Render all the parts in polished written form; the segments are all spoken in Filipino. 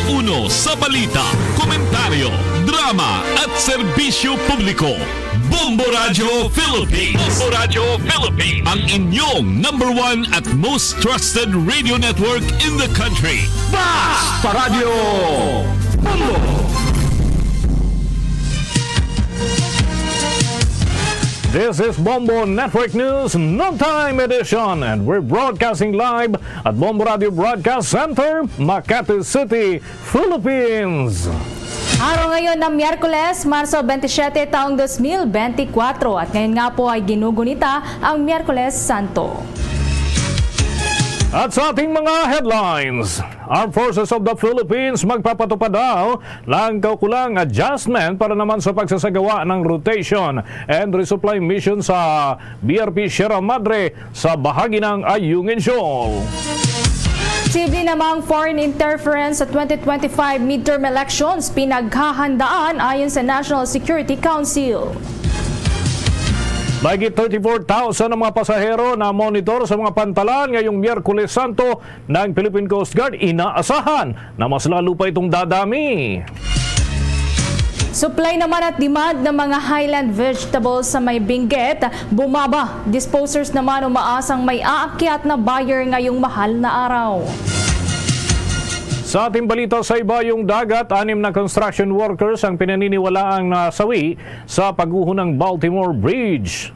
uno sa balita, komentaryo, drama at serbisyo publiko. Bombo Radio Philippines. Bombo Radio Philippines. Ang inyong number one at most trusted radio network in the country. Basta Radio Bombo! This is Bombo Network News Noontime Edition, and we're broadcasting live at Bombo Radio Broadcast Center, Makati City, Philippines. Araw ngayon ng Miyerkules, Marso 27, taong 2024 at ngayon nga po ay ginugunita ang Miyerkules Santo. At sa ating mga headlines, Armed Forces of the Philippines magpapatupad daw ng kaukulang adjustment para naman sa pagsasagawa ng rotation and resupply mission sa BRP Sierra Madre sa bahagi ng Ayungin Shoal. Posible namang foreign interference sa 2025 midterm elections pinaghahandaan ayon sa National Security Council. Mahigit 34,000 ang mga pasahero na monitor sa mga pantalan ngayong Miyerkules Santo ng Philippine Coast Guard. Inaasahan na mas lalo pa itong dadami. Supply naman at demand ng mga highland vegetables sa may Benguet bumaba. Disposers naman umaasang may aakyat na buyer ngayong mahal na araw. Sa ating balita sa ibayong dagat, 6 na construction workers ang pinaniniwalaang nasawi sa pagguho ng Baltimore Bridge.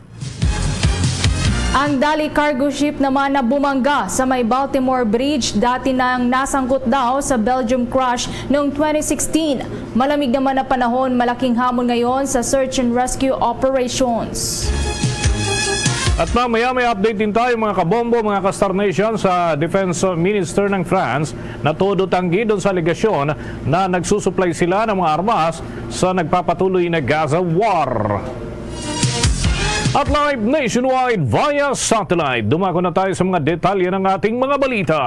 Ang Dali cargo ship naman na bumangga sa may Baltimore Bridge dati nang nasangkot daw sa Belgium crash noong 2016. Malamig naman na panahon, malaking hamon ngayon sa search and rescue operations. At mamaya may update din tayo mga kabombo, mga ka-Star Nation, sa Defense Minister ng France na todo tanggi doon sa alegasyon na nagsusupply sila ng mga armas sa nagpapatuloy na Gaza War. At live nationwide via satellite, dumako na tayo sa mga detalye ng ating mga balita.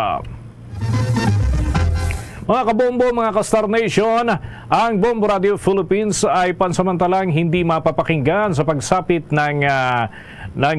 Mga kabombo, mga ka-Star Nation, ang Bombo Radio Philippines ay pansamantalang hindi mapapakinggan sa pagsapit ng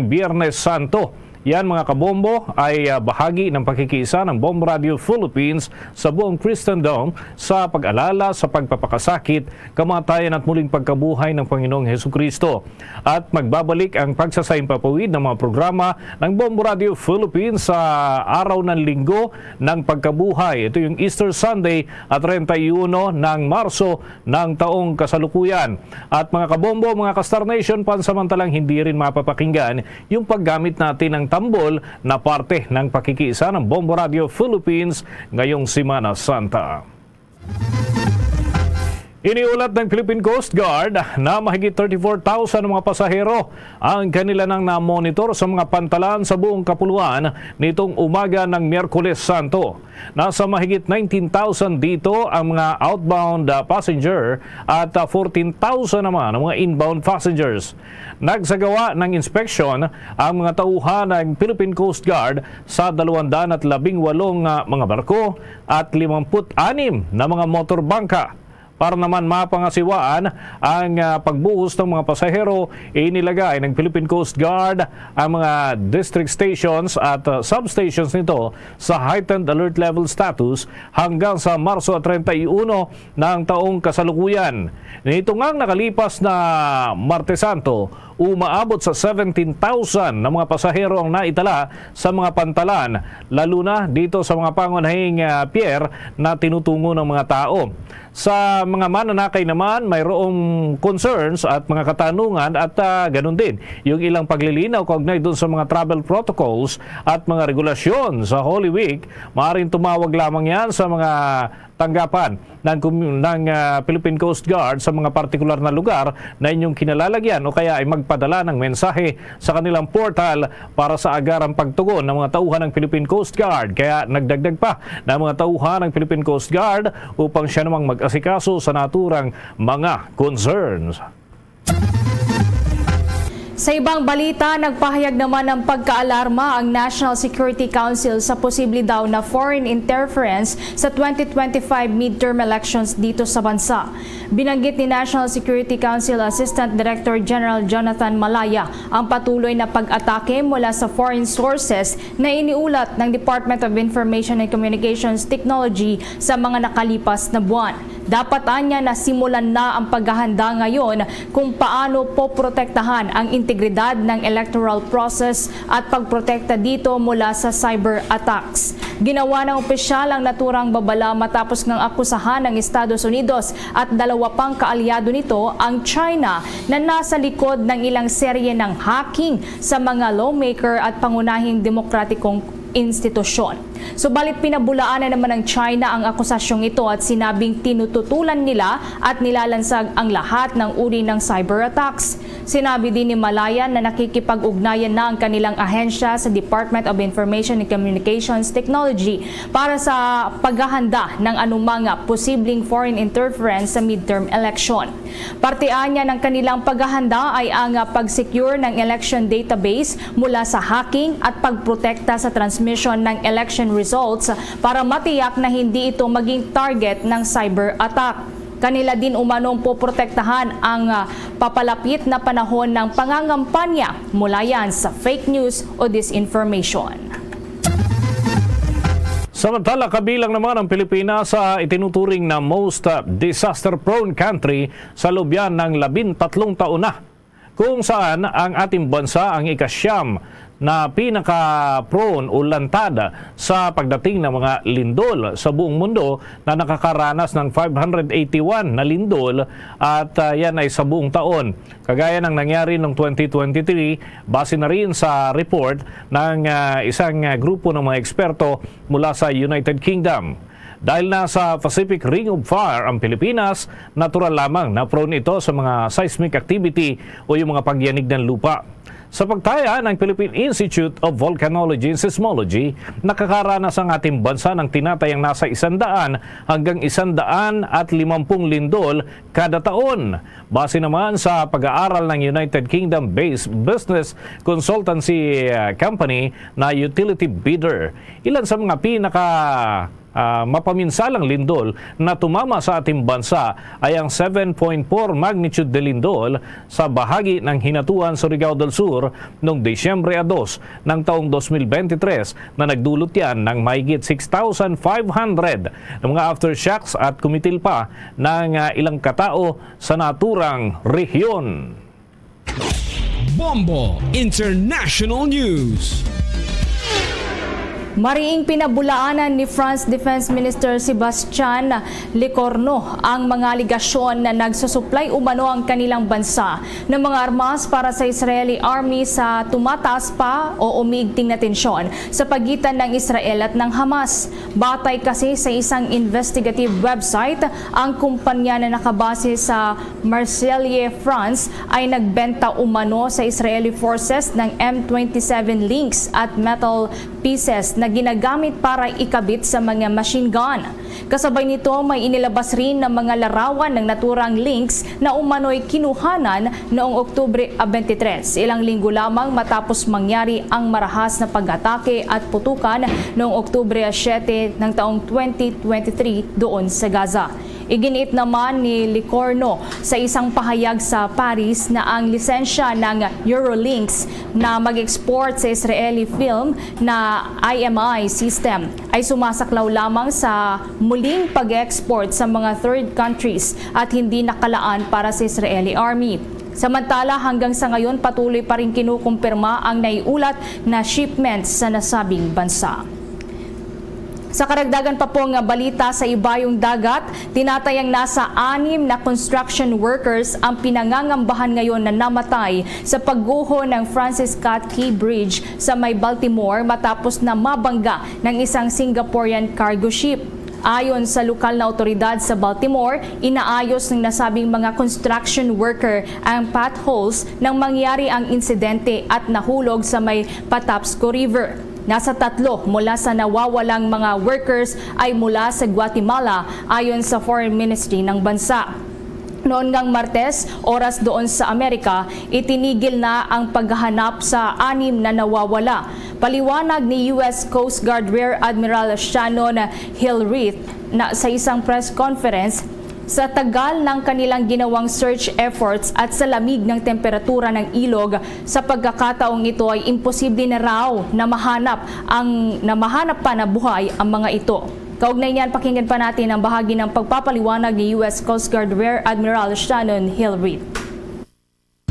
Biyernes Santo. Yan mga kabombo ay bahagi ng pakikiisa ng Bombo Radio Philippines sa buong Christendom sa pag-alala sa pagpapakasakit, kamatayan at muling pagkabuhay ng Panginoong Hesukristo. At magbabalik ang pagsasaimpapawid ng mga programa ng Bombo Radio Philippines sa araw ng linggo ng pagkabuhay. Ito yung Easter Sunday at 31 ng Marso ng taong kasalukuyan. At mga kabombo, mga ka-Star Nation, pansamantalang hindi rin mapapakinggan yung paggamit natin ng tambol na parte ng pakikiisa ng Bombo Radio Philippines ngayong Semana Santa. Iniulat ng Philippine Coast Guard na mahigit 34,000 mga pasahero ang kanila nang na-monitor sa mga pantalan sa buong kapuluan nitong umaga ng Miyerkules Santo. Nasa mahigit 19,000 dito ang mga outbound passenger at 14,000 naman ang mga inbound passengers. Nagsagawa ng inspeksyon ang mga tauhan ng Philippine Coast Guard sa 218 mga barko at 56 na mga motorbangka. Para naman mapangasiwaan ang pagbuhos ng mga pasahero, inilagay ng Philippine Coast Guard ang mga district stations at substations nito sa heightened alert level status hanggang sa Marso 31 ng taong kasalukuyan. Nito ngang nakalipas na Martes Santo, umaabot sa 17,000 na mga pasahero ang naitala sa mga pantalan, lalo na dito sa mga pangunahing pier na tinutungo ng mga tao. Sa mga mananakay naman, mayroong concerns at mga katanungan at ganun din yung ilang paglilinaw kaugnay doon sa mga travel protocols at mga regulasyon sa Holy Week. Maaaring tumawag lamang yan sa mga tanggapan ng Philippine Coast Guard sa mga partikular na lugar na inyong kinalalagyan o kaya ay magpadala ng mensahe sa kanilang portal para sa agarang pagtugon ng mga tauhan ng Philippine Coast Guard. Kaya nagdagdag pa ng mga tauhan ng Philippine Coast Guard upang siya namang mag-asikaso sa naturang mga concerns. Sa ibang balita, nagpahayag naman ng pagkaalarma ang National Security Council sa posible daw na foreign interference sa 2025 midterm elections dito sa bansa. Binanggit ni National Security Council Assistant Director General Jonathan Malaya ang patuloy na pag-atake mula sa foreign sources na iniulat ng Department of Information and Communications Technology sa mga nakalipas na buwan. Dapat anya na simulan na ang paghahanda ngayon kung paano poprotektahan ang integridad ng electoral process at pagprotekta dito mula sa cyber attacks. Ginawa ng opisyal ang naturang babala matapos ng akusahan ng Estados Unidos at dalawa pang kaalyado nito ang China na nasa likod ng ilang serye ng hacking sa mga lawmaker at pangunahing demokratikong institusyon. Subalit pinabulaan na naman ng China ang akusasyong ito at sinabing tinututulan nila at nilalansag ang lahat ng uri ng cyber attacks. Sinabi din ni Malaya na nakikipag-ugnayan na ang kanilang ahensya sa Department of Information and Communications Technology para sa paghahanda ng anumang posibleng foreign interference sa midterm election. Partean niya ng kanilang paghahanda ay ang pag-secure ng election database mula sa hacking at pagprotekta sa transmission ng election results para matiyak na hindi ito maging target ng cyber attack. Kanila din umanong poprotektahan ang papalapit na panahon ng pangangampanya mula yan sa fake news o disinformation. Samantala, kabilang naman ang Pilipinas sa itinuturing na most disaster-prone country sa lubyan ng 13 taon na, kung saan ang ating bansa ang ikasyam na pinaka-prone o lantada sa pagdating ng mga lindol sa buong mundo na nakakaranas ng 581 na lindol at yan ay sa buong taon. Kagaya ng nangyari noong 2023, base na rin sa report ng isang grupo ng mga eksperto mula sa United Kingdom. Dahil nasa Pacific Ring of Fire ang Pilipinas, natural lamang na prone ito sa mga seismic activity o yung mga pagyanig ng lupa. Sa pagtaya ng Philippine Institute of Volcanology and Seismology, nakakaranas ang ating bansa ng tinatayang nasa 100 hanggang 150 lindol kada taon. Base naman sa pag-aaral ng United Kingdom-based business consultancy company na Utility Bidder. Ilan sa mga mapaminsalang lindol na tumama sa ating bansa ay ang 7.4 magnitude de lindol sa bahagi ng Hinatuan, Surigao del Sur noong Disyembre 2 ng taong 2023 na nagdulot yan ng mahigit 6,500 ng mga aftershocks at kumitil pa ng ilang katao sa naturang rehiyon. Bombo International News. Mariing pinabulaanan ni France Defense Minister Sebastian Lecornu ang mga aligasyon na nagsusuplay umano ang kanilang bansa ng mga armas para sa Israeli Army sa tumataas pa o umiigting na tensyon sa pagitan ng Israel at ng Hamas. Batay kasi sa isang investigative website, ang kumpanya na nakabase sa Marseille, France ay nagbenta umano sa Israeli forces ng M27 Lynx at metal pieces na ginagamit para ikabit sa mga machine gun. Kasabay nito, may inilabas rin ng mga larawan ng naturang Lynx na umano'y kinuhanan noong Oktubre 23, ilang linggo lamang matapos mangyari ang marahas na pag-atake at putukan noong Oktubre 7 ng taong 2023 doon sa Gaza. Iginiit naman ni Lecornu sa isang pahayag sa Paris na ang lisensya ng Eurolynx na mag-export sa Israeli film na IMI system ay sumasaklaw lamang sa muling pag-export sa mga third countries at hindi nakalaan para sa Israeli Army. Samantala, hanggang sa ngayon patuloy pa rin kinukumpirma ang naiulat na shipments sa nasabing bansa. Sa karagdagan pa pong balita sa ibayong dagat, tinatayang nasa 6 na construction workers ang pinangangambahan ngayon na namatay sa pagguho ng Francis Scott Key Bridge sa may Baltimore matapos na mabangga ng isang Singaporean cargo ship. Ayon sa lokal na otoridad sa Baltimore, inaayos ng nasabing mga construction worker ang potholes nang mangyari ang insidente at nahulog sa may Patapsco River. Nasa 3 mula sa nawawalang mga workers ay mula sa Guatemala ayon sa Foreign Ministry ng bansa. Noon ngang Martes, oras doon sa Amerika, itinigil na ang paghahanap sa 6 na nawawala. Paliwanag ni US Coast Guard Rear Admiral Shannon Hillreath na sa isang press conference, sa tagal ng kanilang ginawang search efforts at sa lamig ng temperatura ng ilog, sa pagkakataong ito ay imposible na raw na mahanap pa na buhay ang mga ito. Kaugnay niyan, pakinggan pa natin ang bahagi ng pagpapaliwanag ni US Coast Guard Rear Admiral Shannon Hillreath.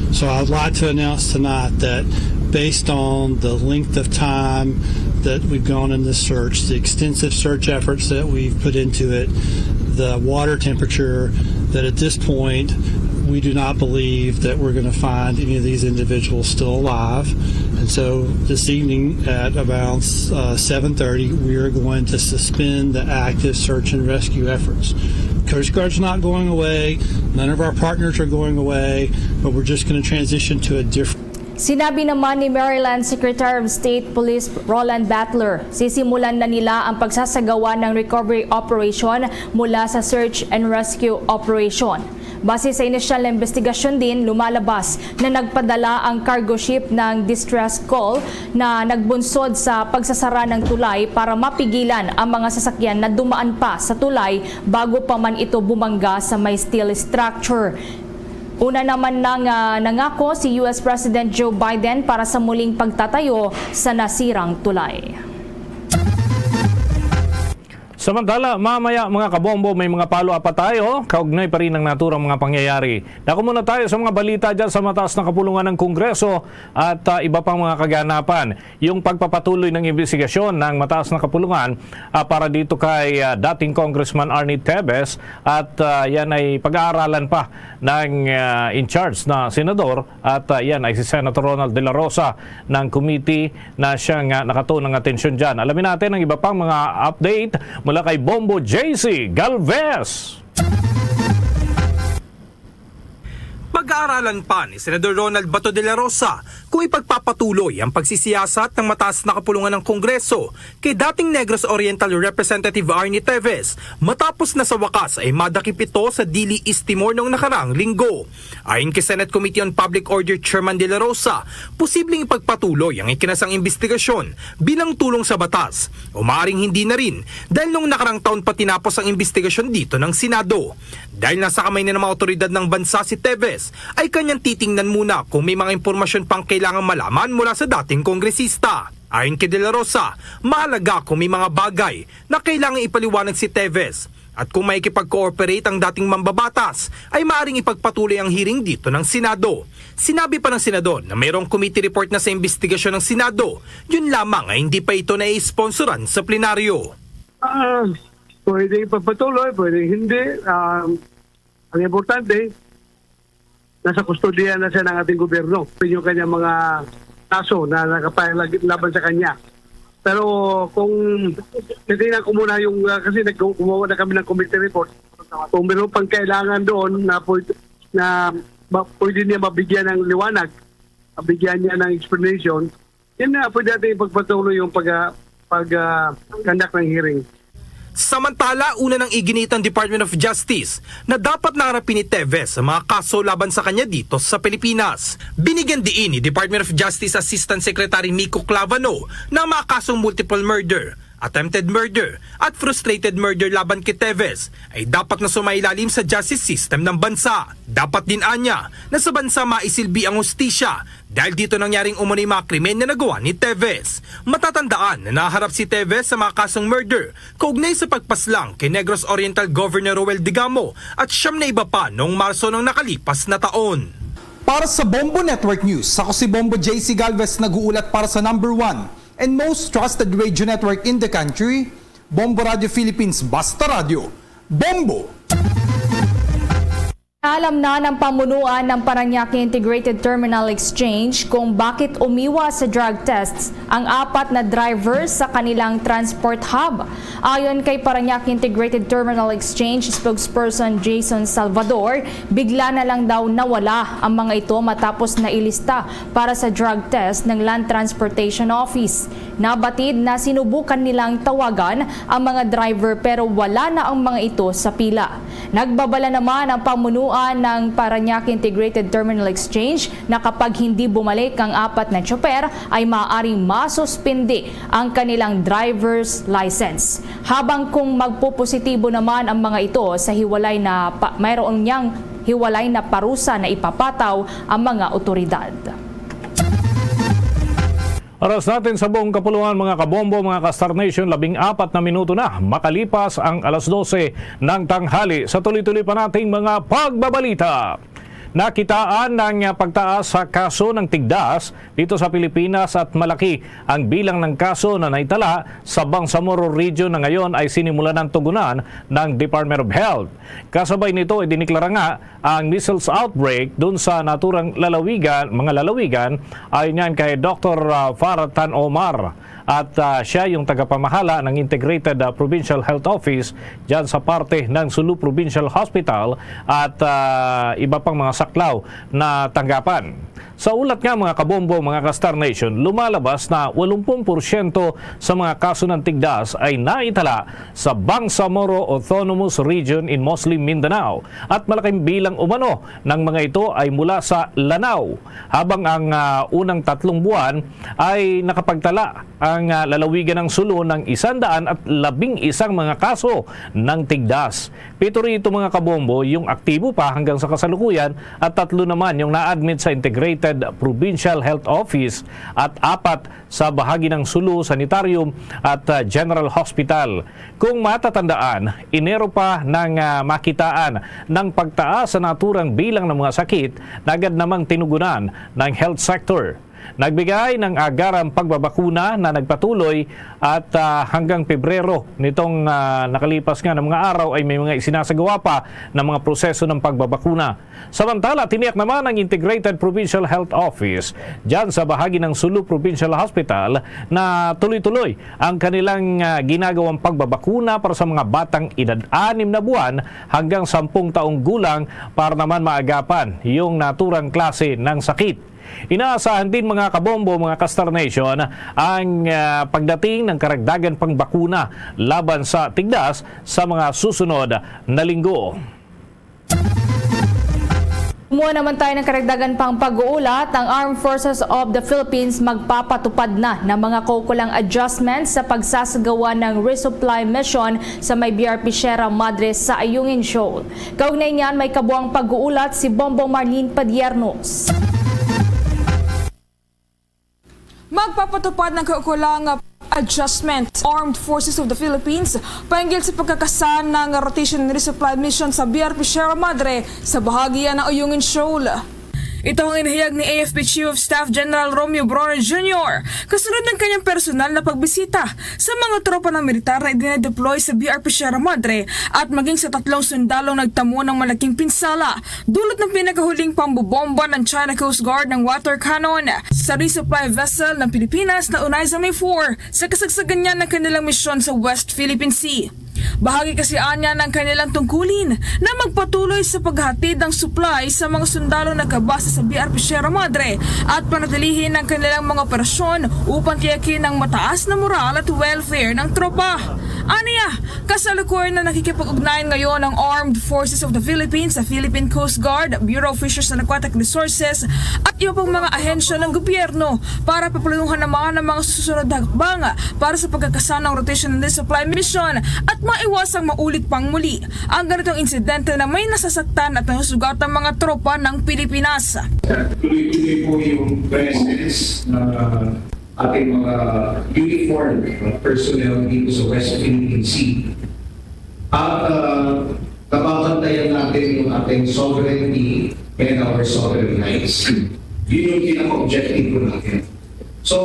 So I'd like to announce tonight that based on the length of time that we've gone in this search, the extensive search efforts that we've put into it, the water temperature, that at this point we do not believe that we're going to find any of these individuals still alive. And so this evening at about 7:30, we are going to suspend the active search and rescue efforts. Coast Guard's not going away. None of our partners are going away, but we're just going to transition to a different. Sinabi naman ni Maryland Secretary of State Police Roland Battler, sisimulan na nila ang pagsasagawa ng recovery operation mula sa search and rescue operation. Base sa inisyal na investigasyon din, lumalabas na nagpadala ang cargo ship ng distress call na nagbunsod sa pagsasara ng tulay para mapigilan ang mga sasakyan na dumaan pa sa tulay bago pa man ito bumangga sa may steel structure. Una naman nangako si US President Joe Biden para sa muling pagtatayo sa nasirang tulay. Samantala, mamaya mga kabombo, may mga follow-up pa tayo. Kaugnay pa rin ng naturang mga pangyayari. Dako muna tayo sa mga balita dyan sa mataas na kapulungan ng Kongreso at iba pang mga kaganapan. Yung pagpapatuloy ng investigasyon ng mataas na kapulungan para dito kay dating Congressman Arnie Tevez at yan ay pag-aaralan pa ng in charge na senador at yan ay si Senator Ronald De La Rosa ng committee na siyang nakatuon ng atensyon dyan. Alamin natin ang iba pang mga update mula kay Bombo JC Galvez. Pag-aaralan pa ni Senador Ronald Bato de la Rosa kung ipagpapatuloy ang pagsisiyasat ng mataas na kapulungan ng Kongreso kay dating Negros Oriental Representative Arnie Tevez matapos na sa wakas ay madakip ito sa Dili East Timor noong nakaraang linggo. Ayon kay Senate Committee on Public Order Chairman de la Rosa, posibleng ipagpatuloy ang ikinasang investigasyon bilang tulong sa batas o maaaring hindi na rin dahil noong nakaraang taon pa tinapos ang investigasyon dito ng Senado. Dahil nasa kamay na ng mga otoridad ng bansa si Tevez, ay kanyang titingnan muna kung may mga impormasyon pang kailangang malaman mula sa dating kongresista. Ayon kay De La Rosa, mahalaga kung may mga bagay na kailangang ipaliwanag si Tevez at kung may ikipag-cooperate ang dating mambabatas ay maaaring ipagpatuloy ang hearing dito ng Senado. Sinabi pa ng Senador na mayroong committee report na sa investigasyon ng Senado, yun lamang ay hindi pa ito na-sponsoran sa plenaryo. Pwede ipagpatuloy, pwede hindi. Ang importante, nasa kustodiya na siya ng ating gobyerno. Yung kanyang mga kaso na laban sa kanya. Pero kung titingnan ko muna yung, kasi gumawa na kami ng committee report, kung meron pang kailangan doon na pwede niya mabigyan ng liwanag, mabigyan niya ng explanation, yun na pwede natin ipagpatuloy yung pag-conduct ng hearing. Samantala, una nang iginit ang Department of Justice na dapat naharapin ni Tevez sa mga kaso laban sa kanya dito sa Pilipinas. Binigyan diin ni Department of Justice Assistant Secretary Miko Clavano na mga kasong multiple murder, attempted murder at frustrated murder laban kay Tevez ay dapat na sumailalim sa justice system ng bansa. Dapat din anya na sa bansa maisilbi ang hustisya dahil dito nangyaring umano'y mga krimen na nagawa ni Tevez. Matatandaan na naharap si Tevez sa mga kasong murder kaugnay sa pagpaslang kay Negros Oriental Governor Roel Digamo at siyam na iba pa noong Marso ng nakalipas na taon. Para sa Bombo Network News, ako si Bombo JC Galvez nag-uulat para sa number 1 and most trusted radio network in the country, Bombo Radio Philippines Basta Radio. Bombo! Alam na ng pamunuan ng Parañaque Integrated Terminal Exchange kung bakit umiwas sa drug tests ang 4 na drivers sa kanilang transport hub. Ayon kay Parañaque Integrated Terminal Exchange spokesperson Jason Salvador, bigla na lang daw nawala ang mga ito matapos na ilista para sa drug test ng Land Transportation Office. Nabatid na sinubukan nilang tawagan ang mga driver pero wala na ang mga ito sa pila. Nagbabala naman ang pamunuan ng Parañaque Integrated Terminal Exchange na kapag hindi bumalik ang 4 na tsoper ay maaaring masuspindi ang kanilang driver's license. Habang kung magpupositibo naman ang mga ito sa mayroon niyang hiwalay na parusa na ipapataw ang mga otoridad. Oras natin sa buong kapuluan mga kabombo, mga ka-Star Nation, 14 na minuto na makalipas ang alas 12 ng tanghali. Sa tuloy-tuloy pa nating mga pagbabalita. Nakitaan ng pagtaas sa kaso ng tigdas dito sa Pilipinas at malaki ang bilang ng kaso na naitala sa Bangsamoro Region na ngayon ay sinimulan ng tugunan ng Department of Health. Kasabay nito ay diniklara nga ang measles outbreak dun sa naturang mga lalawigan ay niyan kay Dr. Farah Tan Omar. At siya yung tagapamahala ng Integrated Provincial Health Office dyan sa parte ng Sulu Provincial Hospital at iba pang mga saklaw na tanggapan. Sa ulat nga mga kabombo, mga ka-Star Nation, lumalabas na 80% sa mga kaso ng tigdas ay naitala sa Bangsamoro Autonomous Region in Muslim Mindanao at malaking bilang umano ng mga ito ay mula sa Lanao, habang ang unang 3 buwan ay nakapagtala ang lalawigan ng Sulu ng 111 mga kaso ng tigdas. 7 rito mga kabombo yung aktibo pa hanggang sa kasalukuyan at 3 naman yung na-admit sa Integrated Provincial Health Office at 4 sa bahagi ng Sulu Sanitarium at General Hospital. Kung matatandaan, Enero pa nang makitaan ng pagtaas sa naturang bilang ng mga sakit na agad namang tinugunan ng health sector. Nagbigay ng agarang pagbabakuna na nagpatuloy at hanggang Pebrero nitong nakalipas nga ng mga araw ay may mga isinasagawa pa ng mga proseso ng pagbabakuna. Samantala, tiniyak naman ng Integrated Provincial Health Office dyan sa bahagi ng Sulu Provincial Hospital na tuloy-tuloy ang kanilang ginagawang pagbabakuna para sa mga batang edad 6 na buwan hanggang 10 taong gulang para naman maagapan yung naturang klase ng sakit. Inaasahan din mga kabombo, mga ka-Star Nation, ang pagdating ng karagdagan pang bakuna laban sa tigdas sa mga susunod na linggo. Kumuha naman tayo ng karagdagan pang pag-uulat. Ang Armed Forces of the Philippines magpapatupad na ng mga kaukulang adjustments sa pagsasagawa ng resupply mission sa may BRP Sierra Madre sa Ayungin Shoal. Kaugnay niyan, may kabuang pag-uulat si Bombong Marlene Padiernos. Magpapatupad ng kaukulang adjustment Armed Forces of the Philippines pahinggil sa pagkakasan ng rotation and resupply mission sa BRP Sierra Madre sa bahagi ng Ayungin Shoal. Ito ang inihayag ni AFP Chief of Staff General Romeo Brora Jr. kasunod ng kanyang personal na pagbisita sa mga tropa ng militar na idinedeploy sa BRP Sierra Madre at maging sa 3 sundalong nagtamo ng malaking pinsala dulot ng pinakahuling pambobomba ng China Coast Guard ng water cannon sa resupply vessel ng Pilipinas na Unaiza May 4 sa kasagsagan niya ng kanilang misyon sa West Philippine Sea. Bahagi kasi anya ng kanilang tungkulin na magpatuloy sa paghatid ng supply sa mga sundalo na kabasa sa BRP Sierra Madre at panatilihin ang kanilang mga operasyon upang tiyakin ang mataas na moral at welfare ng tropa. Aniya, kasalukuyan na nakikipag-ugnayan ngayon ng Armed Forces of the Philippines sa Philippine Coast Guard, Bureau of Fisheries and Aquatic Resources at iba pang mga ahensya ng gobyerno para paplanuhan naman ang mga susunod na hakbang para sa pagkakasan ng rotation and resupply mission at maiwasang maulit pang muli ang ganitong insidente na may nasasaktan at nasusugat ang mga tropa ng Pilipinas. Tuloy-tuloy po yung presence na ating mga uniformed personnel dito sa West Philippine Sea. At nababantayan natin yung ating sovereignty and our sovereign rights. Yun yung pinaka-objective ko natin. So,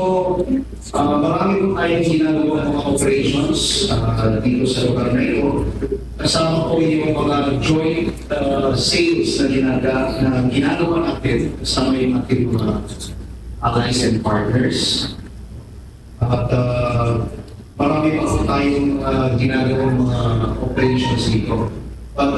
marami po tayong ginagawa mga operations dito sa lugar na ito. Kasama po yung mga joint sales na ginagawa natin kasama yung ating mga allies and partners. At marami pa po tayong ginagawang mga operations dito. But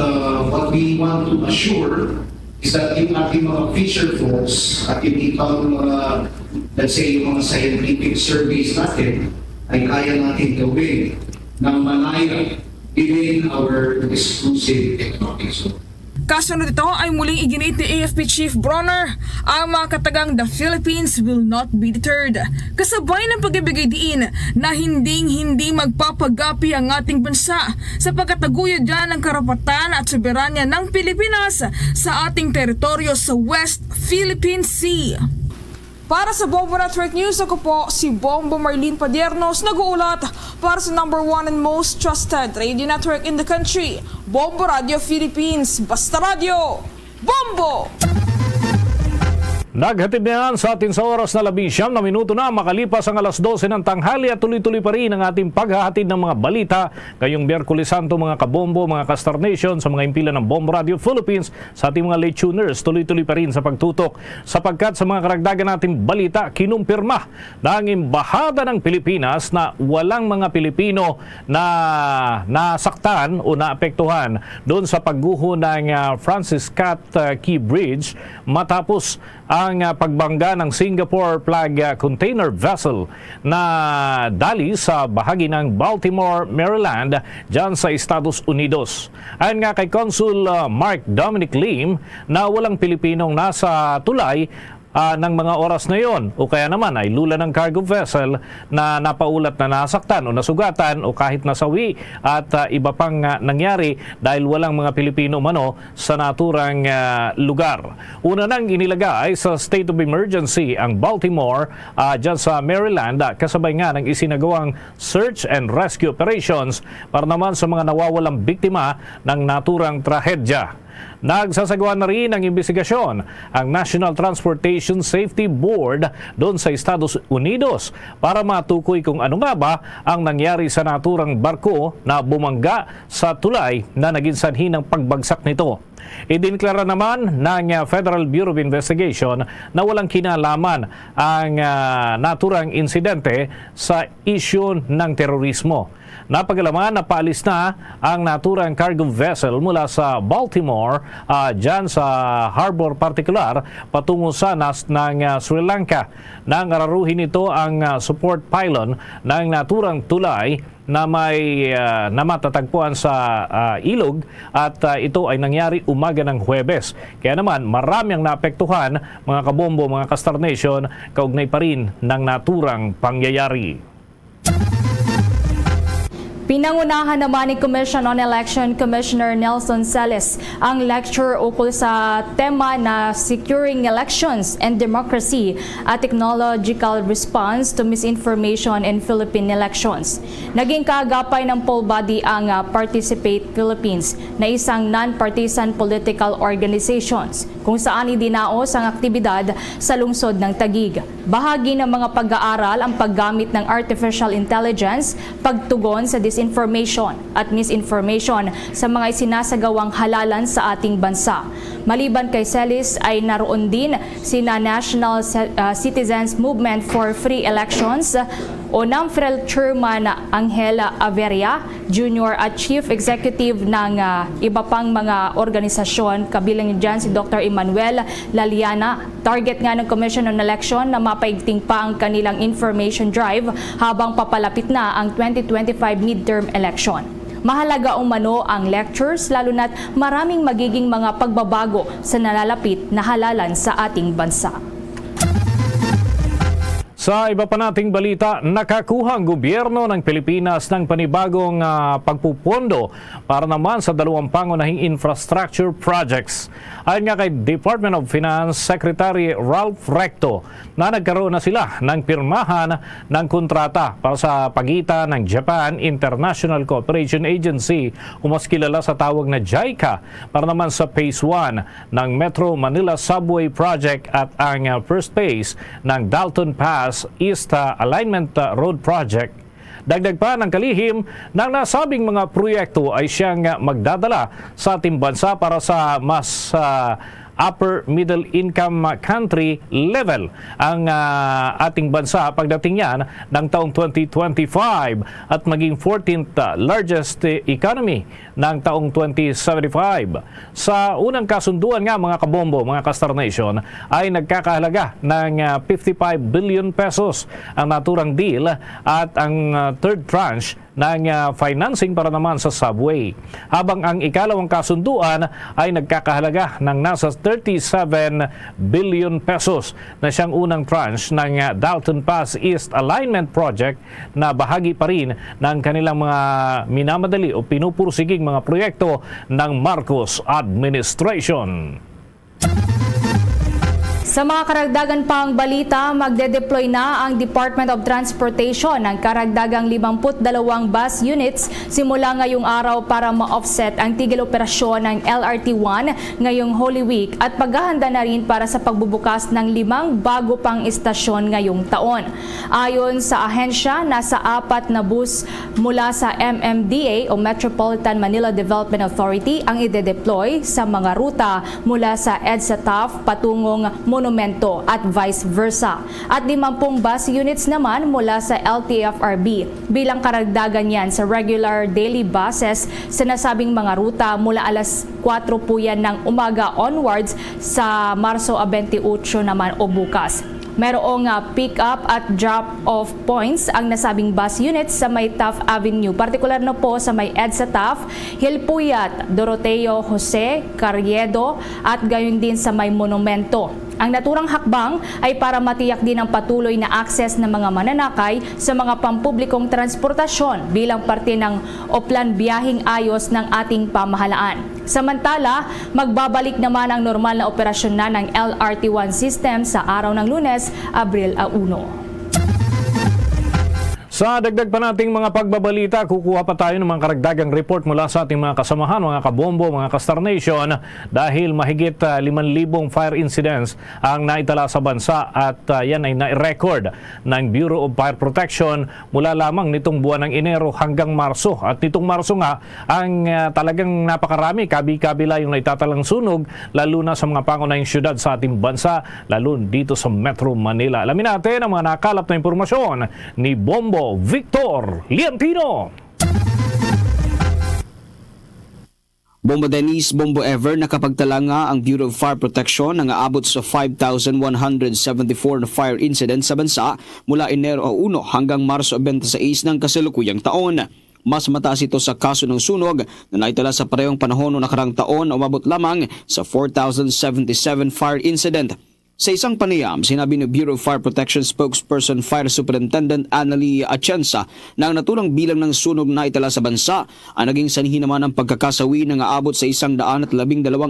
what we want to assure is that yung ating mga fisher folks at yung ibang mga let's say, yung mga scientific surveys natin, ay kaya natin gawin ng malaya within our exclusive economic zone. Kasunod ito ay muling iginit ni AFP Chief Bronner ang mga katagang the Philippines will not be deterred. Kasabay ng pagbibigay diin na hindi magpapagapi ang ating bansa sa pagkataguyod dyan ng karapatan at soberanya ng Pilipinas sa ating teritoryo sa West Philippine Sea. Para sa Bombo Network News, ako po si Bombo Marlene Padiernos, nag-uulat para sa #1 and most trusted radio network in the country, Bombo Radio Philippines. Basta Radio, Bombo! Naghatid na yan sa atin sa oras na 19 na minuto na makalipas ang alas 12 ng tanghali at tuloy-tuloy pa rin ang ating paghahatid ng mga balita ngayong Miyerkules Santo, mga kabombo, mga Kastar Nation, sa mga impila ng Bombo Radio Philippines, sa ating mga late tuners, tuloy-tuloy pa rin sa pagtutok sapagkat sa mga karagdagan nating balita, kinumpirma ng Embahada ng Pilipinas na walang mga Pilipino na nasaktan o naapektuhan doon sa pagguho ng Francis Scott Key Bridge matapos ang pagbangga ng Singapore flag container vessel na dali sa bahagi ng Baltimore, Maryland, dyan sa Estados Unidos. Ayon nga kay Consul Mark Dominic Lim na walang Pilipinong nasa tulay ng mga oras na yon, o kaya naman ay lula ng cargo vessel na napaulat na nasaktan o nasugatan o kahit nasawi at iba pang nangyari dahil walang mga Pilipino mano sa naturang lugar. Una nang inilagay sa state of emergency ang Baltimore dyan sa Maryland kasabay nga ng isinagawang search and rescue operations para naman sa mga nawawalang biktima ng naturang trahedya. Nagsasagawa na rin ng imbestigasyon ang National Transportation Safety Board doon sa Estados Unidos para matukoy kung ano nga ba ang nangyari sa naturang barko na bumangga sa tulay na naging sanhi ng pagbagsak nito. Idiniklara naman ng Federal Bureau of Investigation na walang kinalaman ang naturang insidente sa isyu ng terorismo. Napagalaman na paalis na ang naturang cargo vessel mula sa Baltimore dyan sa harbor partikular patungo sa ng Sri Lanka. Nang araruhin nito ang support pylon ng naturang tulay na may namatatagpuan sa ilog at ito ay nangyari umaga ng Huwebes. Kaya naman marami ang naapektuhan, mga kabombo, mga Kastar Nation, kaugnay pa rin ng naturang pangyayari. Pinangunahan naman ni Commission on Election Commissioner Nelson Celis ang lecture ukol sa tema na Securing Elections and Democracy, a Technological Response to Misinformation in Philippine Elections. Naging kaagapay ng poll body ang Participate Philippines na isang non-partisan political organizations kung saan idinaos ang aktibidad sa lungsod ng Taguig. Bahagi ng mga pag-aaral ang paggamit ng artificial intelligence, pagtugon sa disinformation at misinformation sa mga isinasagawang halalan sa ating bansa. Maliban kay Celis ay naroon din sina National Citizens Movement for Free Elections o NAMFREL Chairman Angela Averia Jr. at Chief Executive ng iba pang mga organisasyon, kabilang dyan si Dr. Emmanuel Laliana. Target nga ng Commission on Election na mapaigting pa ang kanilang information drive habang papalapit na ang 2025 midterm election. Mahalaga umano ang lectures lalo na't maraming magiging mga pagbabago sa nalalapit na halalan sa ating bansa. Sa iba pa nating balita, nakakuha ang gobyerno ng Pilipinas ng panibagong pagpupondo para naman sa dalawang pangunahing infrastructure projects. Ayon nga kay Department of Finance Secretary Ralph Recto na nagkaroon na sila ng pirmahan ng kontrata para sa pagitan ng Japan International Cooperation Agency o mas kilala sa tawag na JICA para naman sa Phase 1 ng Metro Manila Subway Project at ang first phase ng Dalton Pass East Alignment Road Project. Dagdag pa ng kalihim ng nasabing mga proyekto ay siyang magdadala sa ating bansa para sa mas upper middle income country level ang ating bansa pagdating yan ng taong 2025 at maging 14th largest economy ng taong 2075. Sa unang kasunduan nga mga kabombo, mga Kastar Nation, ay nagkakahalaga ng 55 billion pesos ang naturang deal at ang third tranche ng financing para naman sa subway. Habang ang ikalawang kasunduan ay nagkakahalaga ng nasa 37 billion pesos na siyang unang tranche ng Dalton Pass East Alignment Project na bahagi pa rin ng kanilang mga minamadali o pinupursiging mga proyekto ng Marcos Administration. Sa mga karagdagan pang balita, magde-deploy na ang Department of Transportation ng karagdagang 52 bus units simula ngayong araw para ma-offset ang tigil operasyon ng LRT-1 ngayong Holy Week at paghahanda na rin para sa pagbubukas ng 5 bago pang istasyon ngayong taon. Ayon sa ahensya, nasa 4 na bus mula sa MMDA o Metropolitan Manila Development Authority ang ide-deploy sa mga ruta mula sa EDSA TAF patungong Monumento at vice versa. At 50 bus units naman mula sa LTFRB bilang karagdagan yan sa regular daily buses sa nasabing mga ruta mula alas 4 po yan ng umaga onwards sa Marso 28 naman o bukas. Merong pick-up at drop-off points ang nasabing bus units sa may Taft Avenue. Partikular na po sa may EDSA Taft, Hilpuyat, Doroteo Jose, Carriedo at gayon din sa may Monumento. Ang naturang hakbang ay para matiyak din ang patuloy na akses ng mga mananakay sa mga pampublikong transportasyon bilang parte ng oplan biyahing ayos ng ating pamahalaan. Samantala, magbabalik naman ang normal na operasyon na ng LRT-1 system sa araw ng Lunes, Abril 1. Sa dagdag pa nating mga pagbabalita, kukuha pa tayo ng mga karagdagang report mula sa ating mga kasamahan, mga kabombo, mga Kastar Nation, dahil mahigit 5,000 fire incidents ang naitala sa bansa at yan ay na-record ng Bureau of Fire Protection mula lamang nitong buwan ng Enero hanggang Marso. At nitong Marso nga, ang talagang napakarami, kabi-kabila yung naitatalang sunog, lalo na sa mga pangunahing syudad sa ating bansa, lalo dito sa Metro Manila. Alamin natin ang mga nakalap na impormasyon ni Bombo Victor Liantino. Bombo Dennis, Bombo Ever, nakapagtala nga ang Bureau of Fire Protection na aabot sa 5,174 na fire incidents sa bansa mula Enero 1 hanggang Marso 26 ng kasalukuyang taon. Mas mataas ito sa kaso ng sunog na naitala sa parehong panahon noong nakarang taon na umabot lamang sa 4,077 fire incident. Sa isang panayam, sinabi ni Bureau of Fire Protection spokesperson Fire Superintendent Annalie Atienza na ang naturang bilang ng sunog na itala sa bansa ang naging sanhi naman ng pagkakasawi na aabot sa 112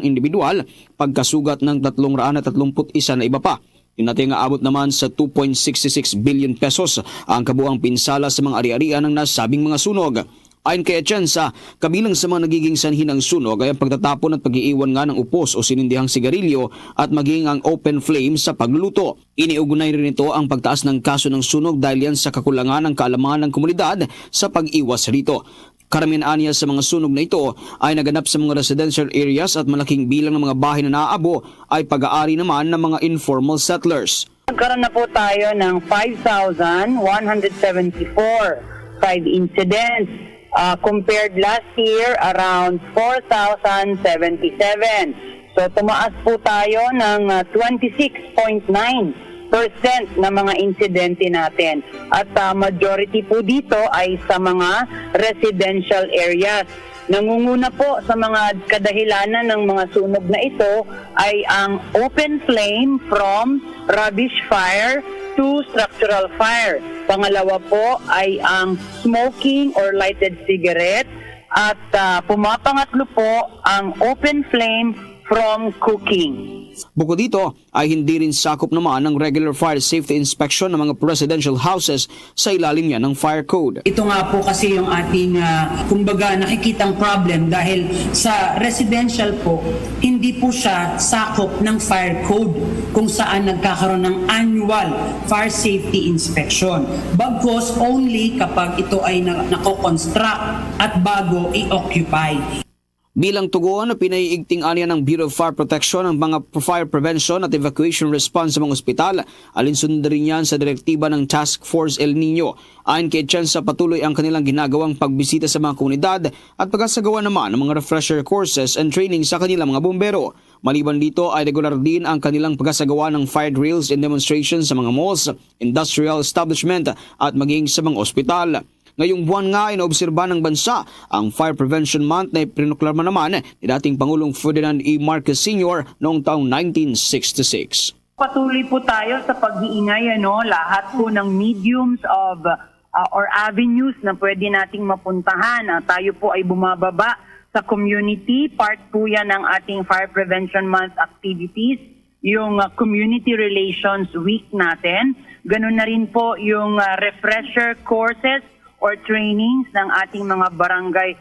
individual, pagkasugat ng 331 na iba pa. Yung aabot naman sa 2.66 billion pesos ang kabuang pinsala sa mga ari-arian ng nasabing mga sunog. Ayon kay Atienza, kabilang sa mga nagiging sanhi ng sunog ay ang pagtatapon at pag-iiwan nga ng upos o sinindihang sigarilyo at maging ang open flame sa pagluluto. Iniugnay rin ito ang pagtaas ng kaso ng sunog dahil yan sa kakulangan ng kaalaman ng komunidad sa pag-iwas rito. Karamihan aniya sa mga sunog na ito ay naganap sa mga residential areas at malaking bilang ng mga bahay na naaabo ay pag-aari naman ng mga informal settlers. Nagkaroon na po tayo ng 5,174 incidents. Compared last year, around 4,077. So tumaas po tayo ng 26.9% na mga insidente natin. At majority po dito ay sa mga residential areas. Nangunguna po sa mga kadahilanan ng mga sunog na ito ay ang open flame from rubbish fire to structural fire. Pangalawa po ay ang smoking or lighted cigarette at pumapangatlo po ang open flame from cooking. Bukod dito ay hindi rin sakop naman ng regular fire safety inspection ng mga residential houses sa ilalim niya ng fire code. Ito nga po kasi yung ating kumbaga nakikitang problem dahil sa residential po hindi po siya sakop ng fire code kung saan nagkakaroon ng annual fire safety inspection. Bagkus only kapag ito ay nako-construct at bago i-occupy. Bilang tugon, pinaiigting anya ng Bureau of Fire Protection ang mga fire prevention at evacuation response sa mga ospital. Alinsunod rin yan sa direktiba ng Task Force El Nino. Ayon kay Chen, patuloy ang kanilang ginagawang pagbisita sa mga komunidad at pagkasagawa naman ng mga refresher courses and training sa kanilang mga bombero. Maliban dito ay regular din ang kanilang pagkasagawa ng fire drills and demonstrations sa mga malls, industrial establishment at maging sa mga ospital. Ngayong buwan nga inoobserba ng bansa ang Fire Prevention Month na ipinoklama naman ni dating Pangulong Ferdinand E. Marcos Sr. noong taong 1966. Patuloy po tayo sa pag-iingay, lahat po ng mediums of or avenues na pwede nating mapuntahan. Tayo po ay bumababa sa community. Part po yan ng ating Fire Prevention Month activities. Yung Community Relations Week natin. Ganun na rin po yung refresher courses or trainings ng ating mga barangay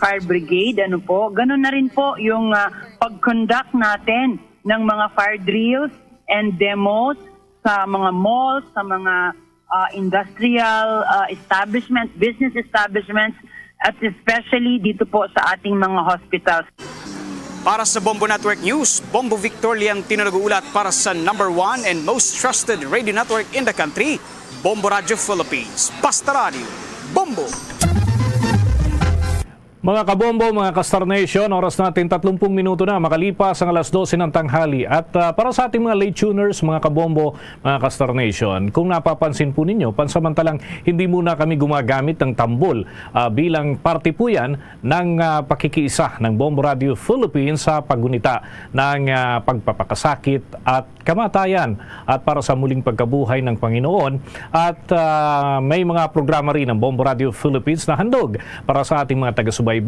fire brigade. Ganun na rin po yung pag-conduct natin ng mga fire drills and demos sa mga malls, sa mga industrial establishments, business establishments, at especially dito po sa ating mga hospitals. Para sa Bombo Network News, Bombo Victor Liantino nag-uulat para sa #1 and most trusted radio network in the country, Bombo Radio Philippines. Basta Radio, Bombo! Mga kabombo, mga Kastar Nation, oras natin 30 minuto na makalipas ang alas 12 ng tanghali. At para sa ating mga late tuners, mga kabombo, mga Kastar Nation, kung napapansin po ninyo, pansamantalang hindi muna kami gumagamit ng tambol bilang parte po yan ng pakikiisa ng Bombo Radio Philippines sa paggunita ng pagpapakasakit at kamatayan at para sa muling pagkabuhay ng Panginoon. At may mga programa rin ng Bombo Radio Philippines na handog para sa ating mga taga-subaybay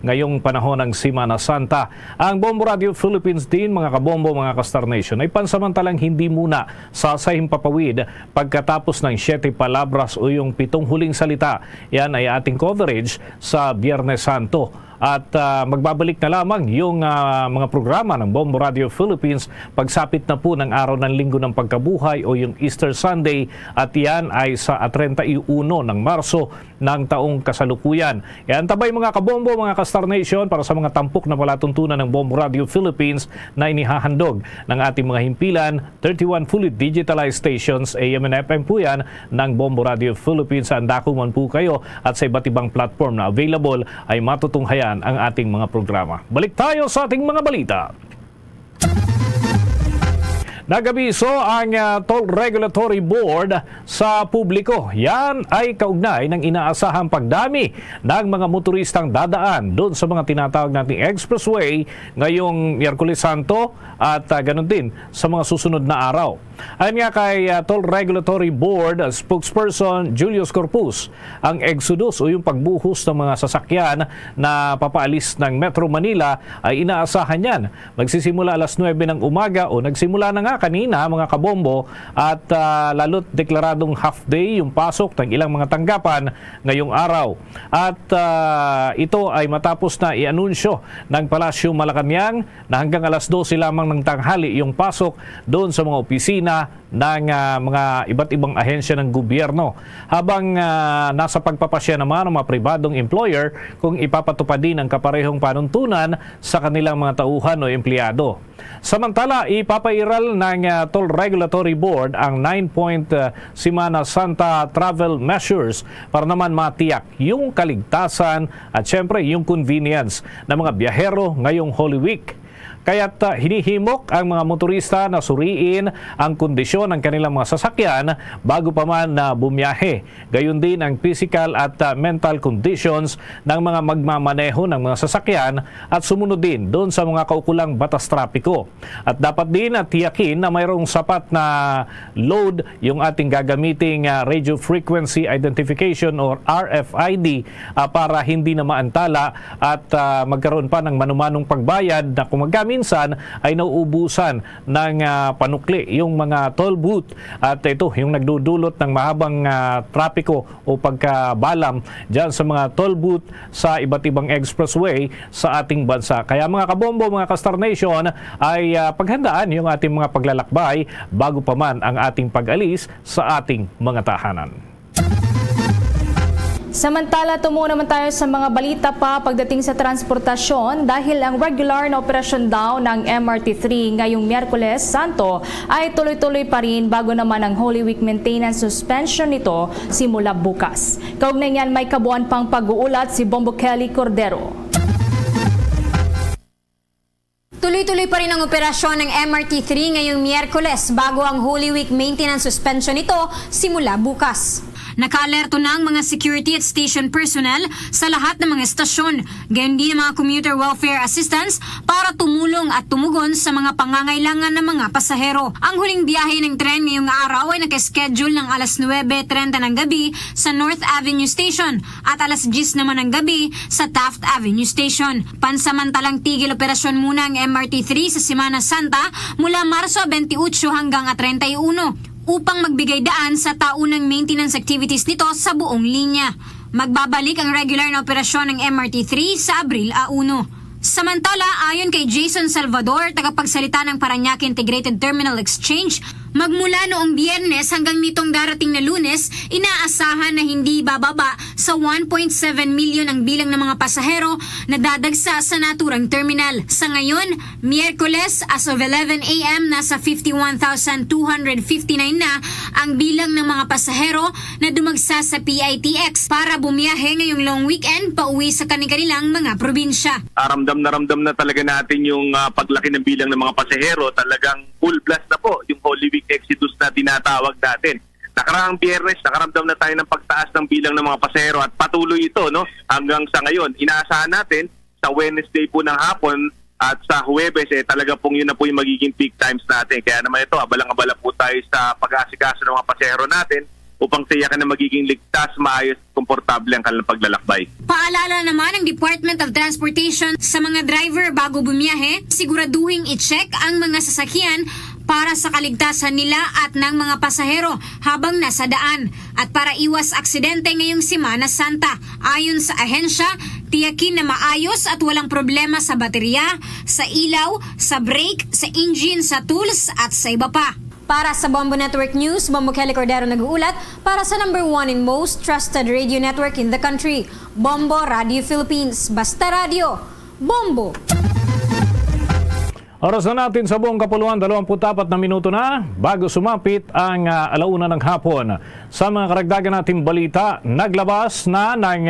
ngayong panahon ng Semana Santa. Ang Bombo Radio Philippines din, mga kabombo, mga Kastar Nation, ay pansamantalang hindi muna sasahim papawid pagkatapos ng 7 palabras o yung 7 huling salita. Yan ay ating coverage sa Biyernes Santo. At magbabalik na lamang yung mga programa ng Bombo Radio Philippines pagsapit na po ng araw ng Linggo ng Pagkabuhay o yung Easter Sunday, at yan ay sa 31 ng Marso ng taong kasalukuyan. Yan, tabay mga kabombo, mga Kastar Nation, para sa mga tampok na palatuntunan ng Bombo Radio Philippines na inihahandog ng ating mga himpilan, 31 fully digitalized stations, AM and FM po yan, ng Bombo Radio Philippines. Andako man po kayo at sa iba't ibang platform na available ay matutunghayan ang ating mga programa. Balik tayo sa ating mga balita. Nag-abiso ang Toll Regulatory Board sa publiko. Yan ay kaugnay ng inaasahang pagdami ng mga motoristang dadaan doon sa mga tinatawag nating expressway ngayong Miyerkules Santo at ganun din sa mga susunod na araw. Ayon nga kay Toll Regulatory Board spokesperson Julius Corpus, ang exodus o yung pagbuhos ng mga sasakyan na papaalis ng Metro Manila ay inaasahan yan. Magsisimula alas 9 ng umaga o nagsimula na nga kanina, mga kabombo, at lalo't deklaradong half day yung pasok ng ilang mga tanggapan ngayong araw. At ito ay matapos na i-anunsyo ng Palasyo Malacanang na hanggang alas 12 lamang ng tanghali yung pasok doon sa mga opisina ng mga iba't ibang ahensya ng gobyerno. Habang nasa pagpapasya naman ng mga pribadong employer kung ipapatupad din ang kaparehong panuntunan sa kanilang mga tauhan o empleyado. Samantala, ipapairal ng Toll Regulatory Board ang 9-point Semana Santa travel measures para naman matiyak yung kaligtasan at syempre yung convenience ng mga biyahero ngayong Holy Week. Kaya't hinihimok ang mga motorista na suriin ang kondisyon ng kanilang mga sasakyan bago pa man na bumiyahe. Gayon din ang physical at mental conditions ng mga magmamaneho ng mga sasakyan at sumunod din doon sa mga kaukulang batas trapiko. At dapat din tiyakin na mayroong sapat na load yung ating gagamiting radio frequency identification or RFID para hindi na maantala at magkaroon pa ng manumanong pagbayad na kung minsan ay nauubusan ng panukli yung mga toll booth at ito yung nagdudulot ng mahabang trapiko o pagkabalam dyan sa mga toll booth sa iba't ibang expressway sa ating bansa. Kaya mga kabombo, mga Kastar Nation, ay paghandaan yung ating mga paglalakbay bago pa man ang ating pag-alis sa ating mga tahanan. Samantala, tumungo naman tayo sa mga balita pa pagdating sa transportasyon dahil ang regular na operasyon daw ng MRT3 ngayong Miyerkules Santo ay tuloy-tuloy pa rin bago naman ang Holy Week maintenance suspension nito simula bukas. Kaugnay niyan, may kabuuan pang pag-uulat si Bombo Kelly Cordero. Tuloy-tuloy pa rin ang operasyon ng MRT3 ngayong Miyerkules bago ang Holy Week maintenance suspension nito simula bukas. Naka-alerto na ang mga security at station personnel sa lahat ng mga estasyon, gayon din ang mga commuter welfare assistance para tumulong at tumugon sa mga pangangailangan ng mga pasahero. Ang huling biyahe ng tren ngayong araw ay nakaschedule ng alas 9:30 ng gabi sa North Avenue Station at alas 10 naman ng gabi sa Taft Avenue Station. Pansamantalang tigil operasyon muna ang MRT3 sa Semana Santa mula Marso 28 hanggang 31. Upang magbigay daan sa taunang maintenance activities nito sa buong linya. Magbabalik ang regular na operasyon ng MRT3 sa Abril 1. Samantala, ayon kay Jason Salvador, tagapagsalita ng Parañaque Integrated Terminal Exchange, magmula noong Biyernes hanggang nitong darating na Lunes, inaasahan na hindi bababa sa 1.7 million ang bilang ng mga pasahero na dadagsa sa naturang terminal. Sa ngayon, Miyerkules as of 11 a.m. nasa 51,259 na ang bilang ng mga pasahero na dumagsa sa PITX para bumiyahe ngayong long weekend pauwi sa kanilang mga probinsya. Ramdam na talaga natin yung paglaki ng bilang ng mga pasahero. Talagang full blast na po yung Holy Week Exodus na tinatawag natin. Nakaraang Biyernes, nakaramdam na tayo ng pagtaas ng bilang ng mga pasahero at patuloy ito hanggang sa ngayon. Inaasahan natin sa Wednesday po ng hapon at sa Huwebes talaga pong yun na po yung magiging peak times natin. Kaya naman ito, abalang-abala po tayo sa pag-aasikaso ng mga pasahero natin upang tiyakan na magiging ligtas, maayos, komportable ang kanilang paglalakbay. Paalala naman ng Department of Transportation sa mga driver bago bumiyahe, siguraduhin i-check ang mga sasakyan para sa kaligtasan nila at ng mga pasahero habang nasa daan at para iwas aksidente ngayong Semana Santa. Ayon sa ahensya, tiyakin na maayos at walang problema sa baterya, sa ilaw, sa brake, sa engine, sa tools at sa iba pa. Para sa Bombo Network News, Bombo Kelly Cordero nag-uulat para sa number 1 and most trusted radio network in the country, Bombo Radio Philippines. Basta Radio, Bombo! Oras na natin sa buong kapuluan, 24 na minuto na bago sumapit ang alauna ng hapon. Sa mga karagdagan nating balita, naglabas na ng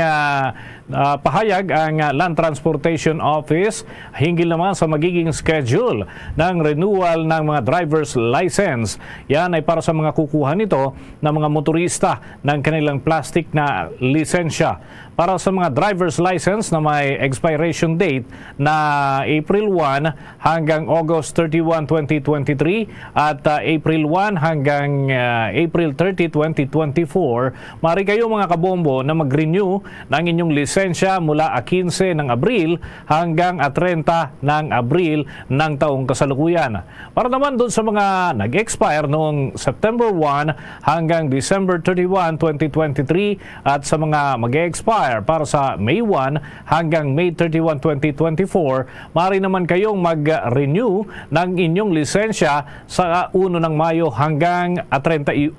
pahayag ang Land Transportation Office hinggil naman sa magiging schedule ng renewal ng mga driver's license. Yan ay para sa mga kukuha nito ng mga motorista ng kanilang plastic na lisensya. Para sa mga driver's license na may expiration date na April 1 hanggang August 31, 2023 at April 1 hanggang April 30, 2024, maaari kayo mga kabombo na mag-renew ng inyong lisensya mula 15 ng Abril hanggang 30 ng Abril ng taong kasalukuyan. Para naman doon sa mga nag-expire noong September 1 hanggang December 31, 2023 at sa mga mag-expire para sa May 1 hanggang May 31, 2024, maaari naman kayong mag-renew ng inyong lisensya sa 1 ng Mayo hanggang 31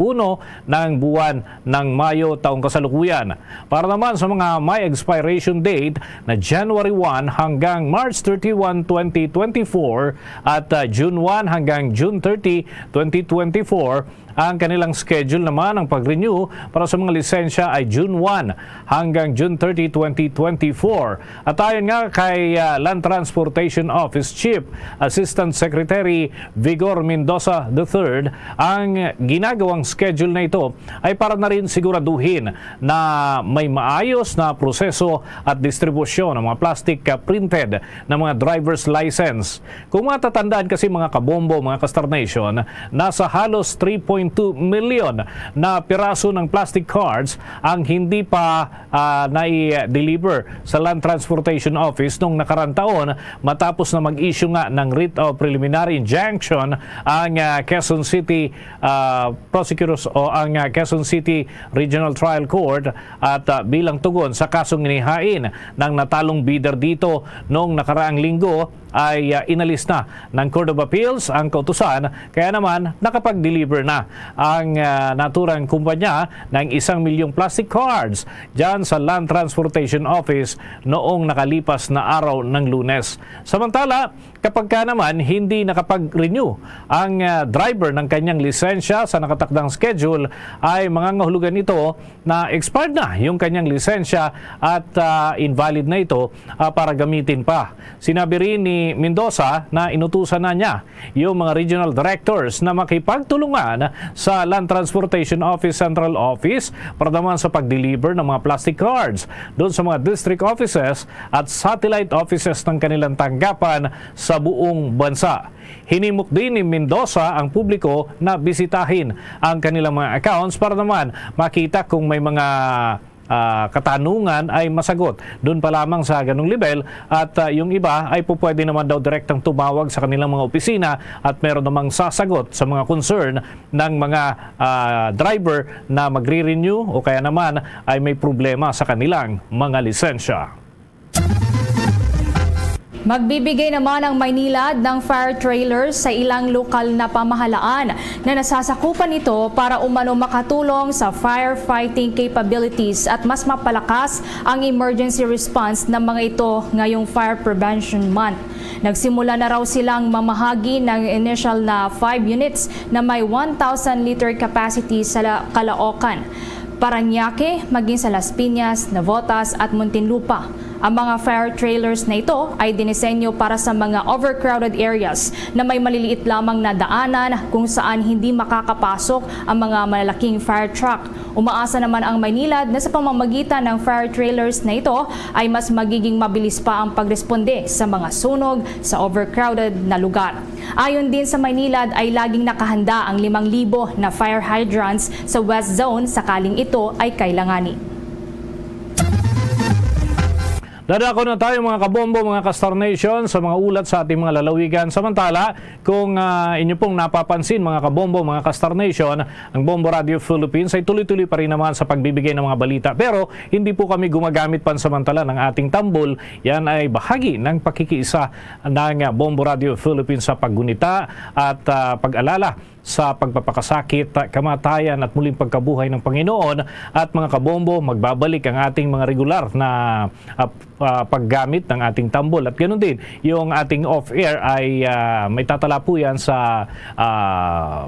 ng buwan ng Mayo taong kasalukuyan. Para naman sa mga may expiration date na January 1 hanggang March 31, 2024 at June 1 hanggang June 30, 2024, ang kanilang schedule naman ng pag-renew para sa mga lisensya ay June 1 hanggang June 30, 2024. At ayon nga kay Land Transportation Office Chief Assistant Secretary Vigor Mendoza III, ang ginagawang schedule na ito ay para na rin siguraduhin na may maayos na proseso at distribusyon ng mga plastic printed na mga driver's license. Kung matatandaan kasi mga kabombo, mga Kastar Nation, nasa halos 3.2 million na piraso ng plastic cards ang hindi pa nai-deliver sa Land Transportation Office noong nakarang taon matapos na mag-issue nga ng writ of preliminary injunction ang Quezon City prosecutors o ang Quezon City Regional Trial Court at bilang tugon sa kasong inihain ng natalong bidder dito noong nakaraang linggo ay inalis na ng Court of Appeals ang kautusan, kaya naman nakapag-deliver na ang naturang kumpanya ng 1 milyong plastic cards dyan sa Land Transportation Office noong nakalipas na araw ng Lunes. Samantala, kapag ka naman hindi nakapag-renew ang driver ng kanyang lisensya sa nakatakdang schedule, ay mangangahulugan ito na expired na yung kanyang lisensya at invalid na ito para gamitin pa. Sinabi rin ni Mendoza na inutusan na niya yung mga regional directors na makipagtulungan sa Land Transportation Office Central Office para naman sa pag-deliver ng mga plastic cards doon sa mga district offices at satellite offices ng kanilang tanggapan sa buong bansa. Hinimok din ni Mendoza ang publiko na bisitahin ang kanilang mga accounts para naman makita kung may mga katanungan ay masagot doon pa lamang sa ganung level at yung iba ay pwede naman daw direktang tumawag sa kanilang mga opisina at meron namang sasagot sa mga concern ng mga driver na magre-renew o kaya naman ay may problema sa kanilang mga lisensya. Magbibigay naman ang Maynilad ng fire trailers sa ilang lokal na pamahalaan na nasasakupan ito para umano makatulong sa firefighting capabilities at mas mapalakas ang emergency response ng mga ito ngayong Fire Prevention Month. Nagsimula na raw silang mamahagi ng initial na 5 units na may 1,000 liter capacity sa Caloocan, Parañaque, maging sa Las Piñas, Navotas at Muntinlupa. Ang mga fire trailers na ito ay dinisenyo para sa mga overcrowded areas na may maliliit lamang na daanan kung saan hindi makakapasok ang mga malalaking fire truck. Umaasa naman ang Maynilad na sa pamamagitan ng fire trailers na ito ay mas magiging mabilis pa ang pagresponde sa mga sunog sa overcrowded na lugar. Ayon din sa Maynilad ay laging nakahanda ang 5,000 na fire hydrants sa West Zone sakaling ito ay kailanganin. Dadako na tayo mga kabombo, mga ka-Star Nation sa mga ulat sa ating mga lalawigan. Samantala, kung inyo pong napapansin mga kabombo, mga ka-Star Nation, ang Bombo Radio Philippines ay tuloy-tuloy pa rin naman sa pagbibigay ng mga balita. Pero hindi po kami gumagamit pansamantala ng ating tambol. Yan ay bahagi ng pakikiisa ng Bombo Radio Philippines sa paggunita at pag-alala sa pagpapakasakit, kamatayan at muling pagkabuhay ng Panginoon. At mga kabombo, magbabalik ang ating mga regular na paggamit ng ating tambol. At ganoon din, yung ating off-air ay may tatala po yan sa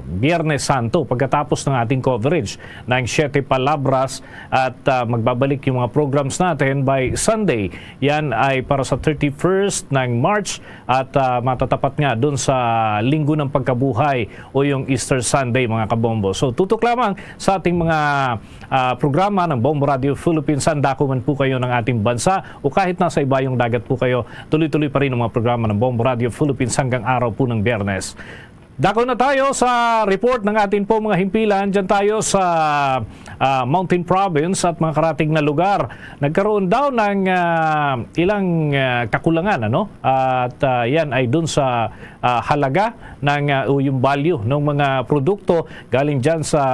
Biyernes Santo pagkatapos ng ating coverage ng 7 Palabras at magbabalik yung mga programs natin by Sunday. Yan ay para sa 31st ng March at matatapat nga doon sa Linggo ng Pagkabuhay o yung Easter Sunday mga kabombo. So tutok lamang sa ating mga programa ng Bombo Radio Philippines. Sandako man po kayo ng ating bansa o kahit nasa ibayong dagat po kayo, tuloy-tuloy pa rin ang mga programa ng Bombo Radio Philippines hanggang araw po ng Biyernes. Dako na tayo sa report ng ating po mga himpilan. Diyan tayo sa Mountain Province at mga karating na lugar. Nagkaroon daw ng ilang kakulangan, ano? At yan ay dun sa halaga ng yung value ng mga produkto galing dyan sa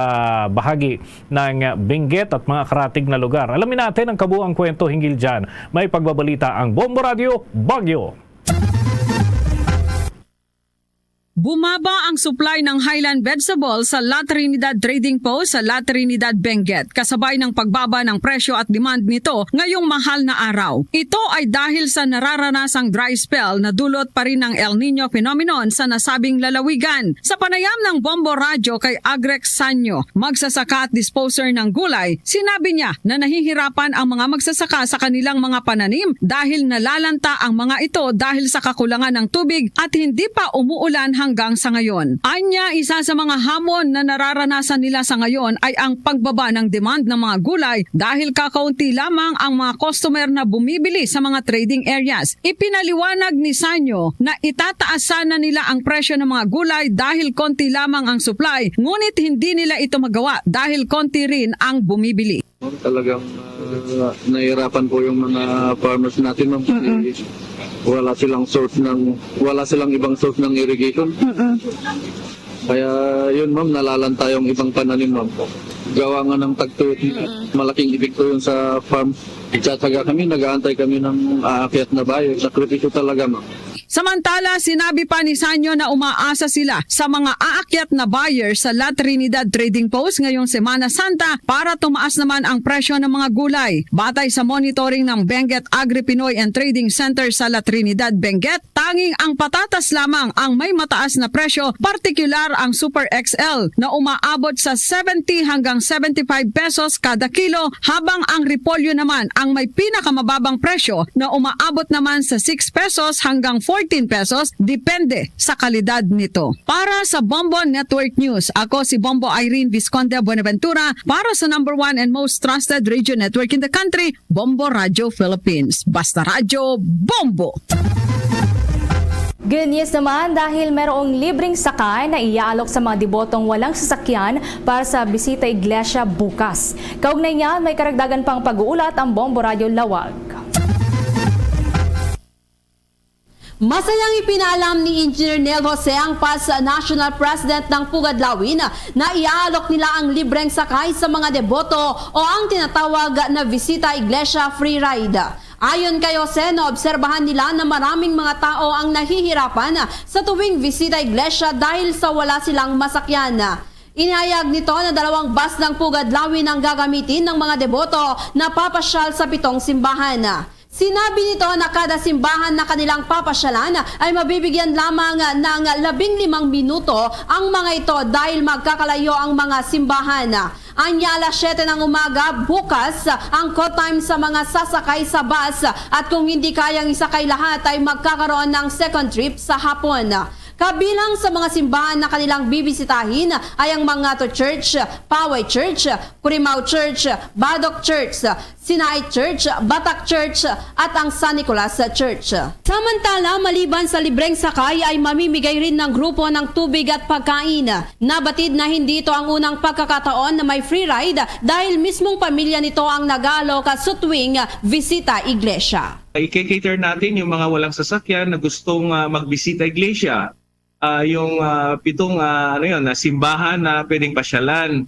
bahagi ng Benguet at mga karating na lugar. Alamin natin ang kabuuang kwento hinggil dyan. May pagbabalita ang Bombo Radio Baguio. Bumaba ang supply ng Highland vegetable sa La Trinidad Trading Post sa La Trinidad, Benguet, kasabay ng pagbaba ng presyo at demand nito ngayong mahal na araw. Ito ay dahil sa nararanasang dry spell na dulot pa rin ng El Nino phenomenon sa nasabing lalawigan. Sa panayam ng Bombo Radio kay Agrex Sanyo, magsasaka at disposer ng gulay, sinabi niya na nahihirapan ang mga magsasaka sa kanilang mga pananim dahil nalalanta ang mga ito dahil sa kakulangan ng tubig at hindi pa umuulan hanggang sa ngayon. Anya, isa sa mga hamon na nararanasan nila sa ngayon ay ang pagbaba ng demand ng mga gulay dahil kakaunti lamang ang mga customer na bumibili sa mga trading areas. Ipinaliwanag ni Sanyo na itataas sana nila ang presyo ng mga gulay dahil konti lamang ang supply, ngunit hindi nila ito magawa dahil konti rin ang bumibili. Talagang nahihirapan po yung mga farmers natin, ma'am. Kasi wala silang ibang source ng irrigation. Kaya yun, ma'am, nalalanta yung ibang pananim, ma'am. Gawa nga ng tagtuyot, malaking epekto yun sa farm. Tsatsaga kami, nag-aantay kami ng aakyat na bayo. Sakripisyo talaga, ma'am. Samantala, sinabi pa ni Sanyo na umaasa sila sa mga aakyat na buyers sa La Trinidad Trading Post ngayong Semana Santa para tumaas naman ang presyo ng mga gulay. Batay sa monitoring ng Benguet Agri-Pinoy and Trading Center sa La Trinidad, Benguet, tanging ang patatas lamang ang may mataas na presyo, partikular ang Super XL na umaabot sa 70 hanggang 75 pesos kada kilo, habang ang repolyo naman ang may pinakamababang presyo na umaabot naman sa 6 pesos hanggang 14 pesos, depende sa kalidad nito. Para sa Bombo Network News, ako si Bombo Irene Visconde Buenaventura para sa #1 and most trusted radio network in the country, Bombo Radio Philippines. Basta Radio, Bombo! Good news naman dahil merong libreng sakay na iaalok sa mga debotong walang sasakyan para sa bisita iglesia bukas. Kaugnay niyan, may karagdagan pang pag-uulat ang Bombo Radio Lawag. Masayang ipinalam ni Engineer Nel Jose ang National President ng Pugadlawin na iaalok nila ang libreng sakay sa mga deboto o ang tinatawag na Visita Iglesia Free Ride. Ayon kay Jose, naobserbahan nila na maraming mga tao ang nahihirapan sa tuwing Visita Iglesia dahil sa wala silang masakyan. Inihayag nito na 2 bus ng Pugadlawin ang gagamitin ng mga deboto na papasyal sa 7 simbahan. Sinabi nito na kada simbahan na kanilang papasyalan ay mabibigyan lamang ng 15 minuto ang mga ito dahil magkakalayo ang mga simbahan. Anya alas 7 ng umaga bukas ang call time sa mga sasakay sa bus at kung hindi kayang isakay lahat ay magkakaroon ng second trip sa hapon. Kabilang sa mga simbahan na kanilang bibisitahin ay ang mga Church, Paway Church, Curimao Church, Badok Church, Sinai Church, Batak Church at ang San Nicolas Church. Samantala, maliban sa libreng sakay ay mamimigay rin ng grupo ng tubig at pagkain. Nabatid na hindi ito ang unang pagkakataon na may free ride dahil mismong pamilya nito ang nag-aalok sa tuwing Visita Iglesia. I-cater natin yung mga walang sasakyan na gustong magbisita iglesia. Yung 7 na simbahan na pwedeng pasyalan.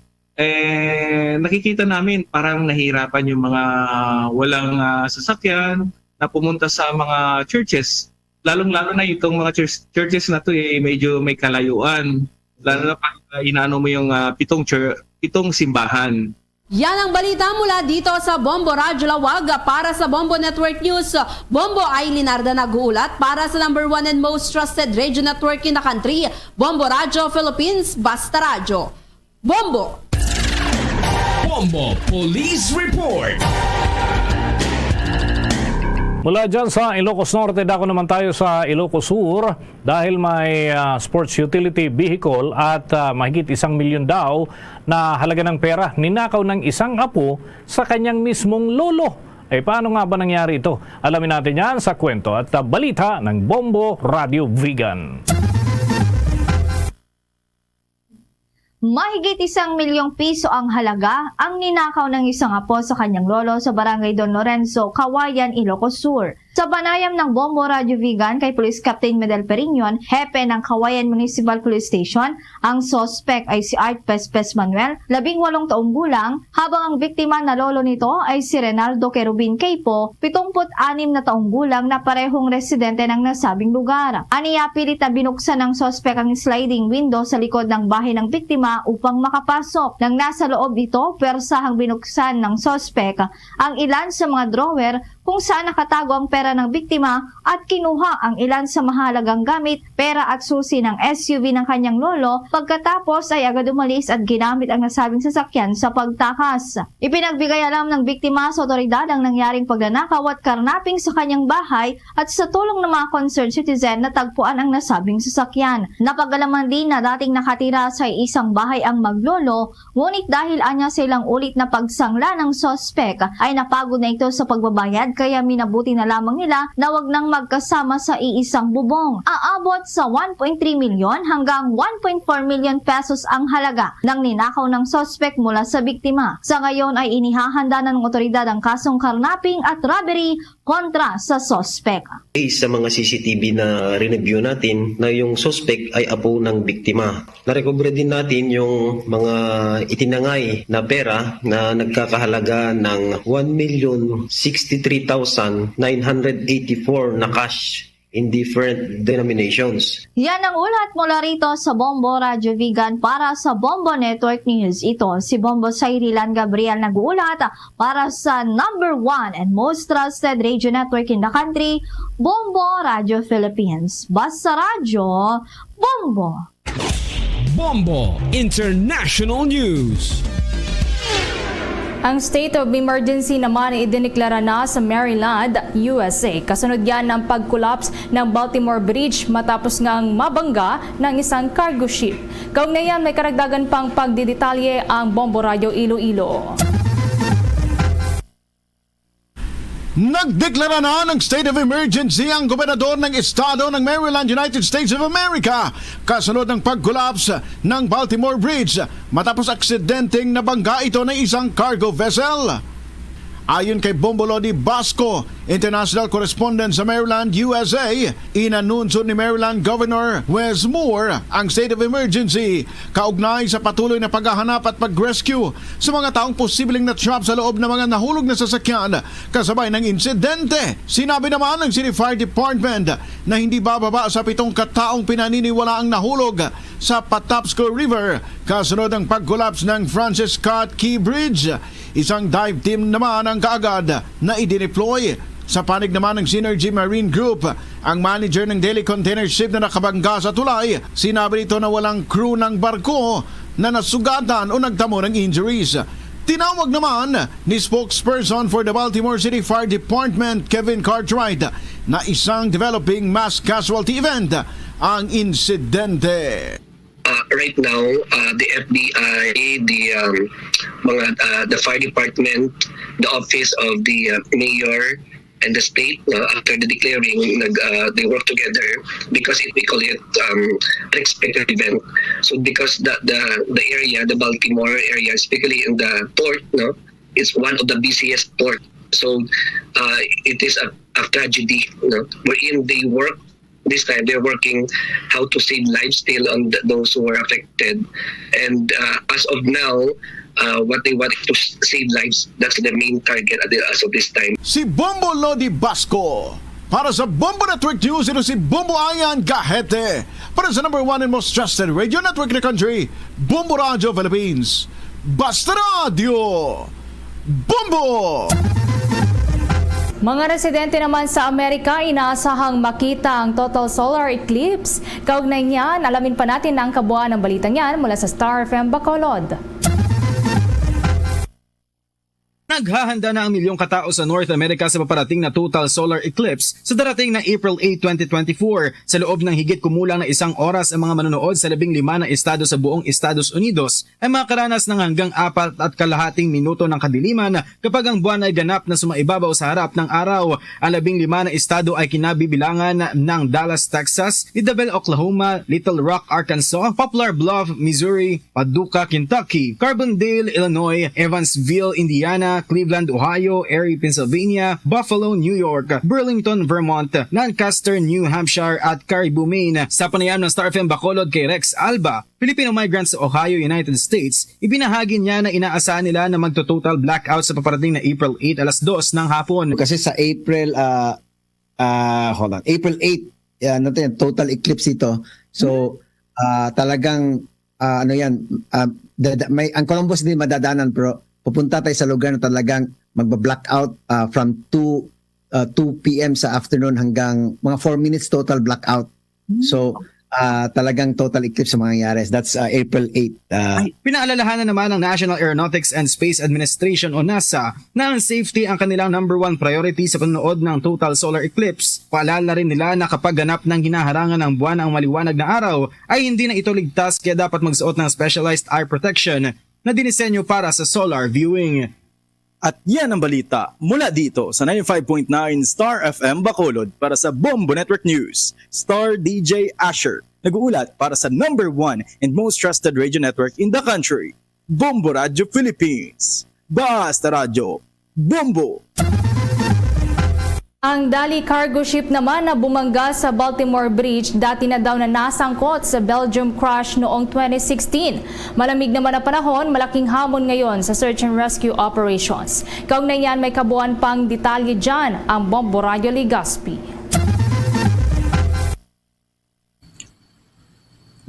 Nakikita namin parang nahihirapan yung mga walang sasakyan na pumunta sa mga churches. Lalong-lalo na itong mga churches na to medyo may kalayuan. Lalo na pag inaano mo yung 7 simbahan. Yan ang balita mula dito sa Bombo Radio Lawag. Para sa Bombo Network News, Bombo Aileen Arda nag-uulat para sa #1 and most trusted radio network in the country, Bombo Radio Philippines, Basta Radio. Bombo! Bombo Police Report. Mula dyan sa Ilocos Norte, dako naman tayo sa Ilocos Sur dahil may sports utility vehicle at mahigit 1 milyon daw na halaga ng pera ninakaw ng isang apo sa kanyang mismong lolo. Paano nga ba nangyari ito? Alamin natin yan sa kwento at balita ng Bombo Radio Vegan. Mahigit 1 milyong piso ang halaga ang ninakaw ng isang apo sa kanyang lolo sa Barangay Don Lorenzo, Kawayan, Ilocos Sur. Sa panayam ng Bombo Radio Vegan kay Police Captain Medel Perignon, hepe ng Kawayan Municipal Police Station, ang suspect ay si Art Pespes Manuel, 18 taong gulang, habang ang biktima na lolo nito ay si Renaldo Kerubin Keipo, 76 na taong gulang na parehong residente ng nasabing lugar. Aniya, pilit na binuksan ng suspect ang sliding window sa likod ng bahay ng biktima upang makapasok. Nang nasa loob ito, persahang binuksan ng suspect ang ilan sa mga drawer kung saan nakatago ang pera ng biktima at kinuha ang ilan sa mahalagang gamit, pera at susi ng SUV ng kanyang lolo. Pagkatapos ay agad umalis at ginamit ang nasabing sasakyan sa pagtakas. Ipinagbigay alam ng biktima sa otoridad ang nangyaring pagnanakaw at karnaping sa kanyang bahay at sa tulong ng mga concerned citizen natagpuan ang nasabing sasakyan. Napag-alaman din na dating nakatira sa isang bahay ang maglolo, ngunit dahil anya sa ilang ulit na pagsangla ng suspect ay napagod na ito sa pagbabayad kaya minabuti na lamang nila na wag nang magkasama sa iisang bubong. Aabot sa 1.3 milyon hanggang 1.4 milyon pesos ang halaga ng ninakaw ng suspect mula sa biktima. Sa ngayon ay inihahanda na ng otoridad ang kasong karnaping at robbery kontra sa suspect. Sa mga CCTV na review natin na yung suspect ay apo ng biktima. Narecover din natin yung mga itinangay na pera na nagkakahalaga ng 1,063,984 na cash in different denominations. Yan ang ulat mula rito sa Bombo Radio Vigan para sa Bombo Network News. Ito si Bombo Sairilan Gabriel nag-uulat para sa number 1 and most trusted radio network in the country, Bombo Radio Philippines. Basta Radio, Bombo! Bombo International News. Ang state of emergency naman ay idineklara na sa Maryland, USA. Kasunod yan ng pag-collapse ng Baltimore Bridge matapos ngang mabangga ng isang cargo ship. Kaugnayan may karagdagan pang pagdidetalye ang Bombo Radio Iloilo. Nagdeklara na ng state of emergency ang gobernador ng estado ng Maryland, United States of America kasunod ng pag-collapse ng Baltimore Bridge matapos aksidenteng nabangga ito ng isang cargo vessel. Ayon kay Bombo Lodi Basco, international correspondent sa Maryland, USA, inanunsyo ni Maryland Governor Wes Moore ang state of emergency kaugnay sa patuloy na paghahanap at pag-rescue sa mga taong posibleng na-trap sa loob ng mga nahulog na sasakyan kasabay ng insidente. Sinabi naman ng City Fire Department na hindi bababa sa 7 kataong pinaniniwala ang nahulog sa Patapsco River kasunod ng pag-collapse ng Francis Scott Key Bridge. Isang dive team naman ang kaagad na idineploy. Sa panig naman ng Synergy Marine Group, ang manager ng daily container ship na nakabangga sa tulay, sinabi nito na walang crew ng barko na nasugatan o nagtamo ng injuries. Tinawag naman ni spokesperson for the Baltimore City Fire Department, Kevin Cartwright, na isang developing mass casualty event ang insidente. Right now, the FBI, the fire department, the office of the mayor and the state, after the declaring, they work together because we call it unexpected event. So because the area, the Baltimore area, especially in the port, it's one of the busiest port. So it is a tragedy, wherein they work. This time they're working how to save lives still on those who were affected, and as of now, what they want to save lives. That's the main target as of this time. Si Bombo Lodi Basco. Para sa Bombo Network News, ito si Bombo Ayan Gahete. Para sa number 1 and most trusted radio network in the country, Bombo Radio Philippines. Basta Radio, Bombo! Mga residente naman sa Amerika inaasahang makita ang total solar eclipse. Kaugnay niyan, alamin pa natin ang kabuuan ng balitang yan mula sa Star FM Bacolod. Naghahanda na ang milyong katao sa North America sa paparating na total solar eclipse sa darating na April 8, 2024. Sa loob ng higit kumulang na 1 oras, ang mga manonood sa 15 na estado sa buong Estados Unidos ay makaranas ng hanggang 4.5 minuto ng kadiliman kapag ang buwan ay ganap na sumaibabaw sa harap ng araw. Ang 15 na estado ay kinabibilangan ng Dallas, Texas, Idabel, Oklahoma, Little Rock, Arkansas, Poplar Bluff, Missouri, Paducah, Kentucky, Carbondale, Illinois, Evansville, Indiana, Cleveland, Ohio, Erie, Pennsylvania, Buffalo, New York, Burlington, Vermont, Lancaster, New Hampshire at Caribou, Maine. Sa panayam ng Star FM Bacolod kay Rex Alba, Filipino migrant sa Ohio, United States, ibinahagi niya na inaasahan nila na magto-total blackout sa paparating na April 8 alas 2 ng hapon. Kasi sa April April 8, total eclipse ito. So talagang ang Columbus din madadanan, pero pupunta tayo sa lugar na talagang magba-blackout from 2 p.m. sa afternoon hanggang mga 4 minutes total blackout. So talagang total eclipse sa mangyayari. That's April 8. Pinaalalahanan naman ng National Aeronautics and Space Administration o NASA na ang safety ang kanilang number 1 priority sa panonood ng total solar eclipse. Paalala rin nila na kapag ganap ng hinaharangan ng buwan ang maliwanag na araw ay hindi na ito ligtas, kaya dapat magsuot ng specialized eye protection na dinisenyo para sa solar viewing. At yan ang balita mula dito sa 95.9 Star FM Bacolod para sa Bombo Network News. Star DJ Asher, nag-uulat para sa number 1 and most trusted radio network in the country, Bombo Radio Philippines. Basta Radio, Bombo! Ang Dali cargo ship naman na bumangga sa Baltimore Bridge dati na daw na nasangkot sa Belgium crash noong 2016. Malamig naman na panahon, malaking hamon ngayon sa search and rescue operations. Kaugnay niyan may kabuuan pang detalye dyan ang Bombo Radio Legazpi.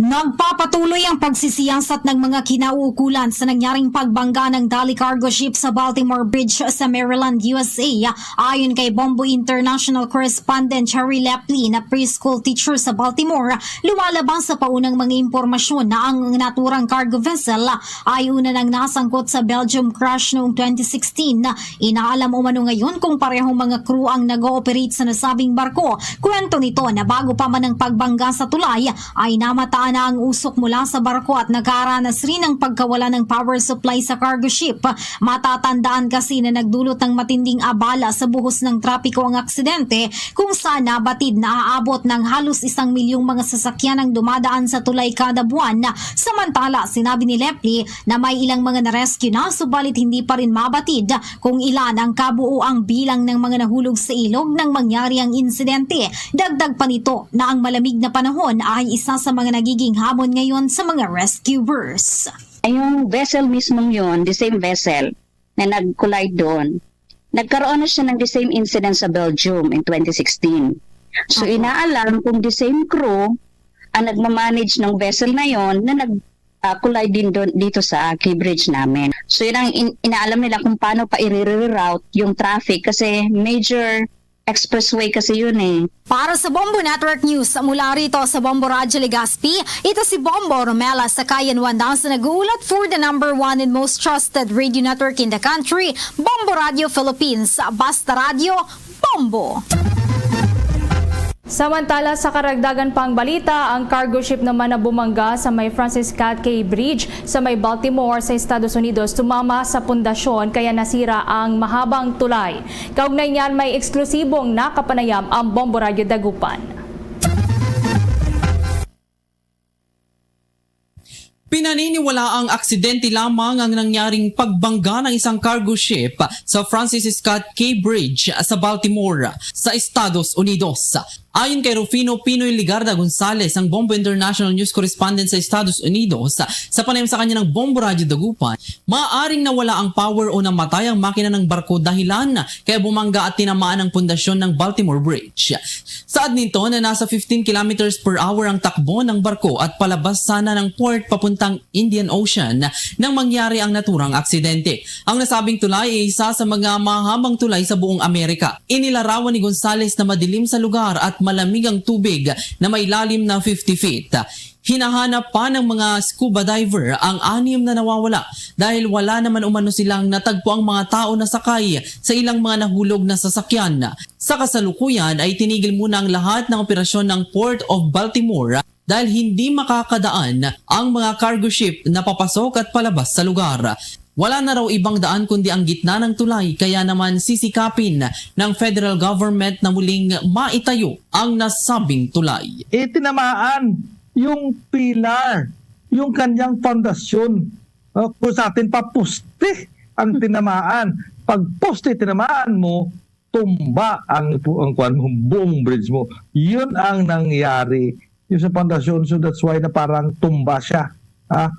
Nagpapatuloy ang pagsisiyasat ng mga kinauukulan sa nangyaring pagbangga ng Dali cargo ship sa Baltimore Bridge sa Maryland, USA. Ayon kay Bombo International Correspondent Cherry Lepley na preschool teacher sa Baltimore, lumalabas sa paunang mga impormasyon na ang naturang cargo vessel ay una nang nasangkot sa Belgium crash noong 2016. Inaalam umano ngayon kung parehong mga crew ang nag-ooperate sa nasabing barko. Kwento nito na bago pa man ang pagbangga sa tulay ay namataan na ang usok mula sa barko at nagkaranas rin ang pagkawala ng power supply sa cargo ship. Matatandaan kasi na nagdulot ng matinding abala sa buhos ng trapiko ang aksidente kung saan nabatid na aabot ng halos 1 milyong mga sasakyan ang dumadaan sa tulay kada buwan. Samantala, sinabi ni Lepley na may ilang mga na-rescue na subalit hindi pa rin mabatid kung ilan ang kabuuang bilang ng mga nahulog sa ilog nang mangyari ang insidente. Dagdag pa nito na ang malamig na panahon ay isa sa mga nagiging hamon ngayon sa mga rescuers. Yung vessel mismong yun, the same vessel na nag-collide doon, nagkaroon na siya ng the same incident sa Belgium in 2016. So inaalam kung the same crew ang nagmamanage ng vessel na yon na nag-collide din doon, dito sa key bridge namin. So yun ang inaalam nila kung paano pa i-reroute yung traffic kasi major expressway kasi yun eh. Para sa Bombo Network News, mula rito sa Bombo Radio Legazpi, ito si Bombo Romela sa Kayan Wandang sa nag-uulat for the number 1 and most trusted radio network in the country, Bombo Radio Philippines. Basta Radio, Bombo! Samantala sa karagdagan pang balita, ang cargo ship naman na bumangga sa may Francis Scott Key Bridge sa may Baltimore sa Estados Unidos tumama sa pundasyon kaya nasira ang mahabang tulay. Kaugnay niyan may eksklusibong nakapanayam ang Bombo Radio Dagupan. Pinaniniwala ang aksidente lamang ang nangyaring pagbangga ng isang cargo ship sa Francis Scott Key Bridge sa Baltimore sa Estados Unidos. Ayon kay Rufino Pinoy Ligarda Gonzales, ang Bombo International News Correspondent sa Estados Unidos, sa panayam sa kanya ng Bombo Radio Dagupan, maaaring nawala ang power o namatay ang makina ng barko dahilan kaya bumangga at tinamaan ang pundasyon ng Baltimore Bridge. Saad nito na nasa 15 kilometers per hour ang takbo ng barko at palabas sana ng port papuntang Indian Ocean nang mangyari ang naturang aksidente. Ang nasabing tulay ay isa sa mga mahabang tulay sa buong Amerika. Inilarawan ni Gonzales na madilim sa lugar at malamig ang tubig na may lalim na 50 feet. Hinahanap pa ng mga scuba diver ang 6 na nawawala dahil wala naman umano silang natagpo ang mga tao na sakay sa ilang mga nahulog na sasakyan. Sa kasalukuyan ay tinigil muna ang lahat ng operasyon ng Port of Baltimore dahil hindi makakadaan ang mga cargo ship na papasok at palabas sa lugar. Wala na raw ibang daan kundi ang gitna ng tulay kaya naman sisikapin ng federal government na muling maitayo ang nasabing tulay. Tinamaan yung pilar, yung kanyang fondasyon. Kung sa atin pa poste ang tinamaan. Pag poste tinamaan mo, tumba ang buong bridge mo. Yun ang nangyari yung sa fondasyon. So that's why na parang tumba siya.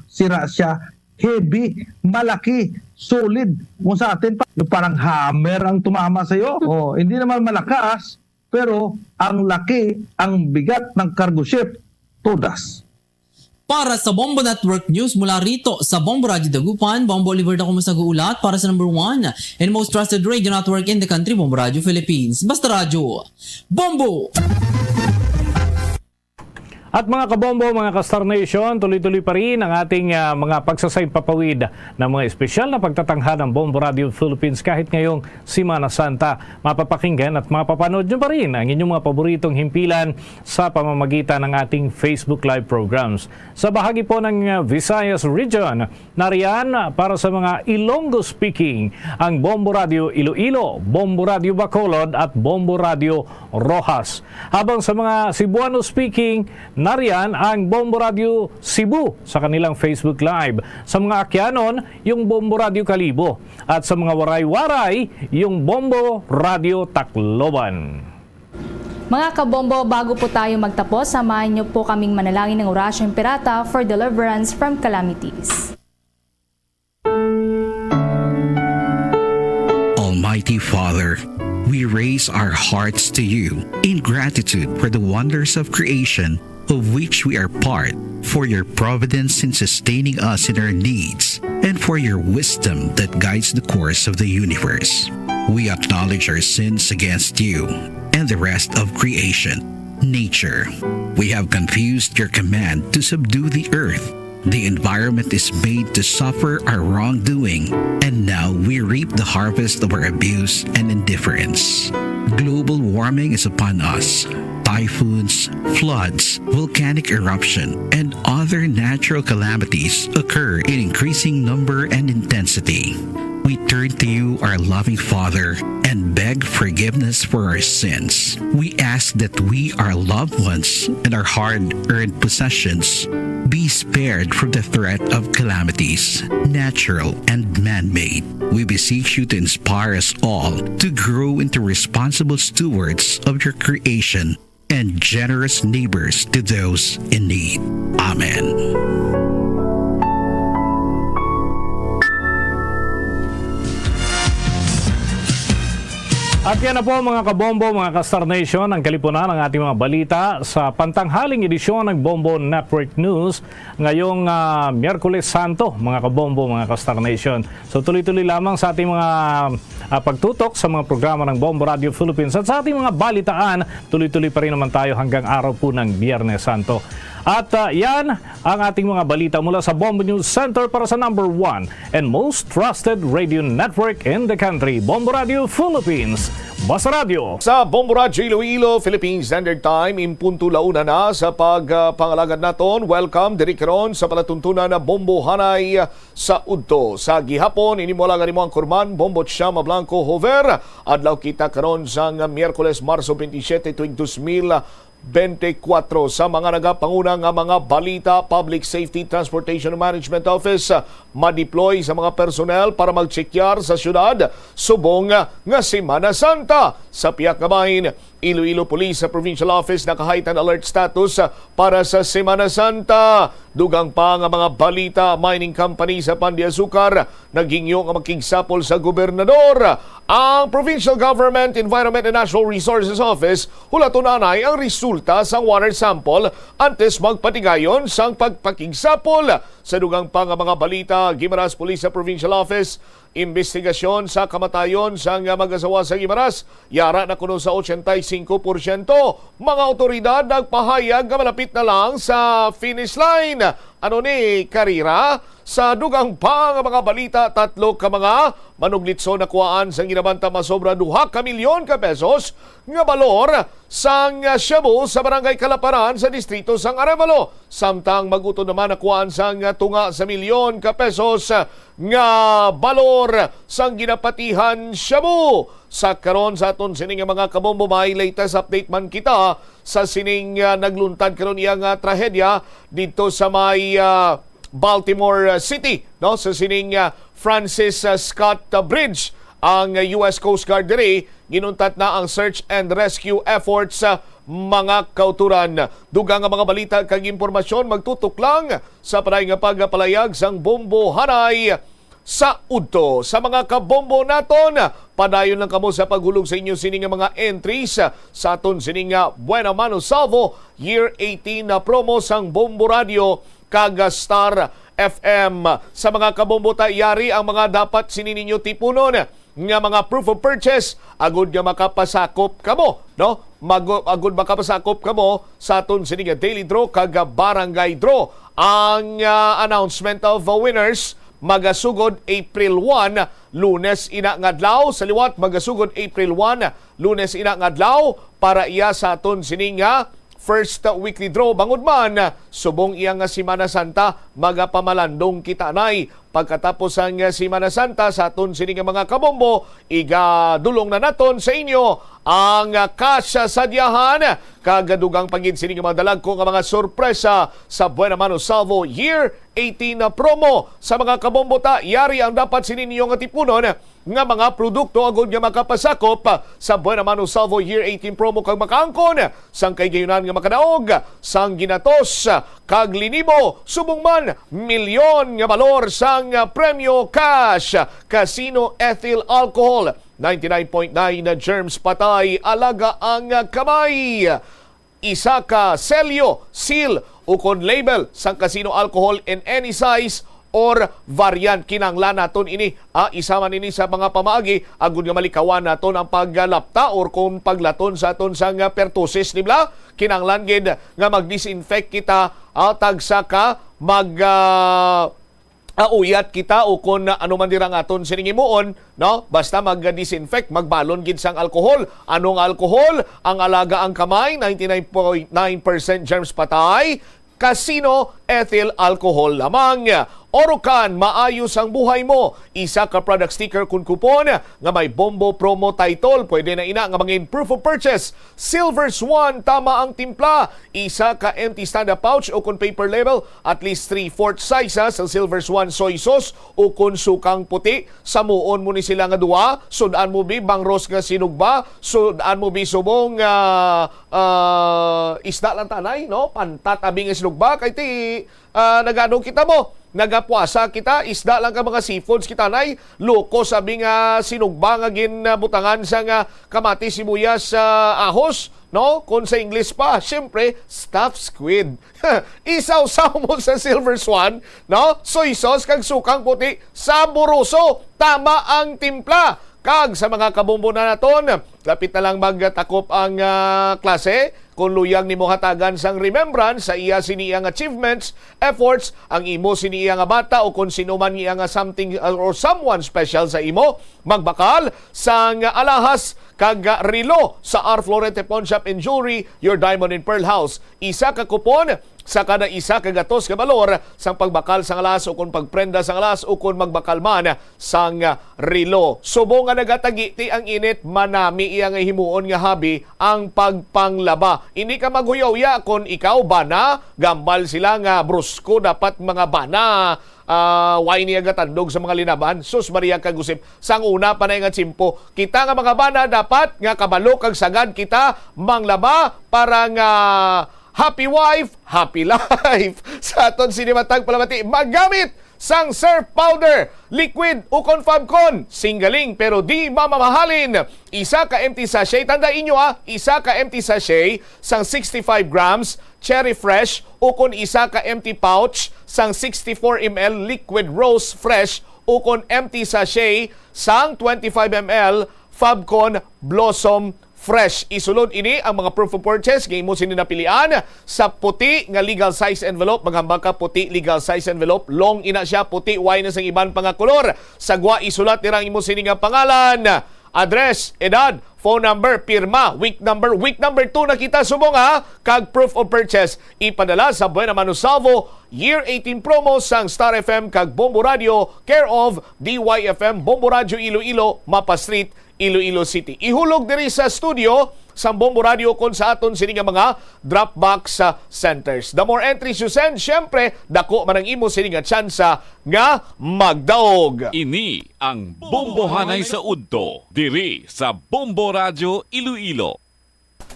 Sira siya. Heavy, malaki, solid. Kung sa atin, parang hammer ang tumama sa'yo. Hindi naman malakas, pero ang laki, ang bigat ng cargo ship, todas. Para sa Bombo Network News mula rito sa Bombo Radio Dagupan, Bombo Oliver na kumasagulat para sa number 1 and most trusted radio network in the country, Bombo Radio Philippines. Basta Radio, Bombo! At mga kabombo, mga ka-Star Nation, tuloy-tuloy pa rin ang ating mga pagsasaypapawid ng mga espesyal na pagtatangha ng Bombo Radio Philippines kahit ngayong Semana Santa. Mapapakinggan at mapapanood nyo pa rin ang inyong mga paboritong himpilan sa pamamagitan ng ating Facebook Live programs. Sa bahagi po ng Visayas Region, nariyan para sa mga Ilonggo speaking ang Bombo Radio Iloilo, Bombo Radio Bacolod at Bombo Radio Rojas. Habang sa mga Cebuano speaking, nariyan ang Bombo Radio Cebu sa kanilang Facebook Live. Sa mga Akyanon, yung Bombo Radio Kalibo. At sa mga Waray-Waray, yung Bombo Radio Tacloban. Mga kabombo, bago po tayo magtapos, samahan niyo po kaming manalangin ng Orasyong Pirata for deliverance from calamities. Almighty Father, we raise our hearts to you in gratitude for the wonders of creation of which we are part, for your providence in sustaining us in our needs, and for your wisdom that guides the course of the universe. We acknowledge our sins against you and the rest of creation, nature. We have confused your command to subdue the earth. The environment is made to suffer our wrongdoing, and now we reap the harvest of our abuse and indifference. Global warming is upon us. Typhoons, floods, volcanic eruption, and other natural calamities occur in increasing number and intensity. We turn to you, our loving Father, and beg forgiveness for our sins. We ask that we, our loved ones, and our hard-earned possessions be spared from the threat of calamities, natural and man-made. We beseech you to inspire us all to grow into responsible stewards of your creation and generous neighbors to those in need. Amen. At yan na po mga kabombo, mga ka-Star Nation, ang kalipunan ng ating mga balita sa pantanghaling edisyon ng Bombo Network News ngayong Miyerkules Santo, mga kabombo, mga ka-Star Nation. So tuloy-tuloy lamang sa ating mga pagtutok sa mga programa ng Bombo Radio Philippines at sa ating mga balitaan, tuloy-tuloy pa rin naman tayo hanggang araw po ng Biyernes Santo. At yan ang ating mga balita mula sa Bombo News Center para sa number 1 and most trusted radio network in the country, Bombo Radio Philippines. Basta Radio. Sa Bombo Radio Iloilo, Philippine Standard Time, impunto launa na sa pagpangalagad naton. Welcome, diri karon sa palatuntunan na Bombo Hanay sa Udto. Sa gihapon, ini mo lang ang kurman, Bombo Chama Blanco Hover. Adlaw kita karon sa Miyerkules, Marso 27, 2024 sa mga nagapangunang mga balita. Public Safety Transportation Management Office ma-deploy sa mga personnel para magchekyar sa syudad subong nga Semana Santa. Sa piyak nga bahin, Iloilo Police Provincial Office nakahaitan alert status para sa Semana Santa. Dugang pa nga mga balita, mining company sa Pandiazúcar naghingyo nga makigsapol sa gobernador. Ang Provincial Government Environment and Natural Resources Office hulatunanay ang resulta sa water sample antes magpatigayon sang pagpakigsapol. Sa dugang pa nga mga balita, Guimaras Police Provincial Office, investigasyon sa kamatayon sa mag-asawa sa Guimaras, yara na kuno sa 85%. Mga otoridad nagpahayag nga malapit na lang sa finish line. Ano ni karira? Sa dugang pa nga mga balita, 3 ka mga manuglitso na kuwaan sa ginabanta masobra 2 milyon ka pesos nga balor sang Shabu sa Barangay Kalaparan sa distrito sang Arevalo. Samtang maguto naman na kuwaan sang tunga sa milyon ka pesos nga balor sang ginapatihan Shabu. Sa karon sa aton sining mga kabombo, may latest update man kita sa sining nagluntad karon iyang trahedya dito sa may Baltimore City, no, sa sining Francis Scott Bridge. Ang US Coast Guard diri ginuntat na ang search and rescue efforts sa mga kauturan. Dugang nga mga balita kag impormasyon magtutok lang sa paday nga pagpalayag sang Bombo Hanay sa Udto. Sa mga kabombo naton, padayon lang kamo sa paghulog sa inyo sining mga entries sa aton sining Buena Mano Salvo Year 18 na promo sang Bombo Radio kag Star FM. Sa mga kabombo yari ang mga dapat sinininyo tipunon nga mga proof of purchase agud nga makapasakop kamo, no? agud makapasakop kamo sa aton sining daily draw kag barangay draw. Ang announcement of winners magasugod April 1, Lunes ina ngadlaw. Sa liwat magasugod April 1, Lunes ina ngadlaw para iya sa aton sining first weekly draw. Bangod man, subong iya nga Semana Santa, magapamalandong kita nay. Pagkatapos ang Semana Santa sa aton sining mga kabombo, igadulong na naton sa inyo ang kasya sadyahan. Kagadugang pagid sining mga dalag ko nga mga sorpresa sa Buena Mano Salvo Year 18 na promo. Sa mga kabombo ta, yari ang dapat sininyo nga tipunon nga mga produkto agud nga makapasakop sa Buena Mano Salvo Year 18 promo kag makaangkon sang kay gayunan nga makadaog sang ginatos kag linibo subong man milyon nga balor sang premyo cash. Casino ethyl alcohol 99.9 na germs patay alaga ang kamay. Isa ka selyo, seal ukon label sang casino alcohol in any size or variant. Kinanglan naton ini isa man ini sa mga pamaagi agud nga malikawan naton ang paglapta or kung paglaton sa aton sang pertussis nibla. Kinanglan gid nga mag-disinfect kita tagsa ka uyat kita o kung ano man dirang aton siningimuon, no? Basta mag-disinfect, magbalon gid sang alcohol. Anong alcohol? Ang alaga ang kamay, 99.9% germs patay. Casino ethyl alcohol lamang. Orokan, maayos ang buhay mo. Isa ka product sticker kun kupon nga may Bombo promo title. Pwede na ina nga mangin proof of purchase. Silver Swan, tama ang timpla. Isa ka empty stand-up pouch o kun paper label. At least 3/4 size sa Silver Swan soy sauce o kun sukang puti. Samuon mo ni sila nga duwa. Sudan mo bi bangros nga sinugba. Sudan mo bi subong isda lang tanay, no? Pantat abing sinugba. Kay ti nagano kita mo. Nagapuasa kita, isda lang ka mga seafoods kita nay, loko sabi nga sinugba nga ginbutangan sa nga kamati, sibuyas, ahos, no? Kung sa English pa, syempre, stuffed squid. Isaw-saw mo sa Silver Swan, no? Soy sauce kag sukang puti, saboroso, tama ang timpla. Kag sa mga kabombo na naton, lapit na lang magtakop ang klase. Kung luyang ni mo hatagan sang remembrance sa iya siniyang achievements, efforts, ang imo siniyang nga bata o kung sino man iya nga something or someone special sa imo, magbakal sang alahas kag relo sa R. Florente Pawn Shop and Jewelry, your Diamond and Pearl House. Isa ka kupon sa kada isa ka gatos ka balor sang pagbakal sang alas o kung pagprenda sang alas o kung magbakal man sang relo. Subo nga nagatagi ti ang init, manami iya nga himuon nga habi ang pagpanglaba. Ini ka maghuyaw-ya kung ikaw bana, gambal sila nga brusko dapat mga bana. Why niya gatandog sa mga linaban? Sus Maria kagusip. Sang una pa na nga tsimpo. Kita nga mga bana dapat nga kabalo kag sagad kita manglaba para nga happy wife, happy life. Sa aton sinimatag palamati, magamit sang surf powder, liquid o Fabcon. Singaling pero di mamamahalin. Isa ka empty sachet, tandaan nyo isa ka empty sachet sang 65 grams, cherry fresh o kung isa ka empty pouch sang 64 ml liquid rose fresh o kung empty sachet sang 25 ml Fabcon blossom fresh. Isulod ini ang mga proof of purchase ngay mo sininapilian sa puti nga legal size envelope. Maghambang ka puti legal size envelope. Long ina siya, puti, why na sang iban pang kolor. Sagwa isulat nirang imo sini nga pangalan, address, edad, phone number, pirma, week number 2 na kita subong kag proof of purchase ipadala sa Buena Mano Salvo Year 18 promo sang Star FM kag Bombo Radio, care of DYFM Bombo Radio Iloilo, Mapa Street, Iloilo City. Ihulog diri sa studio sa Bombo Radio kung sa aton sini nga mga Dropbox centers. The more entries you send, syempre dako man ang imo sini nga tsansa nga magdaog. Ini ang Bombohanay sa Udto, diri sa Bombo Radio Iloilo.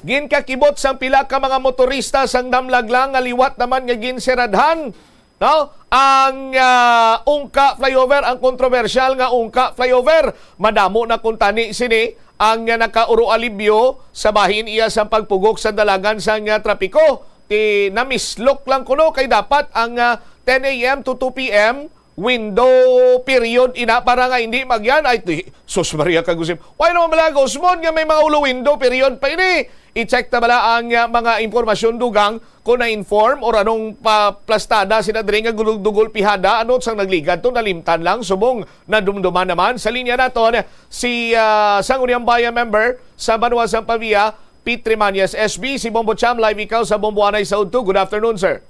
Ginkakibot sang pila ka mga motorista sang damlaglang nga liwat naman nga ginseradhan, no? Ang Ungka flyover, ang kontrobersyal nga Ungka flyover, madamo na kuntani sini ang nakauro alibyo sa bahin iya sa pagpugok sa dalagan sang trapiko. Ti namislok lang kuno kay dapat ang 10 a.m. to 2 p.m. window period ina para nga hindi magyan ay sus Maria kagusip. Why naman malaga Osmon nga may mga ulo window period pa ini. i-check na bala ang mga impormasyon dugang kung na-inform or anong plastada sina diri nga gulug-dugol pihada ano sang nagligad to nalimtan lang subong nadumduman naman sa linya naton si Sangguniang Bayan member sa Banwa San Pavia Pete Trimanias SB. Si Bombo Cham live ikaw sa Bomboanay Saud 2. Good afternoon, sir.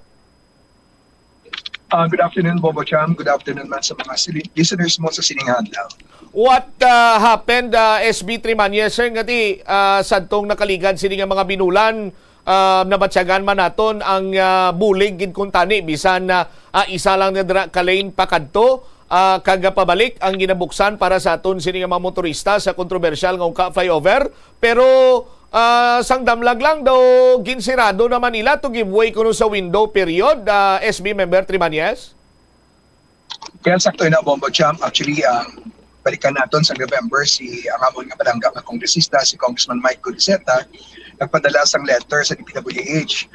Good afternoon, Bobo Cham. Good afternoon man sa mga listeners mo sa Sining Hadlaw. What happened, SB Trimanias, sir, ngati sadtong nakaligad sini nga mga binulan, nabatsyagan man naton ang bulig gid kun tani bisan isa lang na ka-lane pakadto kaga pabalik ang ginabuksan para sa aton sini nga mga motorista sa kontrobersyal nga ungka flyover, pero sang damlag lang daw ginsirado naman nila to give way kuno sa window period, SB member Trimanias. Kaya sakto na, Bombo Cham. Actually, balikan naton sa November ang amon nga palangga nga kongresista si Congressman Mike Gudiseta nagpadala sang letter sa DPWH.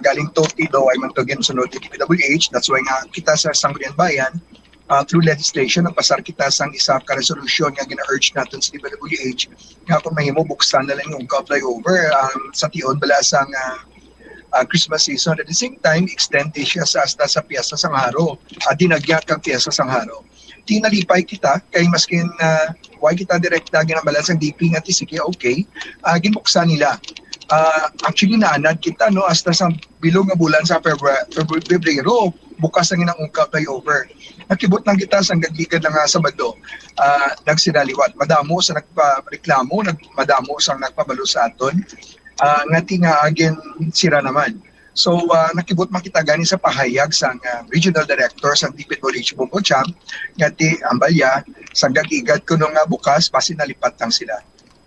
Galing Toti daw ay mantugin sunod ni DPWH. That's why nga kita sa Sangguniang Bayan through legislation nagpasar kita sang isa ka resolution nga gina-urge natin sa DPWH nga kung mahimo buksan na lang yung flyover sa tion bala sang Christmas season. At the same time, extend siya sa hasta sa Piesta Sangharo. Dinagyak ang Piesta Sangharo. Tinalipay kita kay maskin why kita direkta ginabalas ang DP nga tisiki okay ginbuksan nila. Actually naanad kita no hasta sa bilog nga bulan sa Pebrero bukas ang inang ungkap flyover. Nakibot lang kita sa gagligad ng Sabado, nagsinaliwat. Madamo sa nagpareklamo, madamo sa nagpabalo sa aton, ngati nga agin sira naman. So, nakibot makita gani sa pahayag sa Regional Director sa DPWH Bombo Cham, ngati ambalya, sa gagigad ko nung bukas, pasinalipat lang sila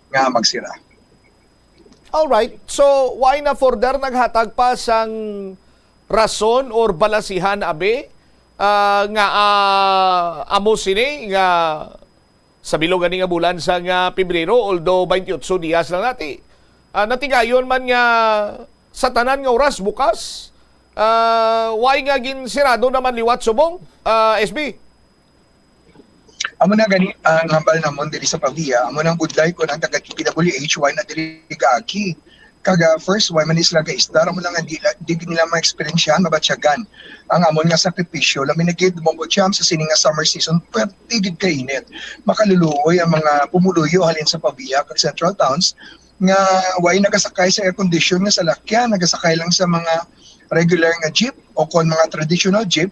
nga magsira. Alright, so why na further naghatag pa sang rason or balasihan abe nga amo sini nga sa bilog ani nga bulan sa nga Pebrero, although 28 días lang nati. Natigayon man nga sa tanan nga oras bukas. Why nga ginsirado naman liwat subong, SB? Amo na gani ang hambal namon diri sa Pavia, amo nang budlay ko ng taga PWH why na diri gaaki. Kaga first why man sila gaistar amo lang di nila ma-experience mabatsyagan ang amon nga sakripisyo lamin nagid Bombo Cham sa sining nga summer season pertigid kainit makaluluoy ang mga pumuluyo halin sa Pavia kag central towns nga why nagasakay sa air condition nga salakyan, nagasakay lang sa mga regular nga jeep o kon mga traditional jeep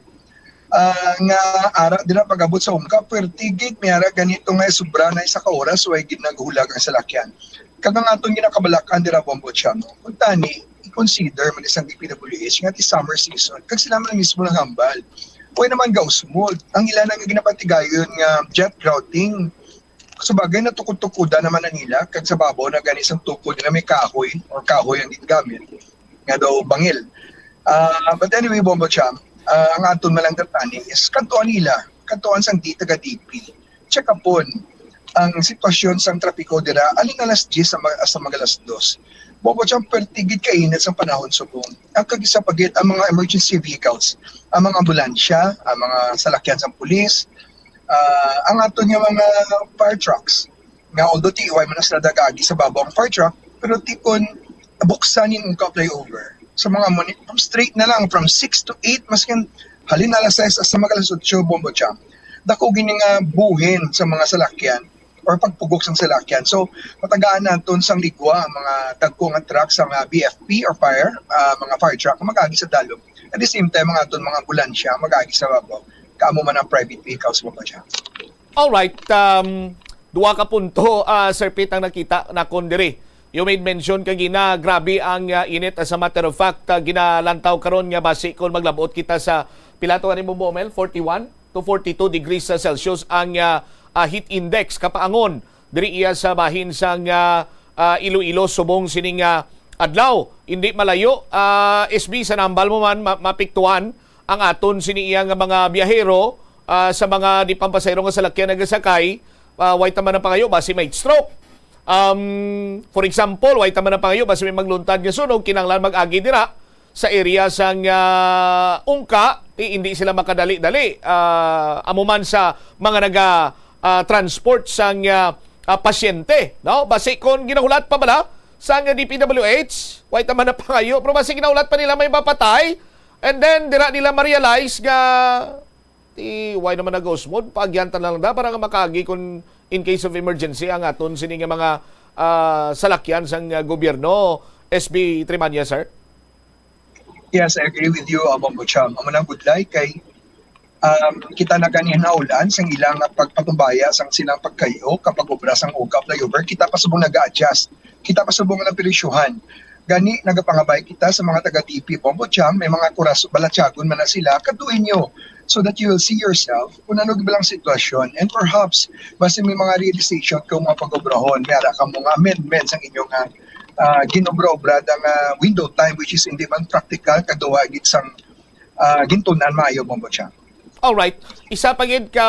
nga ara dila pag-abot sa ungkap pertigid may ara ganito nga sobra na isa ka oras way gid naghulag ang salakyan. Kaga nga itong ginakabalakan dira Bombo Cham, kung tani, i-consider man isang DPWH nga ti summer season, kag sila man mismo ng hambal. Huwag naman gausmod. Ang ilan ang ginapatigayon nga jet grouting, sa bagay na tukod-tukuda naman na nila, kag sa babaw na ganisang tukod na may kahoy, or kahoy ang gamit, nga daw bangil. But anyway, Bombo Cham, ang aton malang tani is kantuan nila, kantuan sang di taga-DP. Check upon ang sitwasyon sa trapiko dira alin alas 10 sa mga alas 2. Bobo Cham pertigid kainit sa panahon subong. Ang kagisa pagit ang mga emergency vehicles, ang mga ambulansya, ang mga salakyan sa pulis, ang ato niya mga fire trucks. Nga although tiway man sila dagagi sa babaw ang fire truck, pero tikon buksan yung flyover. Sa mga straight na lang from 6 to 8 maskin halin alas 6 sa mga alas 8 Bombo Cham. Dako gini nga buhin sa mga salakyan or pagpugok sang salakyan. So, matagaan naton sang ligwa, mga tagko nga truck sa mga BFP or mga fire truck, magagi sa dalog. At the same time, mga aton mga ambulansya, magagi sa babaw. Kaamo man ang private vehicles mo pa siya. Alright, duwa ka punto, Sir Pete, ang nakita na kondiri. You made mention kagina, grabe ang init. As a matter of fact, ginalantaw karon nga basi kung maglabot kita sa pilato ani mo Bomel, 41 to 42 degrees Celsius ang heat index kapaangon diri iya sa bahin sang Iloilo subong sining adlaw. Hindi malayo, SB sa nambal mo man mapiktuan ang aton sini iya nga mga biyahero sa mga di pampasayro nga salakyan nagasakay, way taman na pangayo basi may stroke. For example, way taman na pangayo basi may magluntad nga sunog kinahanglan mag-agi dira sa area sang ungka, hindi sila makadali-dali. Amuman sa mga transport sang pasyente, no? Basi kon ginahulat pa bala sa nga DPWH. Wait naman na pangayo. Pero basi kinaulat pa nila may mapatay. And then, dira nila ma-realize nga why naman na ghost mode. Paagyantan lang da para nga makagi kung in case of emergency ang aton sini nga mga salakyan sang gobyerno. SB Trimanya, sir? Yes, I agree with you, Bongo Cham. Amo nang budlay kay kita na ganyan na ulan sang ilang pagpatumbaya sang silang pagkayo kapag obra sang UCA flyover, kita pa subong nag-a-adjust. Kita pa subong na perisyuhan. Gani nagapangabay kita sa mga taga-TP Bongo Cham, may mga kuras balatsagon man na sila, katuin nyo so that you will see yourself kung ano gibalang sitwasyon, and perhaps basta may mga realization kung mga pag-obrahon, mayara ka mga amendments ang inyong ginobra-obra ang window time which is hindi man practical kaduwa gid sang gintunan maayo Bongo Cham. Alright. Isa pa gid ka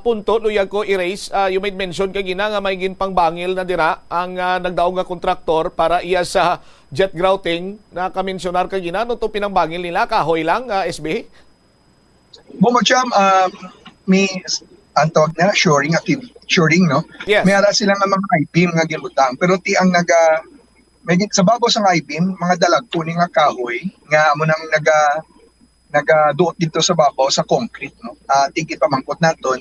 punto luyag ko erase. You made mention kagina nga may gin pangbangil na dira ang nagdaog nga kontraktor para iya sa jet grouting na ka-mentionar kagina no to pinangbangil nila kahoy lang SB. Bongo Cham, may antawag na shoring no. Yes. May ara sila nga mga I-beam nga gibutang pero ti ang may sa babaw sa I-beam mga dalagpo ni nga kahoy nga amo nang nagaduot dito sa babaw sa concrete no. Tigit pamangkot naton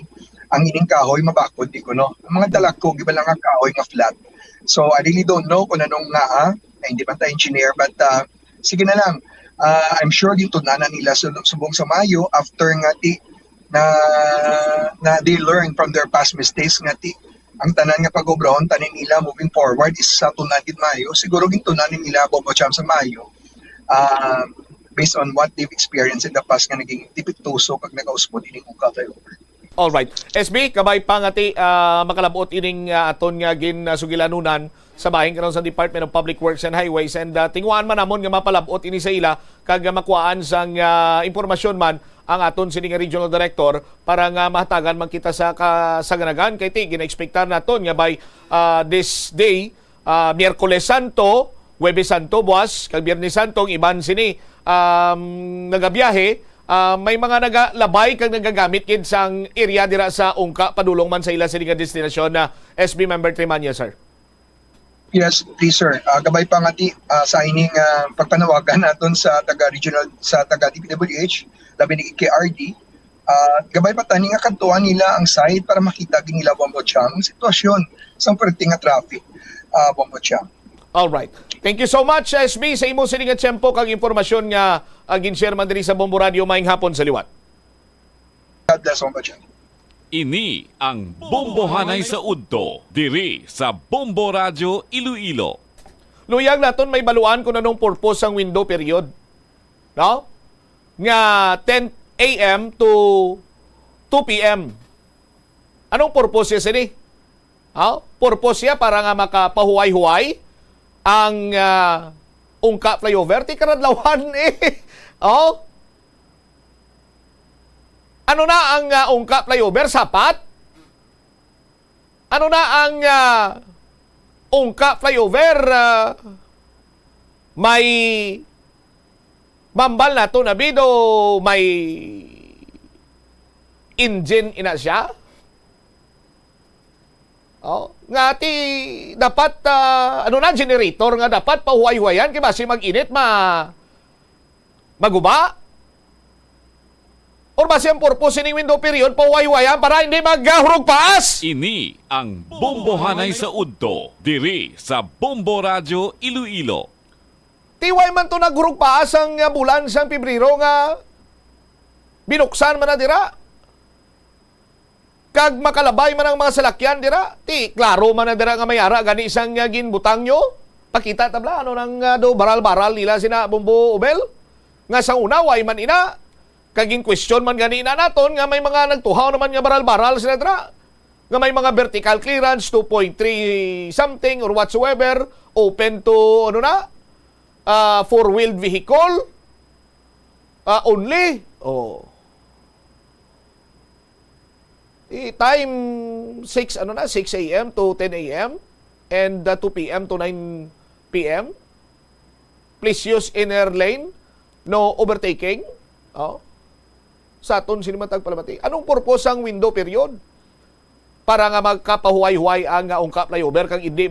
ang ining kahoy mabakod di ko no. Ang mga dalagpo giba lang nga kahoy nga flat. So I really don't know kung anong hindi man ta engineer but sige na lang. I'm sure gintunanan nila subong sa Mayo after nga na they learn from their past mistakes nga ang tanan nga pag-obrahon tanin nila moving forward is sa tunan gid Mayo. Siguro gintunanan nila Bongo Cham sa Mayo. Based on what they've experienced in the past nga naging tipiktuso kag nagausbod ining UCA flyover. Alright. SB, kabay pangati makalabot ining aton nga sugilanunan sa bahin karon sa Department of Public Works and Highways and tingwaan man namon nga mapalabot ini sa ila kag makuhaan sang impormasyon man ang aton sini nga regional director para nga mahatagan man kita sa kasaganagan kay gina-expectar naton nga by this day Miyerkules Santo, Huwebes Santo buwas kag Biyernes Santo iban sini nagabiyahe. May mga nagalabay kag nagagamit kid sang area dira sa Ungka padulong man sa ila sa nga destinasyon na SB member Trimanya, sir. Yes, please sir. Gabay pa nga sa ining pagpanawagan naton sa taga-regional sa taga-DPWH labi ni KRD. Gabay pa tani nga kadtuan nila ang site para makita gid nila Bongo Cham ang sitwasyon sa perting nga traffic Bongo Cham. All right. Thank you so much SB sa imo sining nga tiyempo kag impormasyon nga gin-share man diri sa Bombo Radio maayong hapon sa liwat. God bless Bongo Cham. Ini ang Bombohanay sa Udto, diri sa Bombo Radio Iloilo. Luyag naton may baluan kung anong purpose ang window period. No? Nga 10 a.m. to 2 p.m. Anong purpose niya sini? Purpose niya para nga makapahuway-huway ang Ungka flyover. Ti karadlawan Ano na ang Ungka flyover? Sapat? Ano na ang Ungka flyover? May bambal na to na bido, may engine ina siya. Nga ti dapat generator nga dapat pahuway-huwayan kay basi mag-init maguba. Or basi ang purpose ning window period pahuway-huwayan para hindi maghurog paas. Ini ang Bombohanay sa Udto, diri sa Bombo Radio Iloilo. Tiway man to naghurog paas ang bulan sang Pebrero nga binuksan man na dira. Kag makalabay man ang mga salakyan dira, klaro man na dira nga mayara gani isang ginbutang nyo. Pakita tabla ano nang baral-baral nila sina Bombo Ubel. Nga sa una way man ina kaging question man gani ina naton nga may mga nagtuhaw naman nga baral-baral sila dira. Nga may mga vertical clearance 2.3 something or whatsoever, open to four-wheeled vehicle only. Time 6 a.m. to 10 a.m. and 2 p.m. to 9 p.m. Please use inner lane, no overtaking. Sa aton sinimatag palamati. Anong purpose ang window period? Para nga magkapahuway-huway ang Ungka flyover kang hindi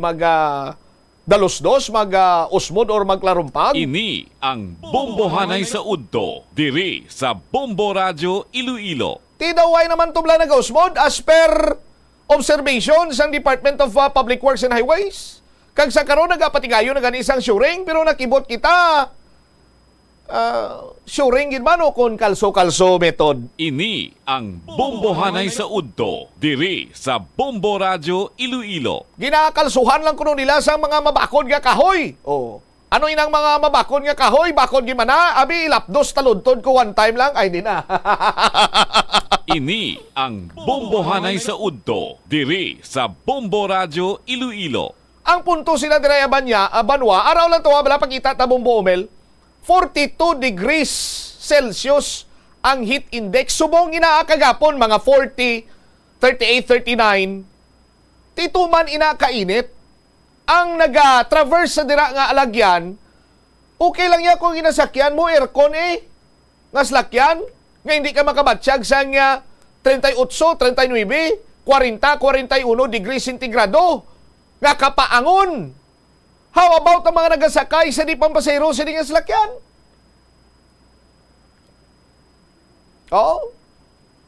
dalos-dos mag-usmod or magklarumpag. Ini ang Bombohanay sa Udto, diri sa Bombo Radio Iloilo. Tidaway naman tubla nag-usmod as per observation sa Department of Public Works and Highways. Kag sa karon nagapatigayo na gani isang shoring pero nakibot kita shoring gid man o kon kalso-kalso method. Ini ang Bombohanay sa Udto, diri sa Bombo Radio Iloilo. Ginakalsuhan lang kuno nila sa mga mabakod nga kahoy. Oh. Ano inang mga mabakod nga kahoy? Bakod gi man na, abi ilapdos taludtod ko one time lang ay di na. Ini ang Bombohanay sa Udto, diri sa Bombo Radio Iloilo. Ang punto sila dire Banwa, araw lang to bala pagkita ta Bombo Umel. 42 degrees Celsius ang heat index. Subong inaakagapon mga 40, 38, 39. Tituman inakainit. Ang naga-traverse sa dira nga alagyan, okay lang niya kung ginasakyan mo aircon nga slakyan, nga hindi ka makabatsyag sa nga 38, 39, 40, 41 degrees centigrado. Nga kapaangon. How about ang mga nagasakay sa di pampasero sa di nga salakyan? Oh,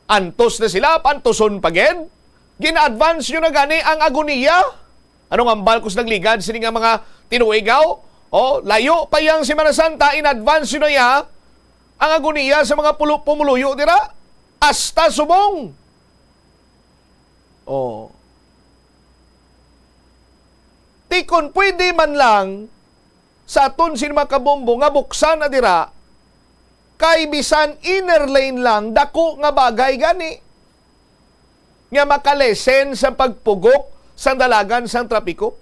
antos na sila, pantuson pa gen. Gina-advance nyo na gani ang agoniya. Anong ambal kus nagligad sa di nga mga tinuigaw? Oh, layo pa yang Semana Santa, in-advance nyo na ya ang agoniya sa mga pumuluyo dira. Hasta subong. Oh, tikon pwede man lang sa aton sinima kabombo nga buksan na dira kay bisan inner lane lang dako nga bagay gani nga makalesen sa pagpugok sa dalagan sang trapiko.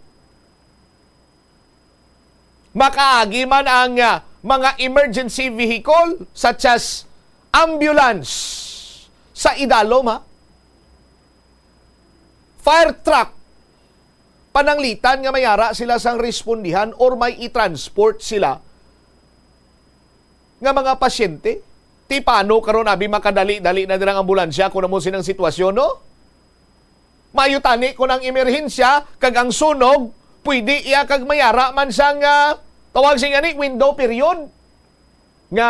Makaagi man ang mga emergency vehicle such as ambulance sa idalom fire truck pananglitan nga mayara sila sang respondihan or may i-transport sila nga mga pasyente. Ti paano karon abi makadali-dali na dirang ambulansya kung namo sinang sitwasyon no? Mayutani ko ng emerhensya kag ang sunog pwede iya kag mayara man sang tawag sing ani window period nga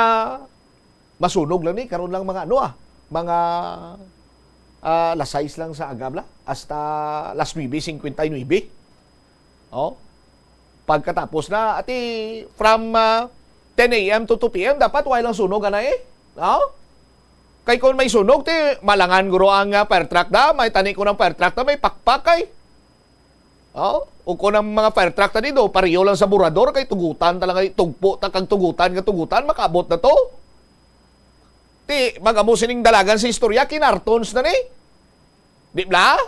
masunog lang ni karon lang mga mga las 6 lang sa agabla hasta las 9:59. Oh. Pagkatapos na ati from 10 a.m. to 2 p.m. dapat walang sunog na Oh. Kay kung may sunog ti malangan guro ang fire truck da, may tani ko ng fire truck da may pakpak kay. Oh, o kung ang mga fire truck ta dito pariyo lang sa burador kay tugutan talaga tugpo ta kag tugutan makabot na to. Ti magamusining dalagan sa istorya kinartons na ni. Di ba?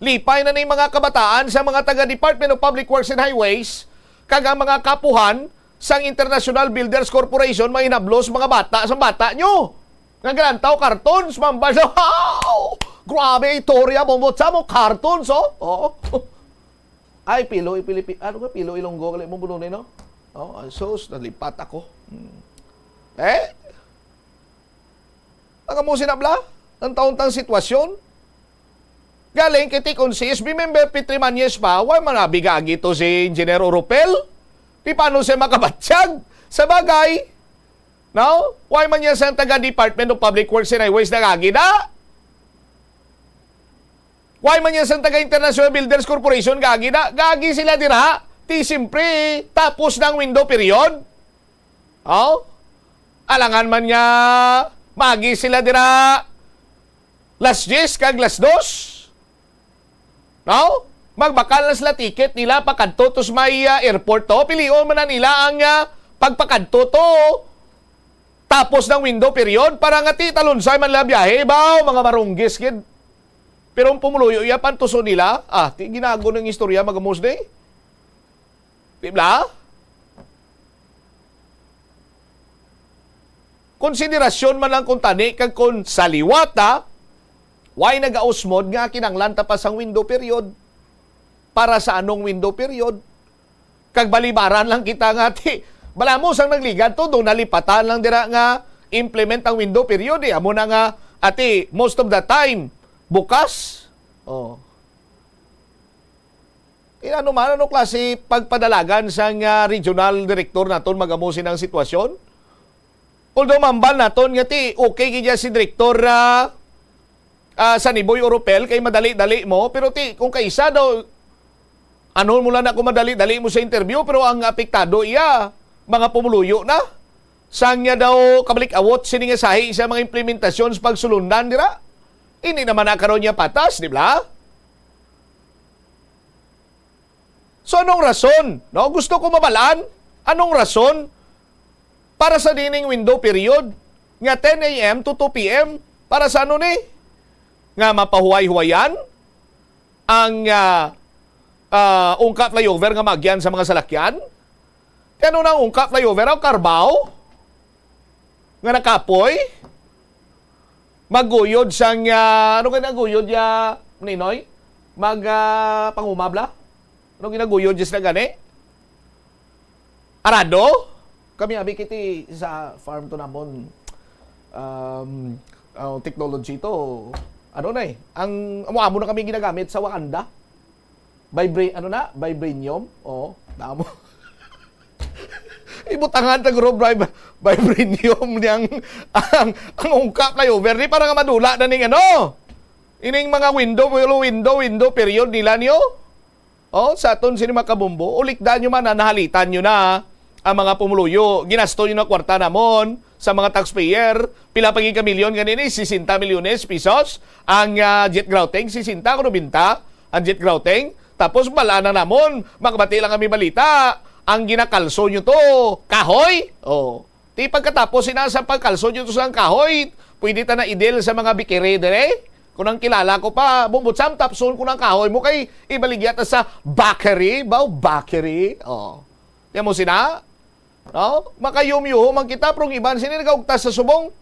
Lipay na ni mga kabataan sa mga taga Department of Public Works and Highways kag ang mga kapuhan sang International Builders Corporation mahinablos mga bata sa bata nyo. Nga ganantaw cartons mambal. Wow! Grabe istorya mo mo cartons oh. Ay pilo Pilipino. Ano ka pilo Ilonggo kali mo bununay no? Oh, sus nalipat ako. Ang mo sinabla ang taon-tang sitwasyon. Galing kay tikon si SB member Petri Manyes pa, why manabigagi to si Engineer Oropel? Di paano siya makabatsyag? Sa bagay, no? Why man yan sa taga Department of Public Works and Highways nagagi na? Why man yan sa taga International Builders Corporation gagi na? Gagi sila dira. Ti simpre, tapos ng window period. Oh? Alangan man niya, magi sila dira. Las 10 kag las 2. No? Magbakal na sila ticket nila pakadto tos may airport to. Pilion man na nila ang pagpakadto to. Tapos ng window period para nga ti talunsay man la biyahe baw mga marunggis kid. Pero ang pumuluyo iya pantuso nila, ti ginago ng istorya magamos day. Diba? Konsiderasyon man lang kung tani kag kung saliwata why nag-ausmod nga kinanglan tapas ang window period? Para sa anong window period? Kag balibaran lang kita nga ti. Balamos ang nagligad to, doon nalipatan lang dira nga implement ang window period. Amo na nga ati most of the time bukas. Oh. Ano klase pagpadalagan sa regional director naton magamusin ang sitwasyon? Although mambal naton nga ti okay kaya si director sa Niboy Oropel kay madali-dali mo, pero ti kung kaisa daw mula na kung madali-dali mo sa interview, pero ang apektado iya mga pumuluyo na. Sang niya daw kabalik awot siningasahi sa mga implementasyon sa pagsulundan dira. Hindi naman nakaroon niya patas, di ba? So anong rason? No? Gusto ko mabalaan? Anong rason para sa dining window period nga 10 a.m. to 2 p.m. para sa ano ni? Nga mapahuway-huwayan ang ungka flyover nga magyan sa mga salakyan? Ano nang ungka flyover ang Carabao? Nga nakapoy? Maguyod sang ano nga naguyod ya Ninoy? Pangumabla? Ano ginaguyod just na gani? Arado? Kami abi kiti sa farm to namon technology to. Ano na ang amo na kami ginagamit sa Wakanda. Vibranium. Oh, damo. Ibutangan ta group vibranium niyang ang ungkap na over ni para nga madula na ning ano. Ining mga window period nila niyo. Oh, sa aton sini makabumbo, ulikdan nyo man, nahalitan nyo na ang mga pumuluyo. Ginasto nyo na kwarta namon sa mga taxpayer. Pila paging kamilyon ganini, 60 milyones pesos. Ang jet grouting, 60 kuno binta ang jet grouting. Tapos bala na namon, makabati lang kami balita. Ang ginakalso nyo to, kahoy. Oh. Di pagkatapos sinasa pagkalso nyo to sa kahoy, pwede ta na idel sa mga bikere dire. Kung ang kilala ko pa, bumbutsam tapson ko ng kahoy mo kay ibaligya ta sa bakery. Bakery. Oh. Yan mo sina? No? Makayum-yuho man kita, prong iban sinigagtas sa subong.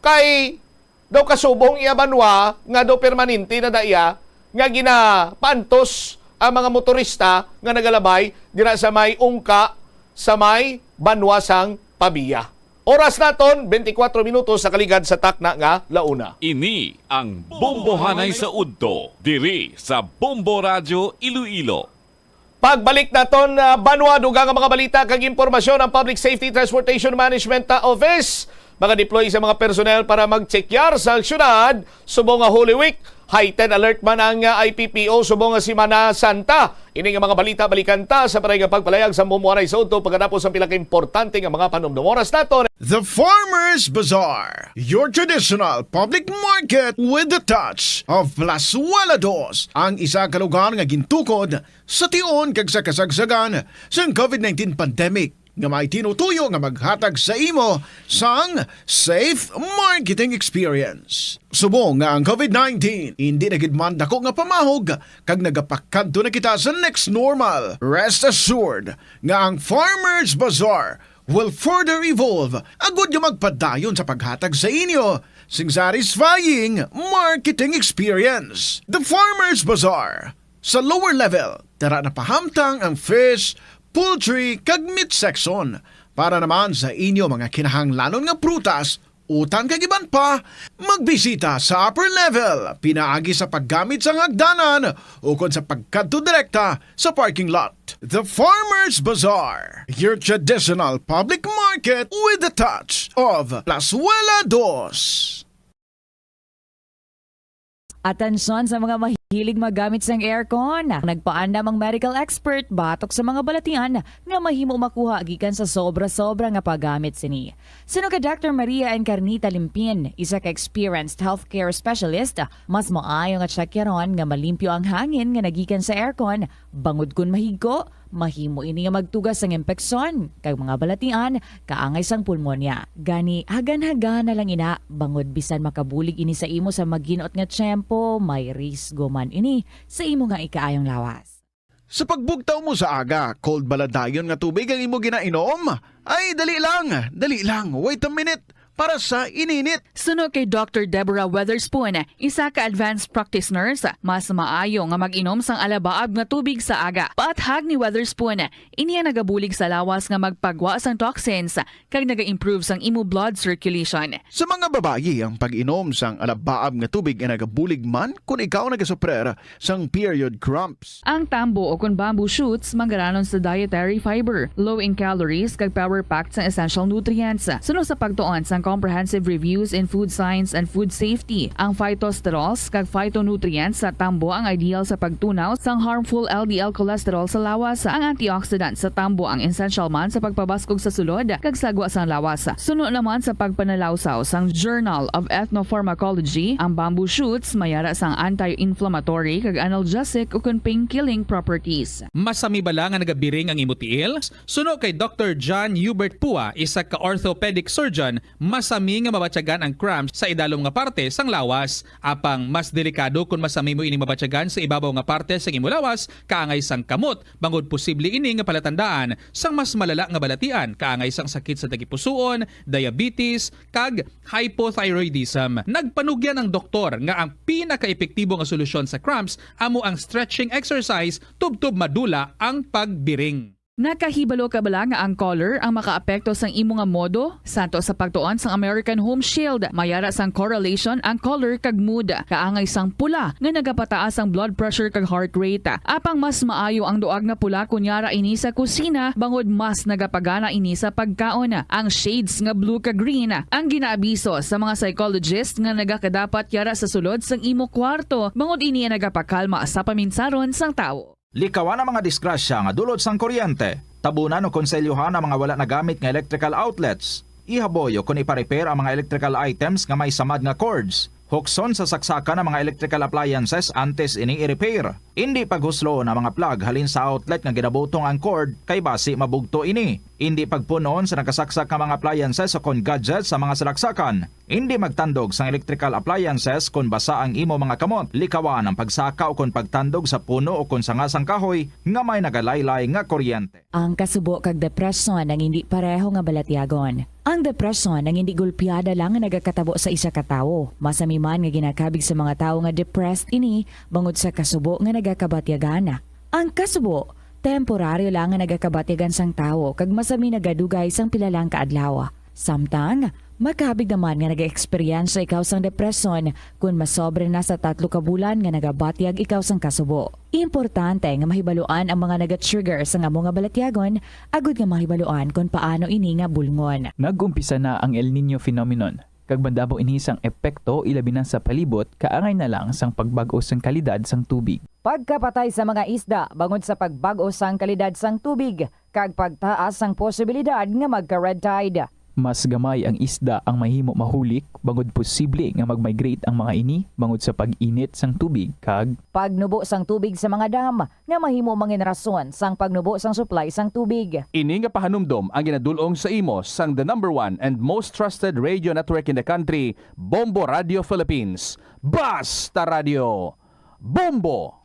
Kay daw kasubong iya banwa, nga daw permanente na daya, nga ginapantos ang mga motorista nga nagalabay dira sa may ungka sa may banwasang Pabiya. Oras naton 24 minutos sa kaligad sa takna nga launa. Ini ang Bombohanay sa Udto, diri sa Bombo Radio Iloilo. Pagbalik naton banwa dugang ang mga balita kag impormasyon ang Public Safety Transportation Management Office. Mga deploy sa mga personnel para mag-chekyar sa syudad subong nga Holy Week. Heightened alert man ang IPPO subong nga Semana Santa. Ini nga mga balita balikan ta sa parehong pagpalayag sa Bombohanay sa Udto pagkatapos ang pinaka importante nga mga panumdum oras naton. The Farmers Bazaar, your traditional public market with the touch of Plazuela Dos, ang isa ka lugar nga gintukod sa tion kag sa kasagsagan sa COVID-19 pandemic nga may tinutuyo nga maghatag sa imo sang safe marketing experience. Subong nga ang COVID-19 hindi nagidman dako nga pamahog kag nagapakadto na kita sa next normal. Rest assured nga ang Farmers Bazaar will further evolve agud nga magpadayon sa paghatag sa inyo sing satisfying marketing experience. The Farmers Bazaar sa lower level tara na pahamtang ang fish, poultry kag meat section para naman sa inyo mga kinahanglanon nga prutas, utang kag iban pa, magbisita sa upper level pinaagi sa paggamit sa hagdanan ukon sa pagkadto direkta sa parking lot. The Farmers Bazaar, your traditional public market with the touch of Plazuela Dos. Atensyon sa mga mahilig magamit sang aircon. Nagpaandam ang medical expert batok sa mga balatian nga mahimo makuha gikan sa sobra-sobra nga paggamit sini. Sino ka Dr. Maria Encarnita Limpin, isa ka experienced healthcare specialist, mas maayo nga tsakyaron nga malimpyo ang hangin nga nagikan sa aircon, bangod kun mahigko, mahimo ini nga magtugas sang impeksyon kag mga balatian kaangay sang pulmonya. Gani hagan-hagan na lang ina bangod bisan makabulig ini sa imo sa maginot nga tiyempo, may risgo man ini sa imo nga ikaayong lawas. Sa pagbugtaw mo sa aga, cold baladayon nga tubig ang imo ginainom? Ay, dali lang, wait a minute. para sa ininit. Suno kay Dr. Deborah Weatherspoon, isa ka advanced practice nurse, mas maayo nga mag-inom sang alabaab nga tubig sa aga. Paathag ni Weatherspoon, iniya nagabulig sa lawas nga magpagwa sang toxins kag naga-improve sang imo blood circulation. Sa mga babayi, ang pag-inom sang alabaab nga tubig ay nagabulig man kung ikaw nagasuprer sang period cramps. Ang tambo o kung bamboo shoots manggaranon sa dietary fiber, low in calories kag power-packed sa essential nutrients. Suno sa pagtuon sang comprehensive reviews in food science and food safety, ang phytosterols kag phytonutrients sa tambo ang ideal sa pagtunaw sang harmful LDL cholesterol sa lawas. Ang antioxidant sa tambo ang essential man sa pagpabaskog sa sulod kag sagwa sang lawas. Suno naman sa pagpanalawsaw sang Journal of Ethnopharmacology, ang bamboo shoots mayara sang anti-inflammatory kag analgesic o kun pain-killing properties. Masami bala nga nagabiring ang imutiil? Suno kay Dr. John Hubert Pua, isa ka orthopedic surgeon, masami nga mabatyagan ang cramps sa idalom nga parte sang lawas. Apang mas delikado kung masami mo ining mabatyagan sa ibabaw nga parte sang imo lawas, kaangay sang kamot, bangod posible ini nga palatandaan sang mas malala nga balatian, kaangay sang sakit sa tagipusoon, diabetes, kag hypothyroidism. Nagpanugyan ang doktor nga ang pinaka-epektibo nga solusyon sa cramps amo ang stretching exercise tubtob madula ang pagbiring. Nakahibalo ka bala nga ang color ang makaapekto sang imo nga modo? Santo sa pagtuon sang American Home Shield, mayara sang correlation ang color kag mood. Kaangay sang pula nga nagapataas ang blood pressure kag heart rate. Apang mas maayo ang duag nga pula kunyara ini sa kusina, bangod mas nagapagana ini sa pagkaon. Ang shades nga blue kag green ang ginaabiso sa mga psychologist nga nagakadapat yara sa sulod sang imo kwarto, bangod ini nagapakalma sa paminsaron sang tawo. Likawan ang mga disgrasya nga dulot sang kuryente. Tabunan o konselyuhan ang mga wala nagamit nga electrical outlets. Ihaboyo kung ipa-repair ang mga electrical items nga may samad nga cords. Hukson sa saksakan ng mga electrical appliances antes ini i-repair. Hindi paghuslo na mga plug halin sa outlet nga ginabutong ang cord kay basi mabugto ini. Hindi pagpunon sa nakasaksak nga mga appliances o kon gadgets sa mga salaksakan. Hindi magtandog sa electrical appliances kung basa ang imo mga kamot. Likawan ang pagsaka o kung pagtandog sa puno o kung sangasang kahoy nga may nagalaylay nga kuryente. Ang kasubo kag depresyon ang hindi pareho nga balatyagon. Ang depresyon ang hindi gulpiyada lang nga nagakatabo sa isa ka tawo. Masami man nga ginakabig sa mga tawo nga depressed ini bangod sa kasubo nga nagakabatyagana. Ang kasubo temporaryo lang nga nagakabatyagan sang tawo kag masami nagadugay sang pilalang kaadlaw. Samtang makabig naman nga nag-experience ikaw sang depresyon kung masobre na sa 3 ka bulan nga nagabatyag ikaw sang kasubo. Importante nga mahibaluan ang mga naga-trigger sa nga mga balatyagon, agud nga mahibaluan kung paano ini nga bulngon. Nag-umpisa na ang El Nino phenomenon. Kag bandabo ini sang epekto ilabi na sa palibot, kaangay na lang sang pagbago sang kalidad sang tubig. Pagkapatay sa mga isda bangod sa pagbago sang kalidad sang tubig, kag pagtaas sang posibilidad nga magka-red tide. Mas gamay ang isda ang mahimo mahulik bangod posible nga mag-migrate ang mga ini bangod sa pag-init sang tubig kag pagnubo sang tubig sa mga dam nga mahimo mangin rason sang pagnubo sang supply sang tubig. Ini nga pahanumdom ang ginadulong sa imo sang the #1 and most trusted radio network in the country, Bombo Radio Philippines. Basta Radio Bombo!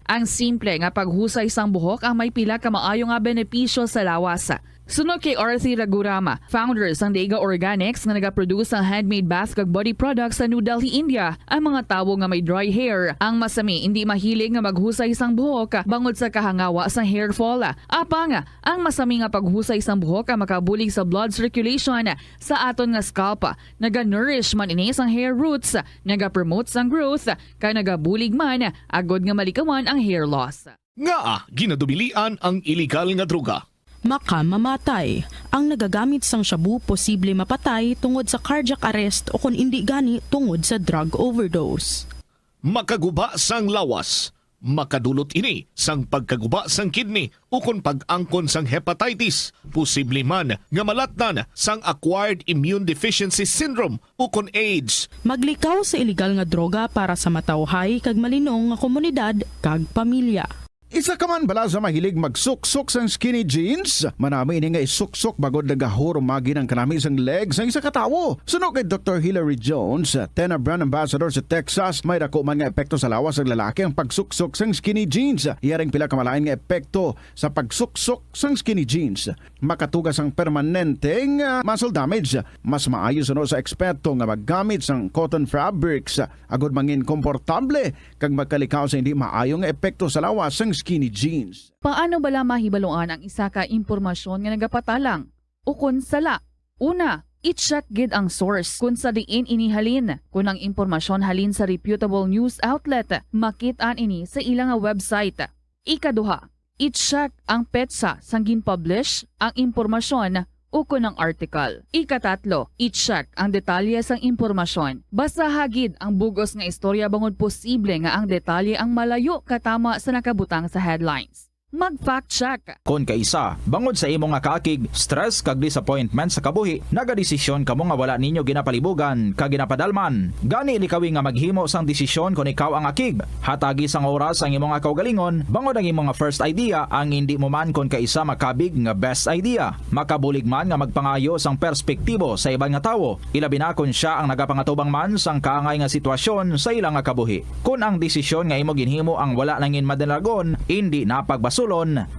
Ang simple nga paghusay sang buhok ang may pila ka maayo nga benepisyo sa lawas. Sunod kay Arthi Ragurama, founder sang Dega Organics nga nagaproduce ng handmade bath kag body products sa New Delhi, India. Ang mga tawo nga may dry hair, ang masami hindi mahilig nga maghusay sang buhok bangod sa kahangawa sang hair fall. Apang, ang masami nga paghusay sang buhok ang makabulig sa blood circulation sa aton nga scalp. Naga-nourish man ini sang hair roots, naga-promote sang growth, kay nagabulig man agod nga malikawan ang hair loss. Nga, ginadubilian ang illegal nga droga. Makamamatay. Ang nagagamit sang shabu posible mapatay tungod sa cardiac arrest o kung hindi gani tungod sa drug overdose. Makaguba sang lawas. Makadulot ini sang pagkaguba sang kidney o kung pag-angkon sang hepatitis. Posible man nga malatnan sang acquired immune deficiency syndrome o kung AIDS. Maglikaw sa illegal nga droga para sa matawhay kag malinong nga komunidad kag pamilya. Isa ka man bala sa mahilig magsuksok sang skinny jeans? Manami ini nga isuksok bagod nagahuro magi ng kanami isang legs ang isa katawo. Suno kay Dr. Hillary Jones, Tena Brand Ambassador sa Texas, may dako man nga epekto sa lawas ng lalaki ang pagsuksok sang skinny jeans. Iyaring pila kamalain nga epekto sa pagsuksok sang skinny jeans. Makatugas ang permanenteng muscle damage. Mas maayo suno sa eksperto nga maggamit sang cotton fabrics agod mangin komportable kag magkalikaw sa hindi maayong epekto sa lawas sang skinny jeans. Paano bala mahibaluan ang isa ka impormasyon nga nagapatalang? Ukon sala. Una, i-check gid ang source kung sa diin inihalin. Kung ang impormasyon halin sa reputable news outlet, makit-an ini sa ilang website. Ikaduha, i-check ang petsa sang gin-publish ang impormasyon ukon ng article. Ikatatlo, i-check ang detalye sang impormasyon. Basta hagid ang bugos nga istorya bangod posible nga ang detalye ang malayo katama sa nakabutang sa headlines. Mag-fact check. Kon kaisa, bangod sa imo nga kaakig, stress kag disappointment sa kabuhi, nagadesisyon kamo nga wala ninyo ginapalibugan kag ginapadalman. Gani likawi nga maghimo sang desisyon kon ikaw ang akig. Hatagi sang oras ang imo nga kaugalingon, bangod ang imo nga first idea ang hindi mo man kon kaisa makabig nga best idea. Makabulig man nga magpangayo sang perspektibo sa ibang nga tawo, ilabi na kon siya ang nagapangatubang man sang kaangay nga sitwasyon sa ilang nga kabuhi. Kun ang desisyon nga imo ginhimo ang wala nangin madalagon, hindi napagbasulon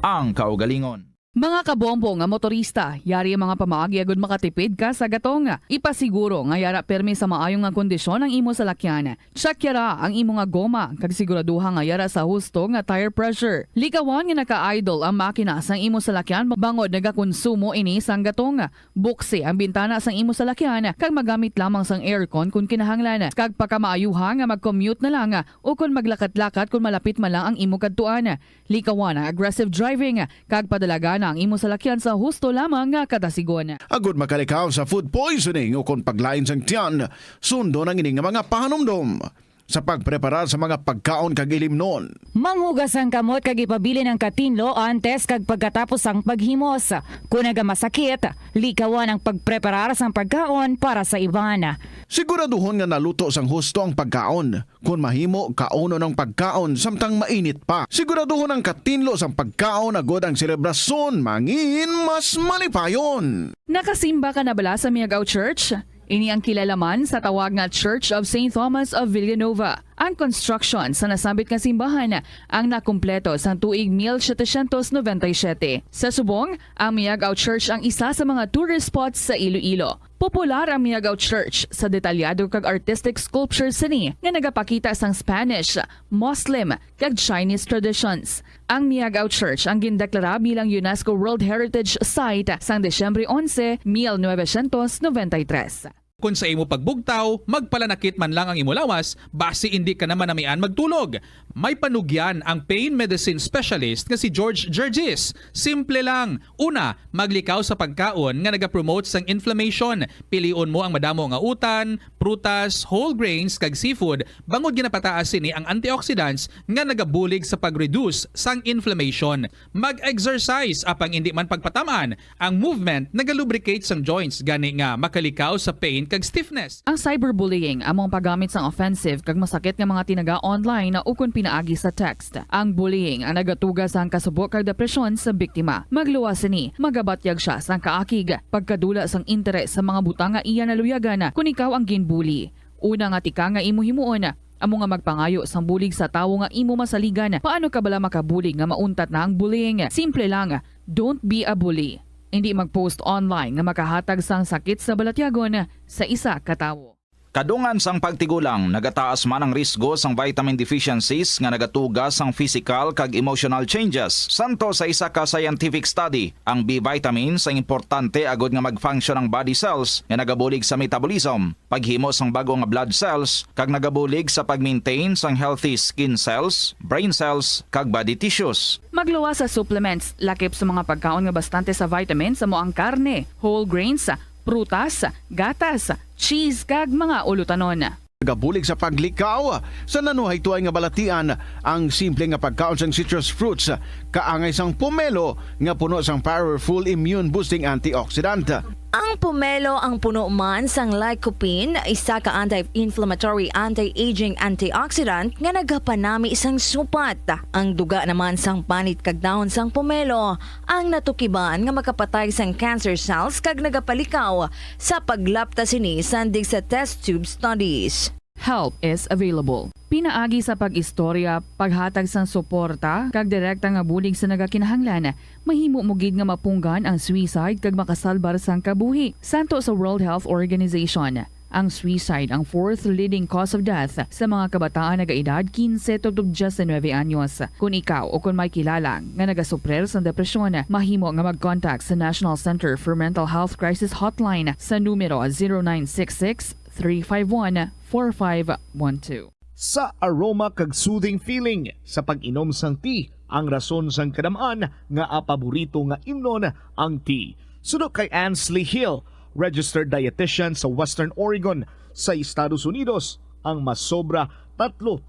ang kaugalingon. Mga kabombo nga motorista, yari ang mga pamaagi agud makatipid ka sa gatong. Ipasiguro nga yara permi sa maayong nga kondisyon ang imo salakyan. Check yara ang imo nga goma kag siguraduha nga yara sa husto nga tire pressure. Likawan nga naka-idle ang makina sang imo salakyan bangod nagakonsumo ini sang gatong. Buksi ang bintana sang imo salakyan kag magamit lamang sang aircon kung kinahanglan. Kag pagkamaayuha nga mag-commute na lang o kung maglakat-lakat kung malapit man lang ang imo kadtuan. Likawan ang aggressive driving kag padalaga ang imo salakyan sa husto lamang nga katasigon. Agud makalikaw sa food poisoning o kung paglain sang tiyan, sundo ng ining mga pahanumdom sa pagpreparar sa mga pagkaon kag ilimnon. Manghugas ang kamot kag ipabili ng katinlo antes kag pagkatapos ang paghimos. Kung nagamasakit, likawan ang pagpreparar sang pagkaon para sa iban. Siguraduhon nga naluto sang husto ang pagkaon. Kung mahimo, kauno ng pagkaon samtang mainit pa. Siguraduhon ang katinlo sang pagkaon agod ang selebrasyon mangin mas malipayon. Nakasimba ka na bala sa Miagao Church? Ini ang kilalaman sa tawag nga Church of St. Thomas of Villanova. Ang construction sa nasabit nga simbahan ang nakumpleto sa tuig 1797. Sa subong, ang Miagao Church ang isa sa mga tourist spots sa Iloilo. Popular ang Miagao Church sa detalyado kag artistic sculpture sini nga nagapakita sang Spanish, Muslim kag Chinese traditions. Ang Miagao Church ang gindeklara bilang UNESCO World Heritage Site sang Desyembre 11, 1993. Kung sa imo pagbugtaw, magpalanakit man lang ang imo lawas, basi hindi ka naman namian magtulog. May panugyan ang pain medicine specialist nga si George Gergis. Simple lang. Una, maglikaw sa pagkaon nga nagapromote sang inflammation. Pilion mo ang madamo nga utan, prutas, whole grains kag seafood, bangod ginapataas sini ang antioxidants nga nagabulig sa pag-reduce sang inflammation. Mag-exercise apang hindi man pagpatamaan. Ang movement nagalubricate sang joints gani nga makalikaw sa pain kag stiffness. Ang cyberbullying among paggamit sang offensive kag masakit nga mga tinaga online na ukon pinaagi sa text. Ang bullying ang nagatuga sang kasubok kag depresyon sa biktima. Magluwas ni, magabatyag siya sang kaakig, pagkadula sang interes sa mga butang nga iya naluyagan kung ikaw ang ginbully. Una nga tika nga imo himuon, amo nga magpangayo sang bulig sa tawo nga imo masaligan. Paano ka bala makabulig nga mauntat na ang bullying? Simple lang, don't be a bully. Hindi mag-post online nga makahatag sang sakit sa balatyagon sa isa ka tawo. Kadungan sang pagtigulang, nagataas man ang risgo sang vitamin deficiencies nga nagatugas sang physical kag emotional changes. Santo sa isa ka scientific study, ang B vitamins ang importante agod nga mag-function ang body cells nga nagabulig sa metabolism, paghimo sang bago nga blood cells kag nagabulig sa pag-maintain sang healthy skin cells, brain cells kag body tissues. Magluwas sa supplements, lakip sa mga pagkaon nga bastante sa vitamins sa moang karne, whole grains, prutas, gatas, cheese kag mga ulutanon. Gabulig sa paglikaw sa nanuhay tuay nga balatian ang simple nga pagkaon sang citrus fruits kaangay sang pomelo nga puno sang powerful immune boosting antioxidant. Ang pomelo ang puno man sang lycopene, isa ka anti-inflammatory, anti-aging antioxidant nga nagapanami isang supat. Ang duga naman sang panit kag dahon sang pomelo ang natukiban nga makapatay sang cancer cells kag nagapalikaw sa paglapta sini sandig sa test tube studies. Help is available. Pinaagi sa pag-istorya, paghatag sang suporta, kag direkta nga bulig sa nagakinahanglan, mahimo mugid nga mapunggan ang suicide kag makasalbar sang kabuhi. Santo sa World Health Organization, ang suicide ang fourth leading cause of death sa mga kabataan nagaedad 15 to 19 anyos. Kung ikaw o kung may kilala nga nagasuprer sa depresyon, mahimo nga mag-contact sa National Center for Mental Health Crisis Hotline sa numero 0966-351-4512. Sa aroma kag soothing feeling sa pag-inom sang tea, ang rason sang kadamaan nga paborito nga imnon ang tea. Sunod kay Ansley Hill, registered dietitian sa Western Oregon sa Estados Unidos, ang mas sobra 3-4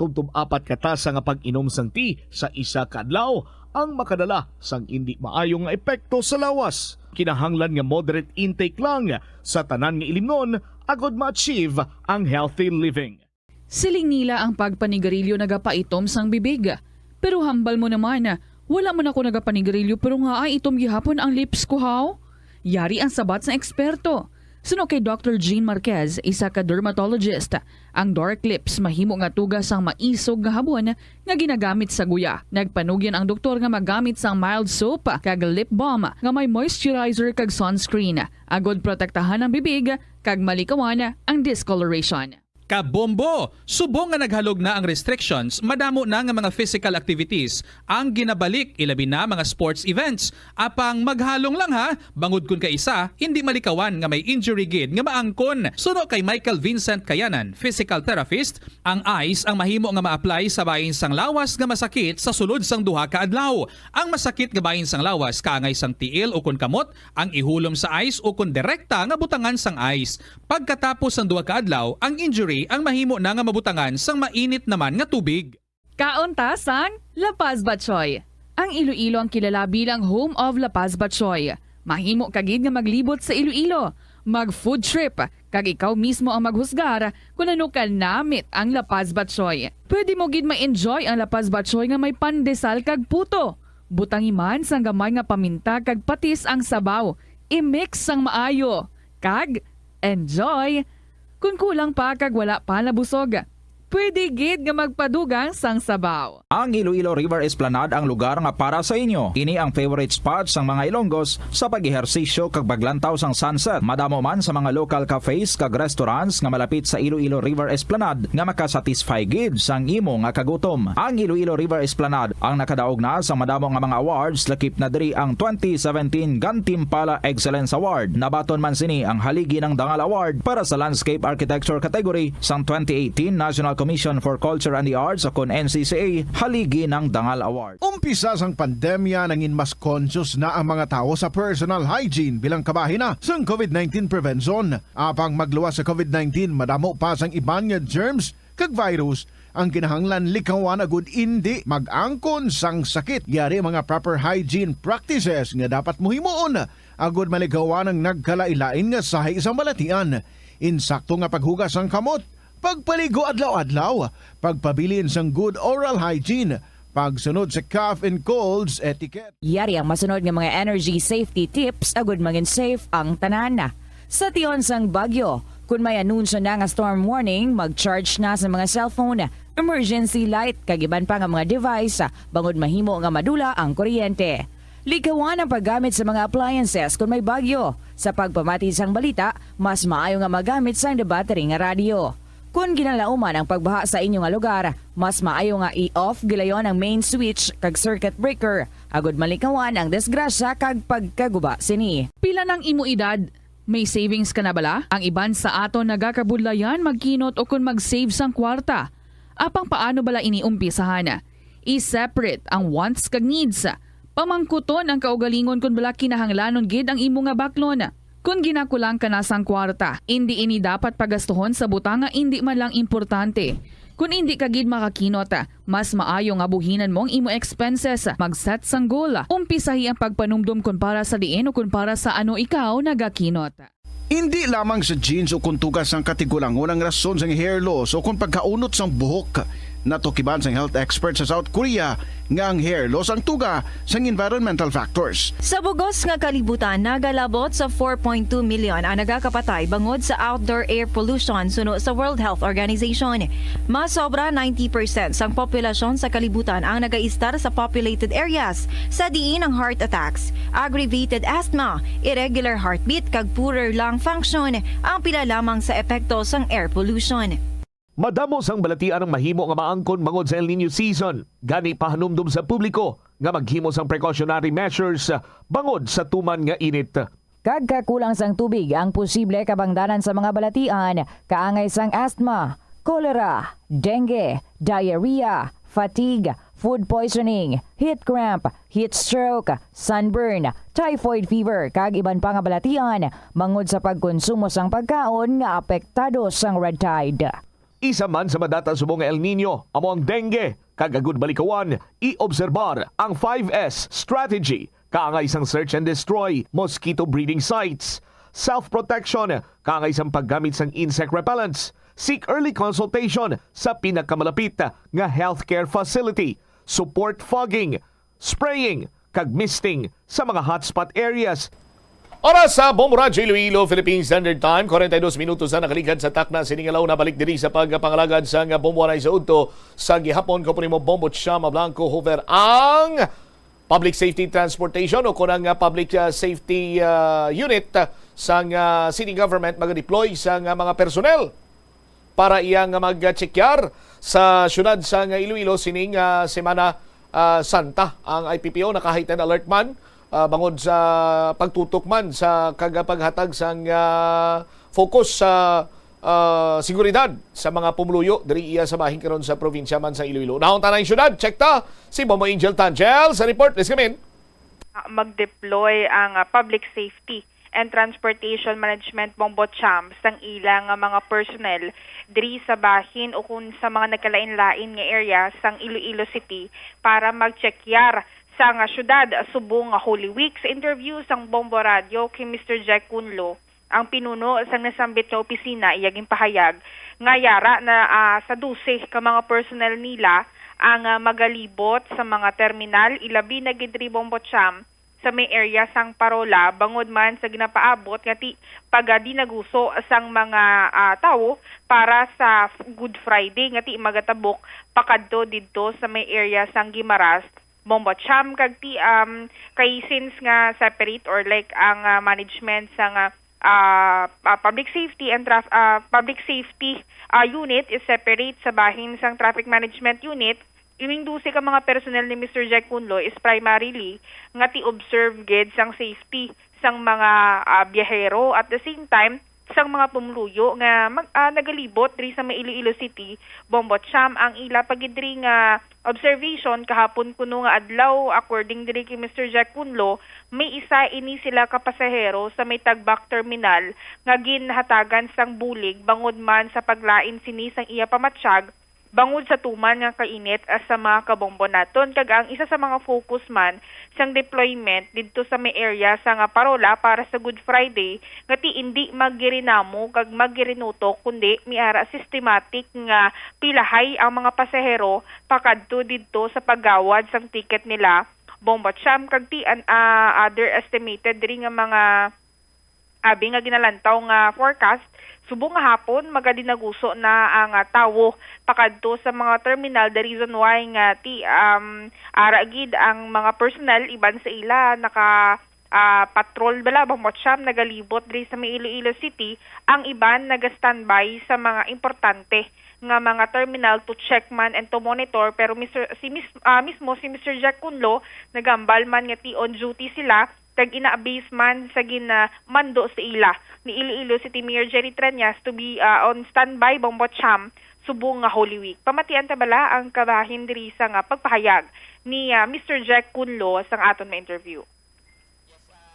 katasa nga pag-inom sang tea sa isa ka adlaw ang makadala sang hindi maayong nga epekto sa lawas. Kinahanglan nga moderate intake lang sa tanan nga ilimnon agod ma-achieve ang healthy living. Siling nila ang pagpanigarilyo nagapaitom sang bibig. Pero hambal mo naman, wala man ako nagapanigarilyo pero nga ay itom gihapon ang lips ko haw. Yari ang sabat sa eksperto. Suno kay Dr. Jean Marquez, isa ka dermatologist, ang dark lips mahimo nga tugas sang maisog nga habon nga ginagamit sa guya. Nagpanugyan ang doktor nga magamit sang mild soap kag lip balm nga may moisturizer kag sunscreen. Agod protektahan ang bibig kag malikawan ang discoloration. Kabombo! Subong nga naghalog na ang restrictions, madamo na nga mga physical activities ang ginabalik, ilabi na mga sports events. Apang maghalong lang ha, bangod kun ka isa, hindi malikawan nga may injury gid nga maangkon. Suno kay Michael Vincent Kayanan, physical therapist, ang ice ang mahimo nga ma-apply sa bahin sang lawas nga masakit sa sulod sang duha ka adlaw. Ang masakit nga bahin sang lawas kaangay sang tiil o kun kamot, ang ihulom sa ice o kun direkta nga butangan sang ice. Pagkatapos sang duha ka adlaw, ang injury ang mahimo na nga mabutangan sang mainit naman nga tubig. Kauntasan, La Paz Batchoy. Ang Iloilo ang kilala bilang home of La Paz Batchoy. Mahimo kagid nga maglibot sa Iloilo, mag-food trip, kag ikaw mismo ang maghusgar kung ano ka namit ang La Paz Batchoy. Pwede mo gid ma-enjoy ang La Paz Batchoy nga may pandesal kag puto. Butangi man sang gamay nga paminta kag patis ang sabaw. I-mix sang maayo. Kag enjoy! Kung kulang pa kag wala pa nabusog, pwede gid nga magpadugang sang sabaw. Ang Iloilo River Esplanade ang lugar nga para sa inyo. Ini ang favorite spot sang mga Ilonggos sa pag-ehersisyo kag paglantaw sang sunset. Madamo man sa mga local cafes kag restaurants nga malapit sa Iloilo River Esplanade nga makasatisfy gid sang imo nga kagutom. Ang Iloilo River Esplanade ang nakadaog na sa madamo nga mga awards, lakip na diri ang 2017 Gantimpala Excellence Award. Nabaton man sini ang haligi ng Dangal Award para sa Landscape Architecture category sang 2018 National Commission for Culture and the Arts o kon NCCA haligi ng Dangal Award. Umpisa sang pandemya nangin mas conscious na ang mga tao sa personal hygiene bilang kabahina sang COVID-19 prevention. Apang magluwas sa COVID-19, madamo pa sang iban nga germs kag virus ang kinahanglan likawan agud indi mag-angkon sang sakit. Yari mga proper hygiene practices nga dapat muhimuon agud maligawan ang nagkalailain nga sahay sa malatian. Insakto nga paghugas sang kamot, pagpaligo adlaw-adlaw, pagpabilin sang good oral hygiene, pagsunod sa cough and colds etiquette. Yari ang masunod nga mga energy safety tips agud maging safe ang tanan. Sa tion sang bagyo, kung may anunsyo na nga storm warning, mag-charge na sa mga cellphone, emergency light, kag iban pa nga mga device, bangod mahimo nga madula ang kuryente. Likawan ang paggamit sa mga appliances kung may bagyo. Sa pagpamati sang balita, mas maayo nga magamit sang debattery nga radio. Kung ginalauman ang pagbaha sa inyong nga lugar, mas maayo nga i-off gilayon ang main switch kag circuit breaker. Agud malikawan ang disgrasya kag pagkaguba sini. Pila ng imo edad? May savings ka na bala? Ang iban sa aton nagakabudlayan magkinot o kung mag-save sang kwarta. Apang paano bala iniumpisahan? I-separate ang wants kag needs. Pamangkuton ang kaugalingon kung bala kinahanglanon gid ang imo nga baklon. Kung ginakulang ka na sang kwarta, hindi ini dapat pagastuhon sa butanga hindi man lang importante. Kung hindi ka gid makakinot, mas maayo nga buhinan mong imo expenses. Mag-set sang goal. Umpisahi ang pagpanumdum kung para sa diin o kung para sa ano ikaw nagakinot. Hindi lamang sa genes o kuntugas ang katigulangon ang rason sa hair loss o kung pagkaunot sa buhok. Natukiban sa health expert sa South Korea nga ang hair loss ang tuga sa environmental factors. Sa bugos nga kalibutan, nagalabot sa 4.2 million ang nagakapatay bangod sa outdoor air pollution suno sa World Health Organization. Mas sobra 90% sang populasyon sa kalibutan ang nagaistar sa populated areas sa diin ang heart attacks, aggravated asthma, irregular heartbeat kag poorer lung function ang pila lamang sa epekto sang air pollution. Madamo sang balatian ang mahimo nga maangkon bangod sa El Nino season. Gani pahanumdum sa publiko nga maghimo sang precautionary measures bangod sa tuman nga init. Kagkakulang sang tubig ang posible kabangdanan sa mga balatian, kaangay sang asthma, cholera, dengue, diarrhea, fatigue, food poisoning, heat cramp, heat stroke, sunburn, typhoid fever, kag iban pa nga balatian mangod sa pagkonsumo sang pagkaon nga apektado sang red tide. Isa man sa madata subong El Nino, amo ang dengue, kagagud balikawan, i-obserbar ang 5S strategy, kaangay isang search and destroy mosquito breeding sites, self-protection, kaangay isang paggamit sang insect repellents, seek early consultation sa pinakamalapit nga healthcare facility, support fogging, spraying, kag misting sa mga hotspot areas. Oras sa Bombo Radio Iloilo, Philippine Standard Time, 42 minutos na nakaligad sa takna siningalaw na balik diri sa pagpangalagad sa Bombo Anay sa Udto sa gihapon ko po nimo Bombo Chama Blanco Hoover ang Public Safety Transportation o kunang Public Safety Unit sa City Government mag-deploy sa mga personnel para iyang mag-chekyar sa syudad sa Iloilo sining Semana Santa. Ang IPPO naka-heightened alert man bangod sa pagtutok man sa kagapaghatag sang focus sa seguridad sa mga pumuluyo diri iya sa bahin karon sa probinsya man sa Iloilo. Nahon tanay syudad, check ta si Bombo Angel Tangel sa report. Let's come in. Mag-deploy ang Public Safety and Transportation Management Bombo Cham sang ilang mga personnel diri sa bahin o kung sa mga nagkalain-lain nga area sang Iloilo City para mag-chekyar sa nga syudad subong nga Holy Week. Sa interview sang Bombo Radio kay Mr. Jack Kunlo, ang pinuno sang nasambit nga opisina iyaging pahayag nga yara na sa 12 ka mga personnel nila ang magalibot sa mga terminal ilabi na gidri Bombo Cham sa may area sang Parola bangod man sa ginapaabot nga ti pagdinaguso sang mga tao para sa Good Friday nga ti magatabok pakadto didto sa may area sang Guimaras Bombo Cham kag ti kay since nga separate or like ang management sa public safety and public safety unit is separate sa bahin sang traffic management unit. Ining 12 ka mga personnel ni Mr. Jack Kunlo is primarily nga ti observe gid sang safety sang mga biyahero at the same time sang mga pumuluyo nga nagalibot diri sa Iloilo City. Bombo Cham ang ila pagidri nga observation kahapon kuno nga adlaw according diri kay Mr. Jack Kunlo may isa ini sila ka pasahero sa may Tagbak Terminal nga ginhatagan sang bulig bangod man sa paglain sini sang iya pamatsyag bangod sa tuman nga kainit sa mga kabombo naton. Kag ang isa sa mga focus man sang deployment didto sa may area sa nga Parola para sa Good Friday nga ti indi maggirinamo kag magirinutok kundi miara systematic nga pilahay ang mga pasahero pakadto didto sa paggawad sang ticket nila. Bombo Cham kag ti other estimated diri nga mga abi nga ginalantaw nga forecast subong nga hapon magadinaguso na ang tawo pakadto sa mga terminal. The reason why nga ti aragid ang mga personnel iban sa ila naka patrol bala Bombo Cham nagalibot diri sa Iloilo City, ang iban naga-standby sa mga importante nga mga terminal to check man and to monitor pero mismo si Mr. Jack Kunlo nagambal man nga ti on duty sila kag ina-base man sa ginamando sa ila ni Iloilo City Mayor Jerry Treñas to be on standby Bombo Cham subong nga Holy Week. Pamatian ta bala ang kabahin diri sa nga pagpahayag ni Mr. Jack Kunlo sang aton na interview.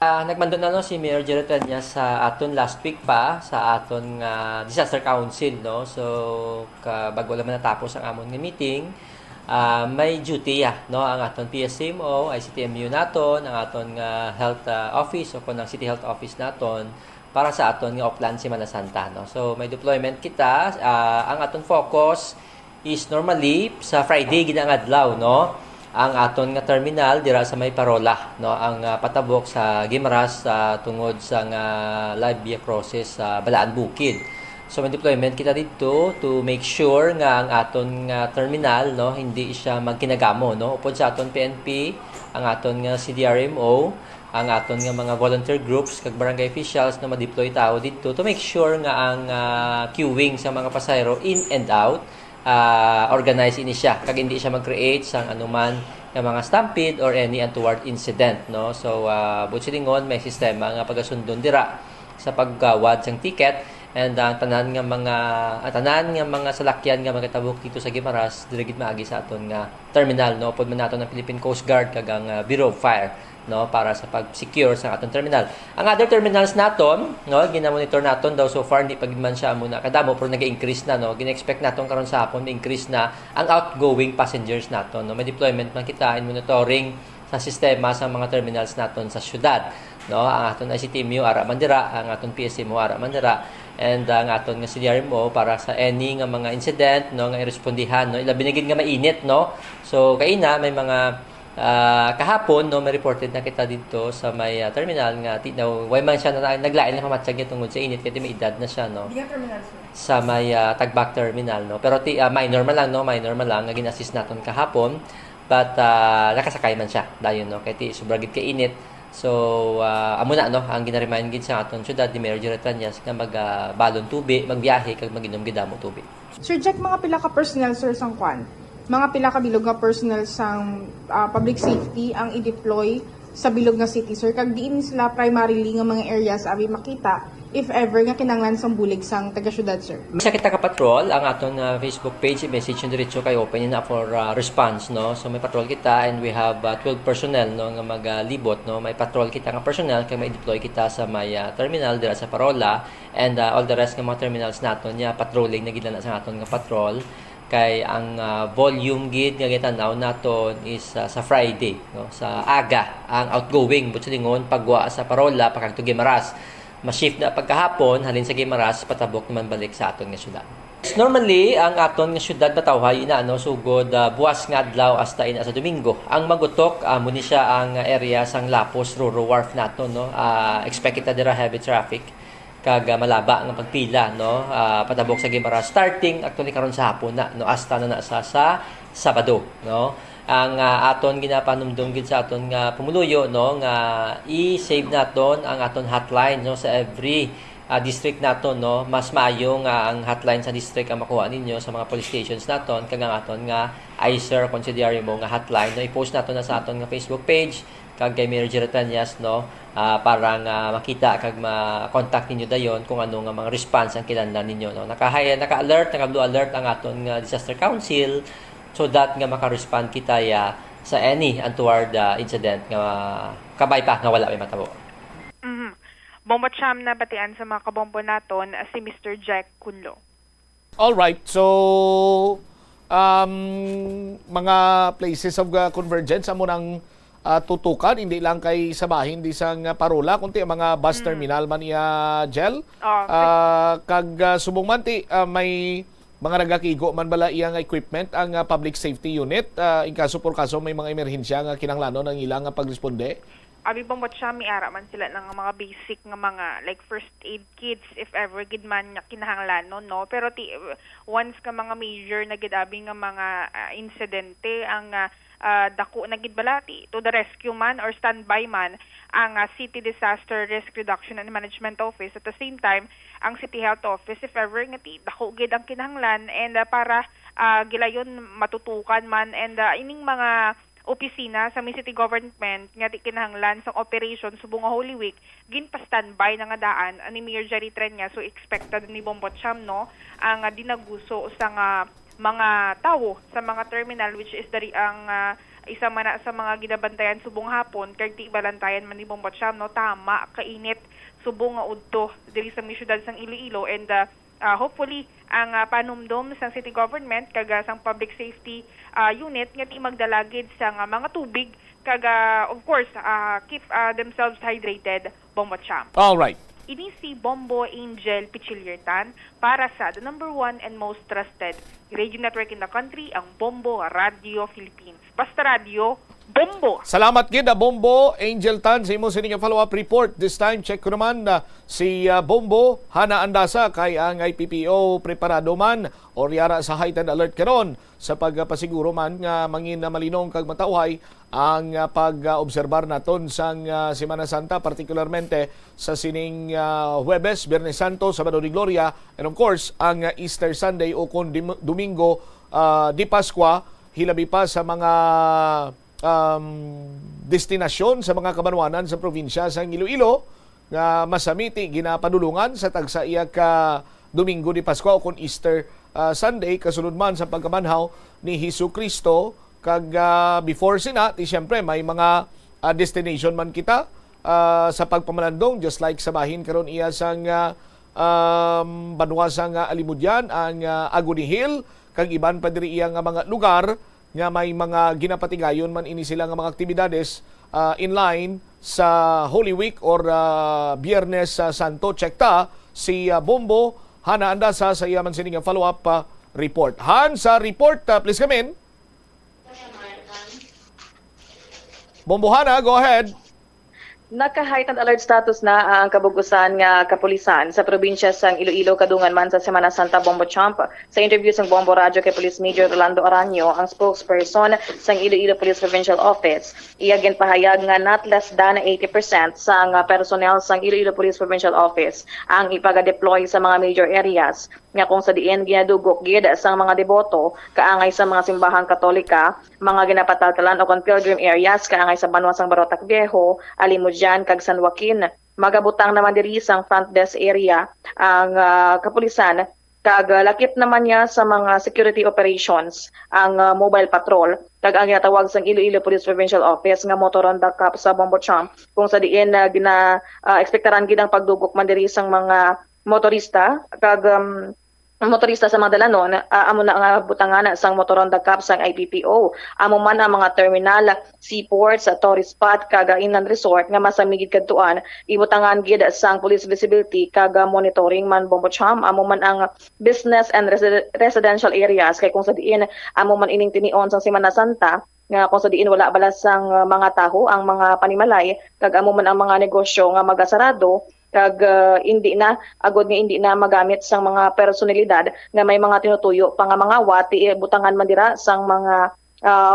Nagmando na si Mayor Jerry Treñas sa aton last week pa sa aton disaster council no. So bago lang natapos ang amon nga meeting, may duty no ang aton PSCMO, ICTMU naton, ang aton health office o kunang city health office naton para sa aton nga Oplan Semana Santa, no. So may deployment kita, ang aton focus is normally sa Friday gid ang adlaw, no. Ang aton nga terminal dira sa may Parola, no, ang patabok sa Guimaras tungod sa nga live via crosses sa Balaan Bukid. So may deployment kita dito to make sure nga ang aton nga terminal, no, hindi siya magkinagamo, no. Upod sa aton PNP, ang aton nga CDRMO, ang aton nga mga volunteer groups kag barangay officials na ma-deploy tao dito to make sure nga ang queuing sa mga pasahero in and out organize ini siya kag hindi siya mag-create sang anuman nga mga stampede or any untoward incident, no. So butsilingon may sistema nga pagasundon dira sa paggawad sang ticket, and tanan nga mga salakyan nga magatabok dito sa Guimaras dili gid maagi sa aton nga terminal, no. Pod man naton ang Philippine Coast Guard kag ang Bureau of Fire, no, para sa pag-secure sa aton terminal. Ang other terminals naton, no, gina-monitor naton daw so far hindi pa gid man siya muna kadamo pero nag-increase na, no. Gina-expect naton karon sa hapon increase na ang outgoing passengers naton, no. May deployment man kita in monitoring sa sistema sa mga terminals naton sa syudad, no. Ang aton ICTMU ara man dira, ang aton PSMO ara man dira, and ang aton nga CDRMO para sa any nga mga incident, no, nga irespondihan, no. Ilabi na gid nga mainit, no. So kaina may mga kahapon, no, may reported na kita dito sa may terminal nga way man siya na naglain na pamatsag niya tungod sa init kasi may edad na siya, no. Sa may Tagbak terminal, no. Pero minor man lang nga gin-assist naton kahapon, but nakasakay man siya dayon, no, kay sobra gid kay init. So amo na, no, ang gina-remind gid sa aton syudad ni Mayor Jerry Trillanes nga magbalon tubig, magbiyahe kag maginom gid damo tubig. Sir Jack, mga pila ka personnel, sir, sang kwan? Mga pila ka bilog nga personnel sang public safety ang i-deploy sa bilog nga city, sir, kag diin sila primarily nga mga areas abi makita if ever nga kinanglan sang bulig sang taga-syudad, sir. Sa kita ka patrol, ang aton Facebook page, message yung diretso kay open na for response, no. So may patrol kita and we have 12 personnel, no, nga maglibot, no. May patrol kita nga personnel kay may deploy kita sa may terminal dira sa Parola, and all the rest nga mga terminals naton nya patrolling na gid na sa aton nga patrol. Kay ang volume gid nga gitanaw naton is sa Friday, no, sa aga ang outgoing butsulingon pagwa sa Parola pakadto Guimaras. Ma-shift na pagkahapon halin sa Guimaras patabok naman balik sa aton nga syudad. Normally ang aton nga syudad batawhay ina, no, sugod buwas nga adlaw hasta ina sa Domingo. Ang magutok amo ni siya ang area sang Lapos Roro Wharf naton, no. Expect kita dira heavy traffic kag malaba nga pagpila, no, patabok sa Guimaras starting actually karon sa hapon na, no, hasta na sa Sabado, no. Ang aton ginapanumdum gid sa aton nga pumuluyo, no, nga i-save naton ang aton hotline, no, sa every district naton, no. Mas maayo nga ang hotline sa district ang makuha ninyo sa mga police stations naton kag ang aton nga ISER considerable mo nga hotline, no, i-post naton na sa aton nga Facebook page kag kay Mayor Jerry Trillanes, no, para nga makita kag ma-contact ninyo dayon kung ano nga mga response ang kinahanglan ninyo, no. Naka-alert, naka-blue alert ang aton nga disaster council so that nga maka-respond kita sa any untoward incident nga kabay pa nga wala may matabo. Bombo Cham na batian sa mga kabombo naton si Mr. Jack Kunlo. All right. So mga places of convergence amo nang tutukan, hindi lang kay Sabahin, di sang Parola, kundi mga bus terminal man iya Jel. Kag subong man ti may mga nagakigo man bala iyang equipment ang public safety unit in kaso por kaso may mga emerhensya nga kinahanglanon ang ilang pagresponde. Abi bang siya miara man sila ng mga basic nga mga like first aid kits if ever gid man nga kinahanglanon, no. Pero once ka mga major na gid abi nga mga insidente ang dako na gid balati to the rescue man or standby man ang City Disaster Risk Reduction and Management Office, at the same time ang City Health Office if ever nga dako gid ang kinahanglan, and para gilayon matutukan man, and ining mga opisina sa may city government nga di kinahanglan sa operation subong Holy Week gin pa standby na nga daan ani Mayor Jerry Trillanes. So expected ni Bombo Cham, no, ang dinaguso sa mga tawo sa mga terminal, which is ang isa man sa mga ginabantayan subong hapon kag di balantayan man ni Bombo Cham, no, tama kainit subong nga udto diri sa syudad sang Iloilo, and hopefully ang panumdom sa city government kag sang public safety unit nga di magdalagid sa mga tubig kag of course keep themselves hydrated, Bombo Cham. All right. Ini si Bombo Angel Pichiliertan para sa the number 1 and most trusted radio network in the country, ang Bombo Radio Philippines. Basta Radio, Bombo! Salamat gid Bombo Angel Tan sa imo sining follow-up report. This time check ko naman si Bombo hana andasa kay ang IPPO preparado man or yara sa heightened alert karon sa pagpasiguro man nga mangin na malinong kag matauhay ang pag-obserbar naton sang Semana Santa, particularmente sa sining Huwebes, Biyernes Santo, Sabado de Gloria, and of course ang Easter Sunday o kung Domingo di Pascua, hilabi pa sa mga destinasyon sa mga kabanwanan sa probinsya sa Iloilo nga masamiti ginapadulungan sa tagsa ka Domingo di Pascua o kung Easter Sunday kasunod man sa pagkabanhaw ni Hesus Kristo kag before sina ti syempre may mga destination man kita sa pagpamalandong just like sa bahin karon iya sang banwa sang Alimudyan ang Agony Hill kag iban pa diri iya nga mga lugar nga may mga ginapatigayon man ini sila nga mga aktibidades in line sa Holy Week or Biyernes Santo. Check ta si Bombo hana anda sa iyaman sining follow-up report. Han, sa report, please come in. Bombo Hana, go ahead. Naka-heightened alert status na ang kabugusan nga kapulisan sa probinsya sang Iloilo kadungan man sa Semana Santa Bombo Champ. Sa interview sang Bombo Radio kay Police Major Rolando Aranyo, ang spokesperson sang Iloilo Police Provincial Office, iya ginpahayag nga not less than 80% sang personnel sang Iloilo Police Provincial Office ang ipaga-deploy sa mga major areas nga kung sa diin ginadugok gid sang mga deboto kaangay sa mga simbahang Katolika, mga ginapataltalan o kon pilgrim areas kaangay sa banwa sang Barotac Viejo, Alimudyan kag San Joaquin. Magabutang naman diri sang front desk area ang kapulisan kag lakip naman niya sa mga security operations ang mobile patrol kag ang ginatawag sang Iloilo Police Provincial Office nga motoronda cup sa Bombo Champ kung sa diin ekspektaran gid ang pagdugok man diri sang mga motorista kag motorista sa mga dalanon, amo na nga butangana sang motoronda cup sang IPPO. Amo man ang mga terminal, seaports, tourist spot, kag inland resort nga masamigid kadtuan, ibutangan gid sang police visibility kag monitoring man Bombo Champ. Amo man ang business and residential areas kay kung sa diin amo man ining tinion sang Semana Santa nga kung sa diin wala balas sang mga taho ang mga panimalay kag amo man ang mga negosyo nga magasarado kag hindi na magamit sang mga personalidad nga may mga tinutuyo pa nga mga wati butangan man dira sang mga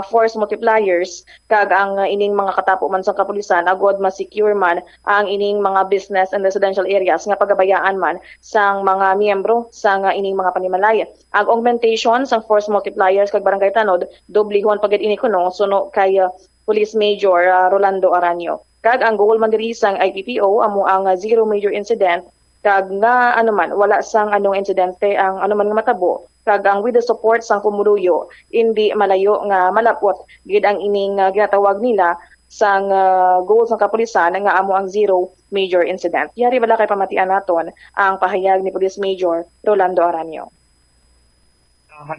force multipliers kag ang ining mga katapo man sang kapulisan agod ma-secure man ang ining mga business and residential areas nga pagabayaan man sang mga miyembro sang ining mga panimalay. Ang augmentation sang force multipliers kag barangay tanod doblihon pagid ini kuno suno kay Police Major Rolando Aranyo. Kag ang goal man diri sang IPPO amo ang zero major incident kag nga wala sang anong insidente ang man nga matabo kag ang with the support sang Pumuluyo hindi malayo nga malapot gid ang ining ginatawag nila sang goal sang kapulisan nga amo ang zero major incident. Yari bala kay pamatian naton ang pahayag ni Police Major Rolando Aranyo. 100%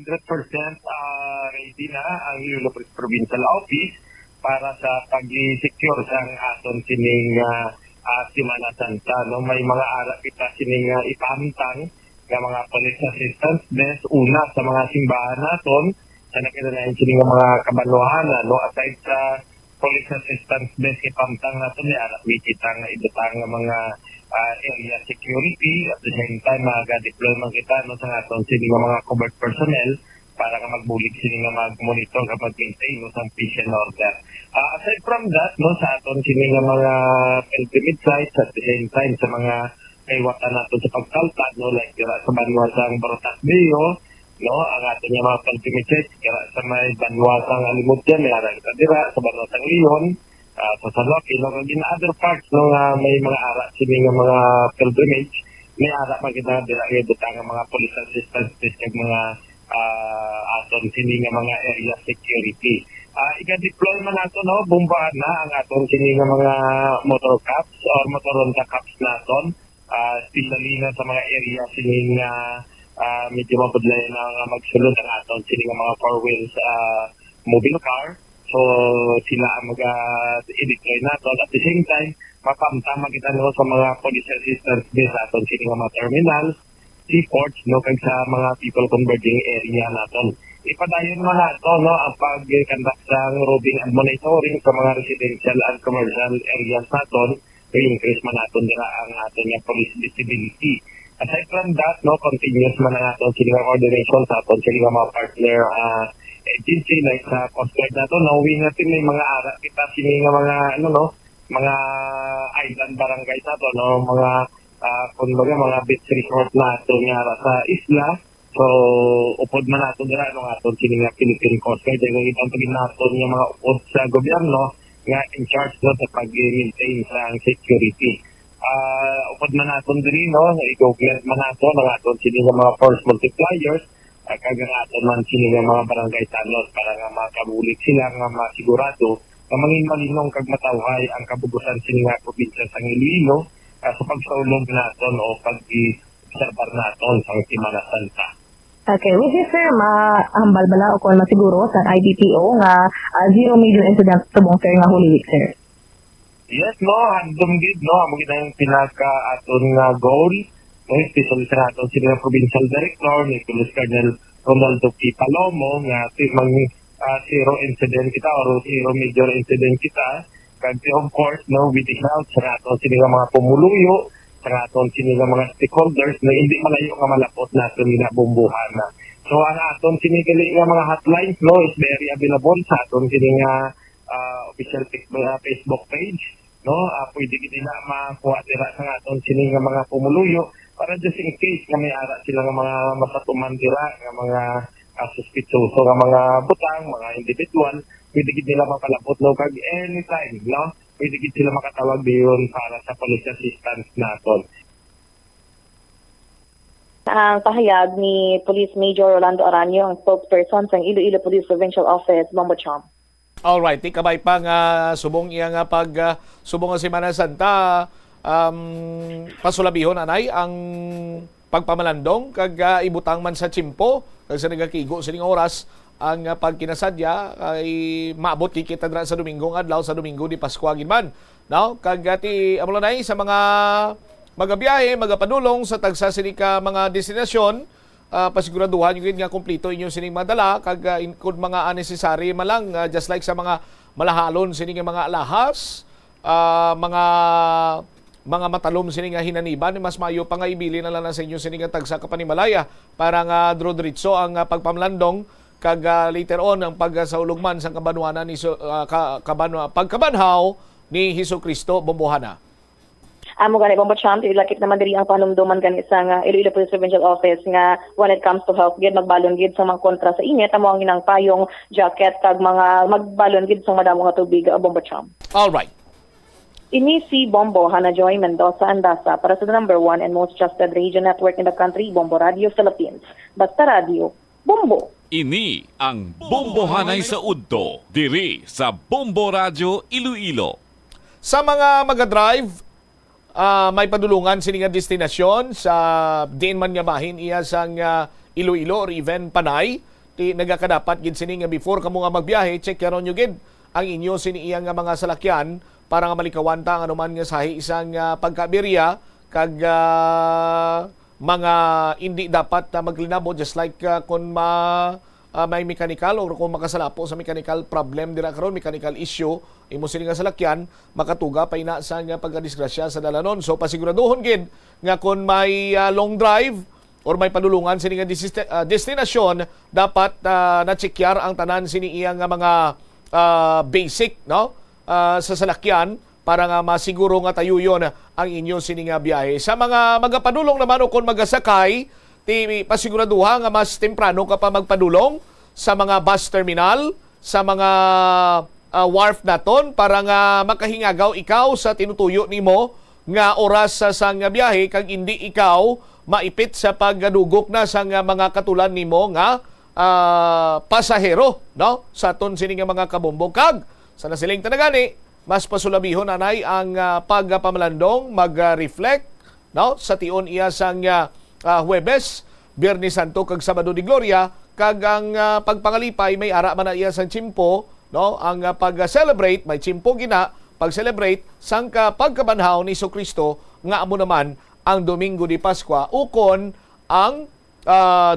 ready na ang Iloilo Police Provincial Office para sa pag-secure sang aton sining Semana Santa. No? May mga ara kita sining ipamtang nga mga police assistance desk una sa mga simbahan naton sa nakita na sining mga kabanwahan. No? Aside sa police assistance desk ipamtang naton ni ara kita nga ibutang nga mga area security at the same time mag-deploy man kita no, sa aton sining mga covert personnel para ka magbulig sila nga mag-monitor ka mag-maintain no, sa peace and order. Aside from that, no, sa aton sila nga mga pilgrimage sites at the same time sa mga kaiwatan natin sa pagkaltad, no, like sa banwa sa Barotac Viejo, no, ang aton nga mga pilgrimage sites, sa may banwa sa Alimudyan, may arang kadira, sa banwa sa Leon, sa San Joaquin, no, in other parts, no, may mga ara sila nga mga pilgrimage, may ara maganda dira ang mga police assistance desk mga aton sini nga mga area security. Iga-deploy man nato no, bombahan na ang aton sini nga mga motor cups or motoronda cups naton, especially na sa mga area sini nga medyo mabudlay na magsulod ang aton sini nga mga four wheels mobile car. So sila ang mag-deploy naton at the same time mapamtama kita no sa mga police assistance base aton sini nga mga terminals, seaports no kag sa mga people converging area naton. Ipadayon mo nato no ang pag-conduct sa roving and monitoring sa mga residential and commercial areas naton, i-increase man naton dira ang aton nga police visibility. Aside from that, no, continuous man ang aton sila coordination sa aton sila mga partner agency like sa Coast Guard nato. Knowing natin may mga ara kita sini nga mga mga island barangays nato, no, mga kumbaga mga beach resort nato nga sa isla. So upod man nato dira no aton sini nga Philippine Coast Guard kay itong pagin nato nga mga upod sa gobyerno nga in charge no sa pag-maintain sa security. Upod man naton diri no i-government man nato ng aton sini nga mga force multipliers kag aton man sini nga mga barangay tanod para nga makabulit sila nga masigurado na mangin malinong kag matawhay ang kabubusan sini nga probinsya sa Iloilo sa pagsaulog naton o pag-serbar naton sa Semana Santa. Okay, with this sir, mahambal bala o kung masiguro sa IDPO nga zero major incidents tubong sir nga Holy Week sir. Yes, no, handom gid no, amo gid ang pinaka aton nga goal, no, especially sa aton sila provincial director ni Police Colonel Ronaldo P. Palomo nga zero incident kita or zero major incident kita. Kag of course, no, with the help sa aton sila mga pumuluyo, sa aton sila mga stakeholders na hindi malayo nga malapot natin nga bumbuhan na. So ang aton sila nga mga hotlines no is very available sa aton sila nga official Facebook page, no, pwede nila makuha nila sa aton sini nga mga pumuluyo para just in case nga may ara sila nga mga masatuman dira nga mga suspitsoso nga mga butang, mga individual, pwede nila mapalapot no kag anytime, no, pwede sila makatawag diyon para sa police assistance naton. Ang pahayag ni Police Major Rolando Aranyo, ang spokesperson sa Iloilo Police Provincial Office, Bombo Cham. Alright, di kabay pa nga subong iya nga pag subong nga Semana Santa pasulabihon anay ang pagpamalandong kag ibutang man sa tsimpo kag sa nagakigo sining oras ang pagkinasadya ay maabot kikita dra sa Domingo adlaw sa Domingo di Paskuagin man, no, kag ti amulay sa mga magabiyahe magapadulong sa tagsa sini ka mga destinasyon. Pasiguraduhan yung nga kompleto inyong sining madala kag kung mga unnecessary malang just like sa mga malahalon sining mga alahas, mga matalom sining nga hinaniban mas mayo pa nga ibili na lang sa inyo sining nga tagsa kapanimalaya para nga drodritso ang pagpamlandong kag later on ang pagsaulugman sa kabanwanan ni pagkabanhaw ni Hesukristo bombohana. Amo gani Bombo Cham, ilakip naman diri ang panumduman gani sa Iloilo Police Provincial Office nga when it comes to health gid magbalon gid sa mga kontra sa init amo ang inang payong jacket kag mga magbalon gid sa madamo nga tubig Bombo Cham. All right. Ini si Bombo Hana Joy Mendoza Andasa para sa the number 1 and most trusted radio network in the country, Bombo Radio Philippines. Basta Radio, Bombo. Ini ang Bombohanay sa Udto, diri sa Bombo Radio Iloilo. Sa mga maga-drive, may padulungan sining nga destinasyon sa diin man nga bahin iya sang Iloilo or even Panay. Ti nagakadapat gid sini nga before kamo nga magbiyahe, check yaron nyo gid ang inyo sini iya nga mga salakyan para nga malikawanta ang anuman nga sahi isang pagkabirya kag mga hindi dapat maglinabo just like kung may mechanical or kung makasalapo sa mechanical problem dira karon, mechanical issue imo sini nga salakyan makatuga pa ina sa nga pagkadisgrasya sa dalanon. So pasiguraduhon gid nga kung may long drive or may padulungan sini nga destinasyon dapat na-checkar ang tanan sini iya nga mga basic, no, sa salakyan para nga masiguro nga tayuyon ang inyo sini nga biyahe. Sa mga magapadulong naman o kung magasakay, pasiguraduha nga mas temprano ka pa magpadulong sa mga bus terminal, sa mga wharf naton para nga makahingagaw ikaw sa tinutuyo nimo nga oras sa sang biyahe kag hindi ikaw maipit sa pagdugok na sa mga katulan nimo nga pasahero, no, sa aton sini nga mga kabumbog kag sa nasiling tanagani mas pasulabihon anay ang pagpamalandong mag-reflect, no, sa tion iya sang Huwebes, Biyernes Santo kag Sabado de Gloria kag ang pagpangalipay may ara man na iya sang tsimpo, no, ang pag-celebrate may tsimpo gina pag-celebrate sang pagkabanhaw ni Kristo nga amo naman ang Domingo di Paskwa ukon ang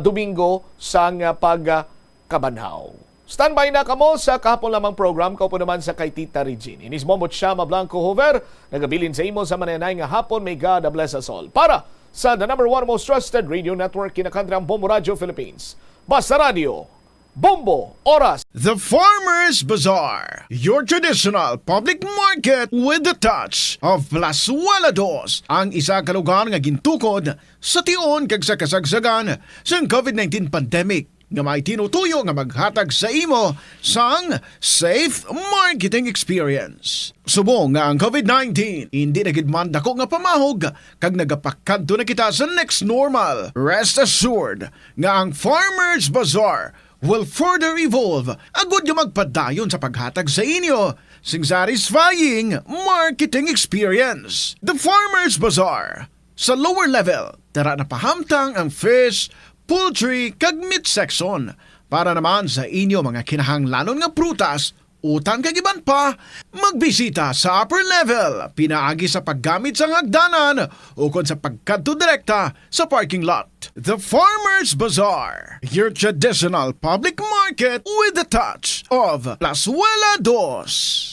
Domingo sang pagkabanhaw. Standby na kamo sa kahapon lamang program. Kaupo naman sa kay Tita Regine. Inis Momot Shama Blanco Hover, nagabilin sa imo sa mananay nga hapon. May God bless us all. Para sa the number one most trusted radio network kinakantri ang Bombo Radio Philippines. Basta Radio, Bombo Oras. The Farmers Bazaar, your traditional public market with the touch of Plazuela Dos, ang isa ka lugar nga gintukod sa tion kag sa kasagsagan sa COVID-19 pandemic nga may tinutuyo nga maghatag sa imo sang safe marketing experience. Subong nga ang COVID-19 hindi na gid man dako nga pamahog kag nagapakadto na kita sa next normal. Rest assured nga ang Farmers Bazaar will further evolve agud nga magpadayon sa paghatag sa inyo sing satisfying marketing experience. The Farmers Bazaar. Sa lower level, tara na pahamtang ang fish, poultry kag meat section para naman sa inyo mga kinahanglanon nga prutas, utang kag iban pa, magbisita sa upper level, pinaagi sa paggamit sa hagdanan ukon sa pagkadto direkta sa parking lot. The Farmers Bazaar, your traditional public market with the touch of Plazuela Dos.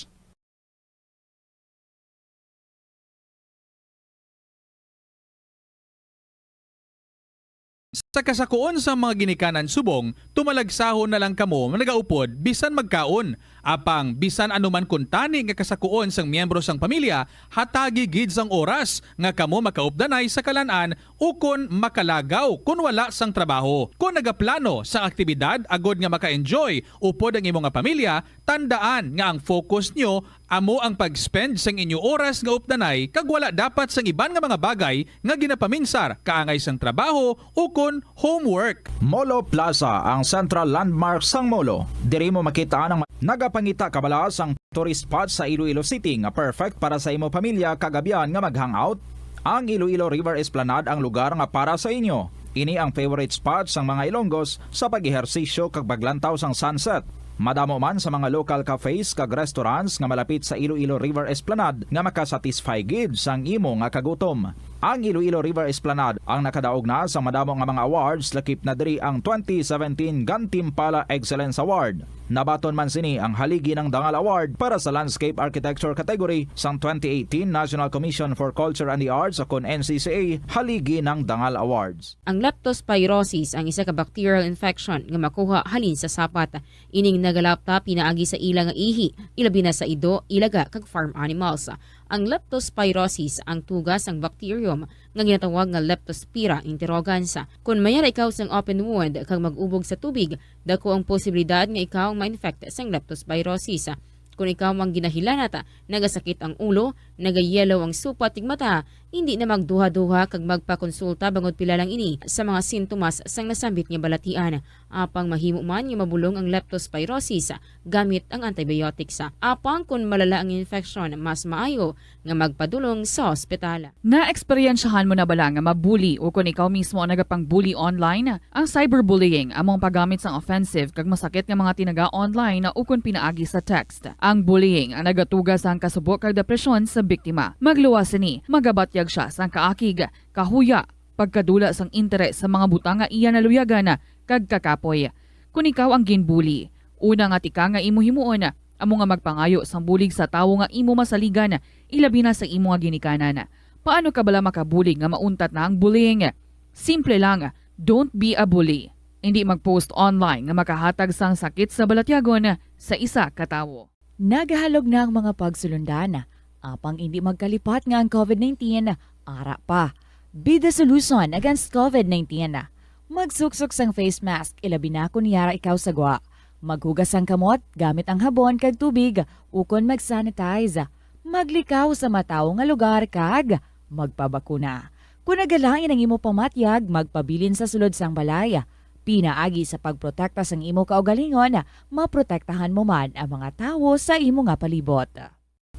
Sa kasakuon sa mga ginikanan subong, tumalagsahon na lang kamo nagaupod bisan magkaon. Apang bisan anuman kuntani nga kasakuon sang miyembro sang pamilya, hatagi gid sang oras nga kamo makaupdanay sa kalan-an ukon makalagaw kun wala sang trabaho. Kung nagaplano sa aktibidad agod nga maka-enjoy upod ang imong nga pamilya, tandaan nga ang focus nyo amo ang pag-spend sang inyo oras nga updanay kag wala dapat sang iban nga mga bagay nga ginapaminsar kaangay sang trabaho ukon homework. Molo Plaza ang central landmark sang Molo. Diri mo makita ang nagapangita kabalaas ang tourist spot sa Iloilo City nga perfect para sa imo pamilya kagabihan nga mag-hangout. Ang Iloilo River Esplanade ang lugar nga para sa inyo. Ini ang favorite spot sang mga Ilonggos sa pag-ehersisyo kag paglantaw sang sunset. Madamo man sa mga local cafes kag restaurants nga malapit sa Iloilo River Esplanade nga makasatisfy gid sang imo nga kagutom. Ang Iloilo River Esplanade ang nakadaog na sa madamo nga mga awards lakip na diri ang 2017 Gantimpala Excellence Award. Nabaton man sini ang haligi ng Dangal Award para sa Landscape Architecture category sang 2018 National Commission for Culture and the Arts o NCCA haligi ng Dangal Awards. Ang leptospirosis ang isa ka bacterial infection nga makuha halin sa sapat. Ining nagalapta pinaagi sa ilang ihi, ilabi na sa ido, ilaga kag farm animals. Ang leptospirosis ang tugas ang bacterium nga ginatawag nga Leptospira interrogans. Kung mayara ikaw sang open wound kag mag-ubog sa tubig, dako ang posibilidad nga ikaw ma-infect sang leptospirosis. Kung ikaw ang ginahilanata, nagasakit ang ulo, nagayelo ang supat tig mata, hindi na magduha-duha kag magpakonsulta bangod pila lang ini sa mga sintomas sang nasambit nga balatian. Apang mahimo man nga mabulong ang leptospirosis gamit ang antibiotics. Apang kung malala ang infection, mas maayo nga magpadulong sa ospital. Na-eksperyensyahan mo na bala nga mabuli o kung ikaw mismo ang nagapang-bully online? Ang cyberbullying among paggamit sang offensive kag masakit nga mga tinaga online na ukon pinaagi sa text. Ang bullying ang nagatugas ang kasubok kag depresyon sa biktima. Magluwas ni, magabatyag siya sang kaakig, kahuya, pagkadula sang interes sa mga butang nga iya naluyagan kag kakapoy. Kung ikaw ang ginbully, una nga tika nga imo himuon, amo nga magpangayo sang bulig sa tawo nga imo masaligan, ilabi na sa imo nga ginikanan. Paano ka bala makabuli nga mauntat na ang bullying? Simple lang, don't be a bully. Hindi mag-post online nga makahatag sang sakit sa balatyagon sa isa ka tawo. Nagahalog na ang mga pagsulundan. Apang hindi magkalipat nga ang COVID-19, ara pa. Be the solution against COVID-19. Magsuksok sang face mask, ilabi na kung yara ikaw sagwa. Maghugas ang kamot, gamit ang habon kag tubig, ukon mag-sanitize. Maglikaw sa mataw nga lugar kag magpabakuna. Kung nagalangin ang imo pamatyag, magpabilin sa sulod sang balay. Pinaagi sa pagprotekta sang imo kaugalingon, maprotektahan mo man ang mga tawo sa imo nga palibot.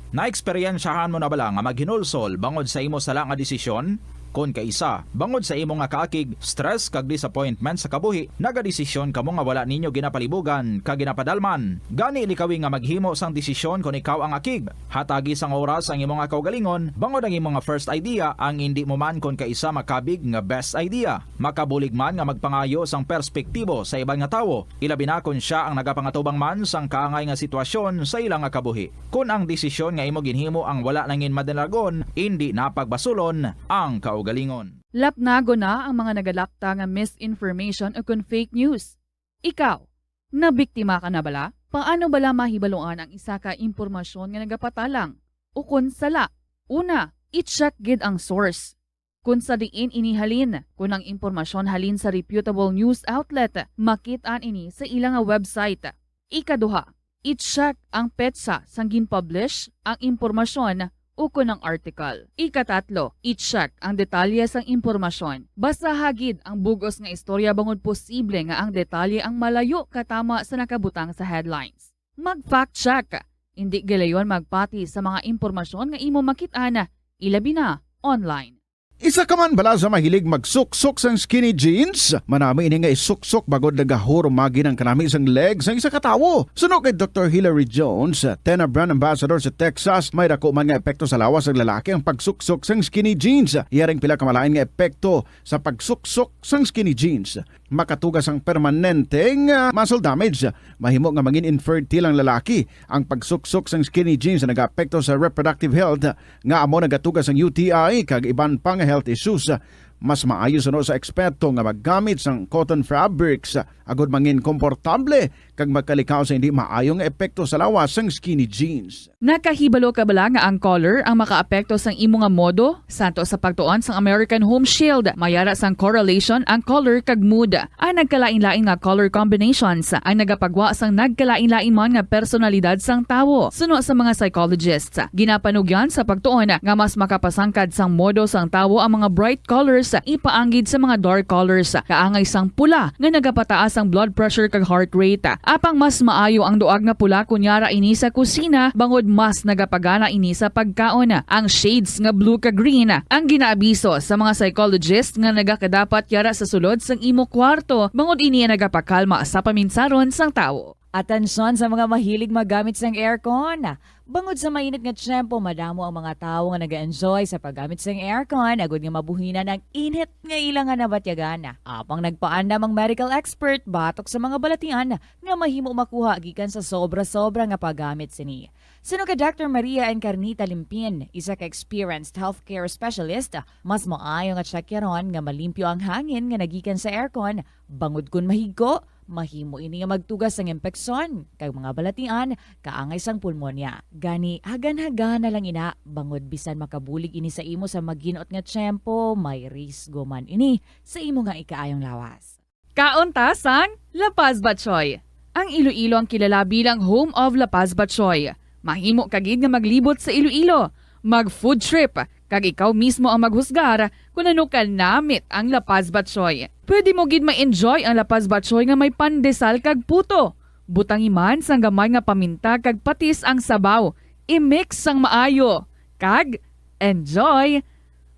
Na-eksperyensyahan mo na bala nga maghinulsol bangod sa imo sala nga desisyon? Kon kaisa, bangod sa imo nga kaakig, stress kag disappointment sa kabuhi, nagadesisyon kamo nga wala ninyo ginapalibugan kag ginapadalman. Gani likawi nga maghimo sang desisyon kon ikaw ang akig. Hatagi sang oras ang imo nga kaugalingon, bangod ang imo nga first idea ang hindi mo man kon kaisa makabig nga best idea. Makabulig man nga magpangayo sang perspektibo sa ibang nga tawo, ilabi na kon siya ang nagapangatubang man sang kaangay nga sitwasyon sa ilang nga kabuhi. Kun ang desisyon nga imo ginhimo ang wala nangin madalagon, hindi napagbasulon ang kaugalingon. Lapnago na ang mga nagalakta nga misinformation o kun fake news. Ikaw, nabiktima ka na bala? Paano bala mahibaluan ang isa ka impormasyon nga nagapatalang? O kun sala? Una, i-check gid ang source. Kung sa diin inihalin, kung ang impormasyon halin sa reputable news outlet, makit-an ini sa ilang nga website. Ikaduha, i-check ang petsa sang gin-publish ang impormasyon o kung ang article. Ikatatlo, i-check ang detalye sang impormasyon. Basta hagid ang bugos nga istorya bangod posible nga ang detalye ang malayo katama sa nakabutang sa headlines. Mag-fact check. Hindi gilayon magpati sa mga impormasyon nga imo makit-ana, ilabi na online. Isa ka man bala sa mahilig magsuksok sang skinny jeans? Manami ini nga isuksok bagod nagahurumagi ng kanami isang legs ang isa katawo. Suno kay Dr. Hillary Jones, 10 brand ambassador sa Texas, may dako man nga epekto sa lawas ng lalaki ang pagsuksok sang skinny jeans. Iyaring pila kamalain nga epekto sa pagsuksok sang skinny jeans. Makatugas ang permanenteng muscle damage. Mahimo nga mangin infertile ang lalaki. Ang pagsuksok sang skinny jeans na nag-apekto sa reproductive health nga amo nagatugas ang UTI kag iban pang health issues. Mas maayo sa eksperto nga maggamit sang cotton fabrics agod mangin komportable kag magkalikaw sa hindi maayong epekto sa lawas sang skinny jeans. Nakahibalo ka bala nga ang color ang makaapekto sang imo nga modo? Santo sa pagtuon sang American Home Shield, mayara sang correlation ang color kag mood. Ang nagkalain-lain nga color combinations ang nagapagwa sang nagkalain-lain man nga personalidad sang tawo. Suno sa mga psychologists, ginapanugyan sa pagtuon nga mas makapasangkad sang modo sang tawo ang mga bright colors ipaanggid sa mga dark colors. Kaangay sang pula nga nagapataas ang blood pressure kag heart rate. Apang mas maayo ang duag nga pula kunyara ini sa kusina bangod mas nagapagana ini sa pagkaon. Ang shades nga blue kag green ang ginaabiso sa mga psychologist nga nagakadapat yara sa sulod sang imo kwarto bangod ini nagapakalma sa paminsaron sang tawo. Atensyon sa mga mahilig maggamit ng aircon. Bangod sa mainit nga tiyempo, madamo ang mga tao nga nag-enjoy sa paggamit ng aircon agud nga mabuhina ng init nga ilang nga nabatyagan. Apang nagpaandam ang medical expert batok sa mga balatian nga mahimo makuha gikan sa sobra-sobra nga paggamit sini. Suno ka Dr. Maria Encarnita Limpin, isa ka experienced healthcare specialist, mas maayo nga tsakyaron nga malimpyo ang hangin nga nagikan sa aircon bangod kun mahigo, mahimo ini nga magtugas ng impeksyon kay mga balatian kaangay sang pulmonya. Gani hagan-hagan na lang ina bangod bisan makabulig ini sa imo sa maginot nga tiyempo, may risgo man ini sa imo nga ikaayong lawas. Kaunta sang La Paz Batchoy. Ang Iloilo ang kilala bilang home of La Paz Batchoy. Mahimo kagid nga maglibot sa Iloilo, mag-food trip, kag ikaw mismo ang maghusgar kung ano ka namit ang La Paz Batchoy. Pwede mo gid ma-enjoy ang La Paz Batchoy nga may pandesal kag puto. Butang iman sang gamay nga paminta kag patis ang sabaw. I-mix sang maayo. Kag enjoy.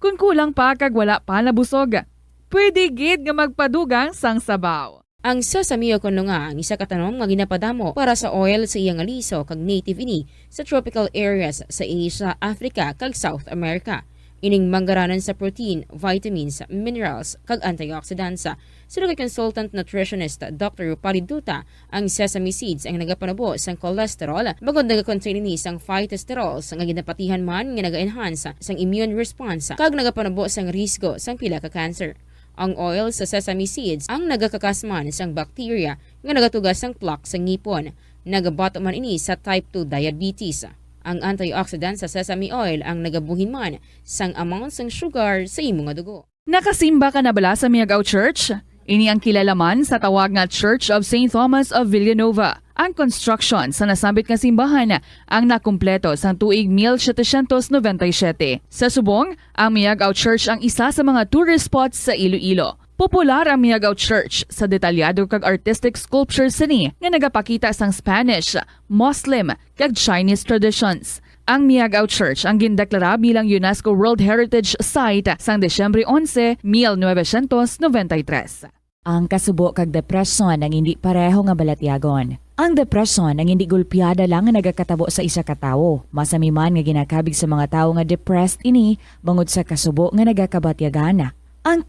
Kung kulang pa kag wala pa nabusog, pwede gid nga magpadugang sang sabaw. Ang sesame o kuno nga ang isa katanom nga ginapadamo para sa oil sa iyang aliso kag native ini sa tropical areas sa Asia, Africa kag South America. Ining manggaranan sa protein, vitamins, minerals kag antioxidants. Sino kay consultant nutritionist Dr. Rupali Duta, ang sesame seeds ang nagapanabo sang cholesterol bagod nagakontain ini sang phytosterols nga ginapatihan man nga naga-enhance sang immune response kag nagapanabo sang risgo sang pila ka cancer. Ang oil sa sesame seeds ang nagakakasman sang bacteria nga nagatugas sang plaque sa ngipon. Nagabato man ini sa type 2 diabetes. Ang antioxidant sa sesame oil ang nagabuhin man sang amount sang sugar sa imo nga dugo. Nakasimba ka na bala sa Miagao Church? Ini ang kilalaman sa tawag nga Church of St. Thomas of Villanova. Ang construction sa nasambit nga simbahan ang nakumpleto sa tuig 1797. Sa subong, ang Miagao Church ang isa sa mga tourist spots sa Iloilo. Popular ang Miagao Church sa detalyado kag artistic sculptures sini nga nagapakita sang Spanish, Muslim kag Chinese traditions. Ang Miagao Church ang gindeklara bilang UNESCO World Heritage Site sang Desyembre 11, 1993. Ang kasubo kag depresyon ang hindi pareho nga balatyagon. Ang depresyon ang hindi gulpiyada lang nga nagakatabo sa isa ka tawo. Masami man nga ginakabig sa mga tawo nga depressed ini bangod sa kasubo nga nagakabatyagan. Ang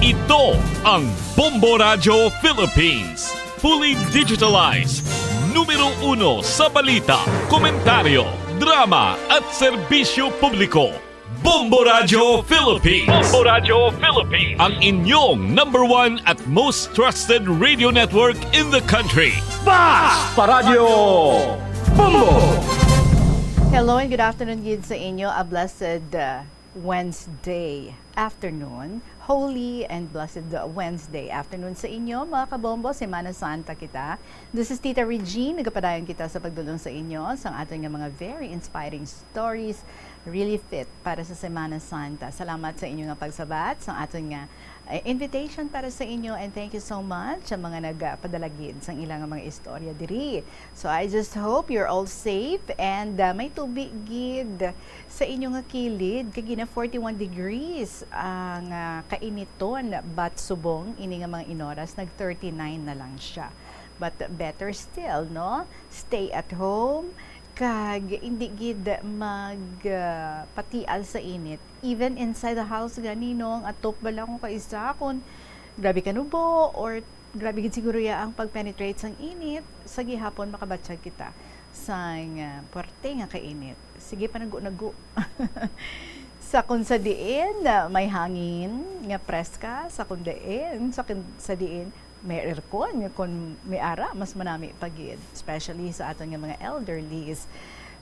Ito ang Bombo Radio Philippines. Fully digitalized. Numero 1 sa balita, komentaryo, drama at serbisyo publiko. Bombo Radio Philippines. Bombo Radio Philippines. Ang inyong number 1 at most trusted radio network in the country. Basta Radio Bombo! Hello and good afternoon gid sa inyo. A blessed Wednesday afternoon. Holy and blessed Wednesday afternoon sa inyo mga kabombo. Semana Santa kita. This is Tita Regine. Nagapadayon kita sa pagdulong sa inyo sa ating mga very inspiring stories really fit para sa Semana Santa. Salamat sa inyo nga pagsabat sa ating invitation para sa inyo and thank you so much sa mga nagpadalagid sa ilang mga istorya diri. So I just hope you're all safe and may tubig gid sa inyong kilid kay gina 41 degrees ang kainiton but subong ini nga mga inoras nag 39 na lang siya. But better still, no? Stay at home kag hindi gid magpatial sa init even inside the house ganinong atok ba lang ko kaisa kun grabe kanubo or grabe gid siguro ya ang pagpenetrate sang init sa gihapon makabatsyag kita sang puwerte nga kainit sige pa nagu sa kun sa diin may hangin nga preska sa kun diin sa diin may aircon kung may ara mas manami pagid especially sa aton nga mga elderlies.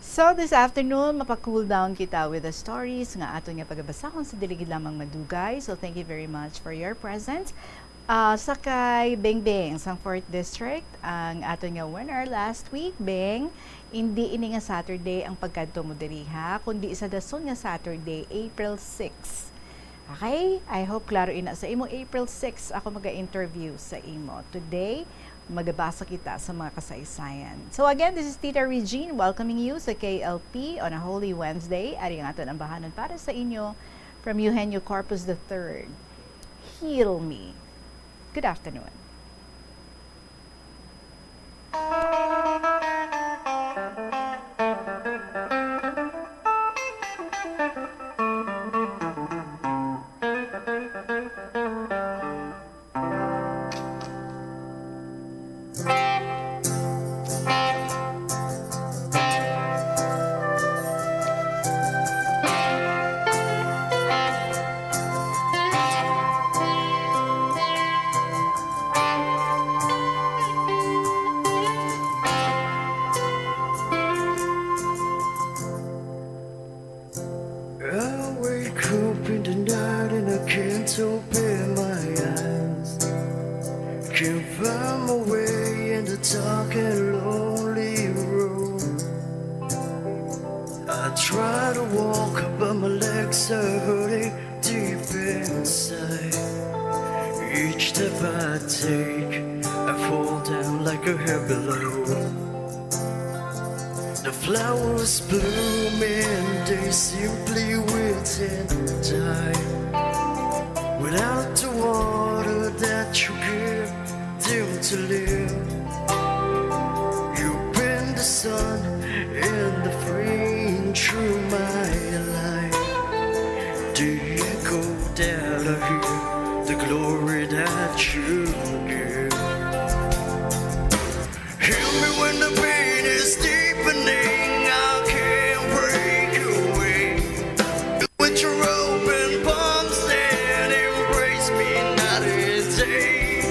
So this afternoon mapa-cool down kita with the stories nga aton nga pagabasahon sa diligid lamang madugay. So thank you very much for your presence. Sa kay Beng Beng sang 4th District ang aton nga winner last week Beng hindi ini nga Saturday ang pagkadto mo diri ha kundi sa dason nga Saturday April 6. Okay? I hope klaro ina sa imo April 6 ako maga-interview sa imo. Today, magabasa kita sa mga kasaysayan. So again, this is Tita Regine welcoming you sa KLP on a Holy Wednesday. Ari ang aton ang bahanan para sa inyo from Eugenio Corpus III. Heal me. Good afternoon. The flowers bloom and they simply wilt and die without the water that you give them to live. You've been the sun and the flame through my life. The echo that I hear, the glory that you give. Heal me when the pain is deepening, I can't break away. With your open palms and embrace me night and day.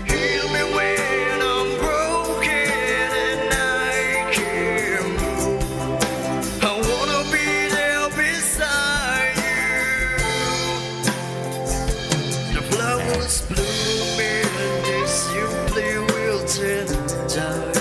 Heal me when I'm broken and I can't move. I wanna be there beside you. The flowers bloom and they simply wilt and die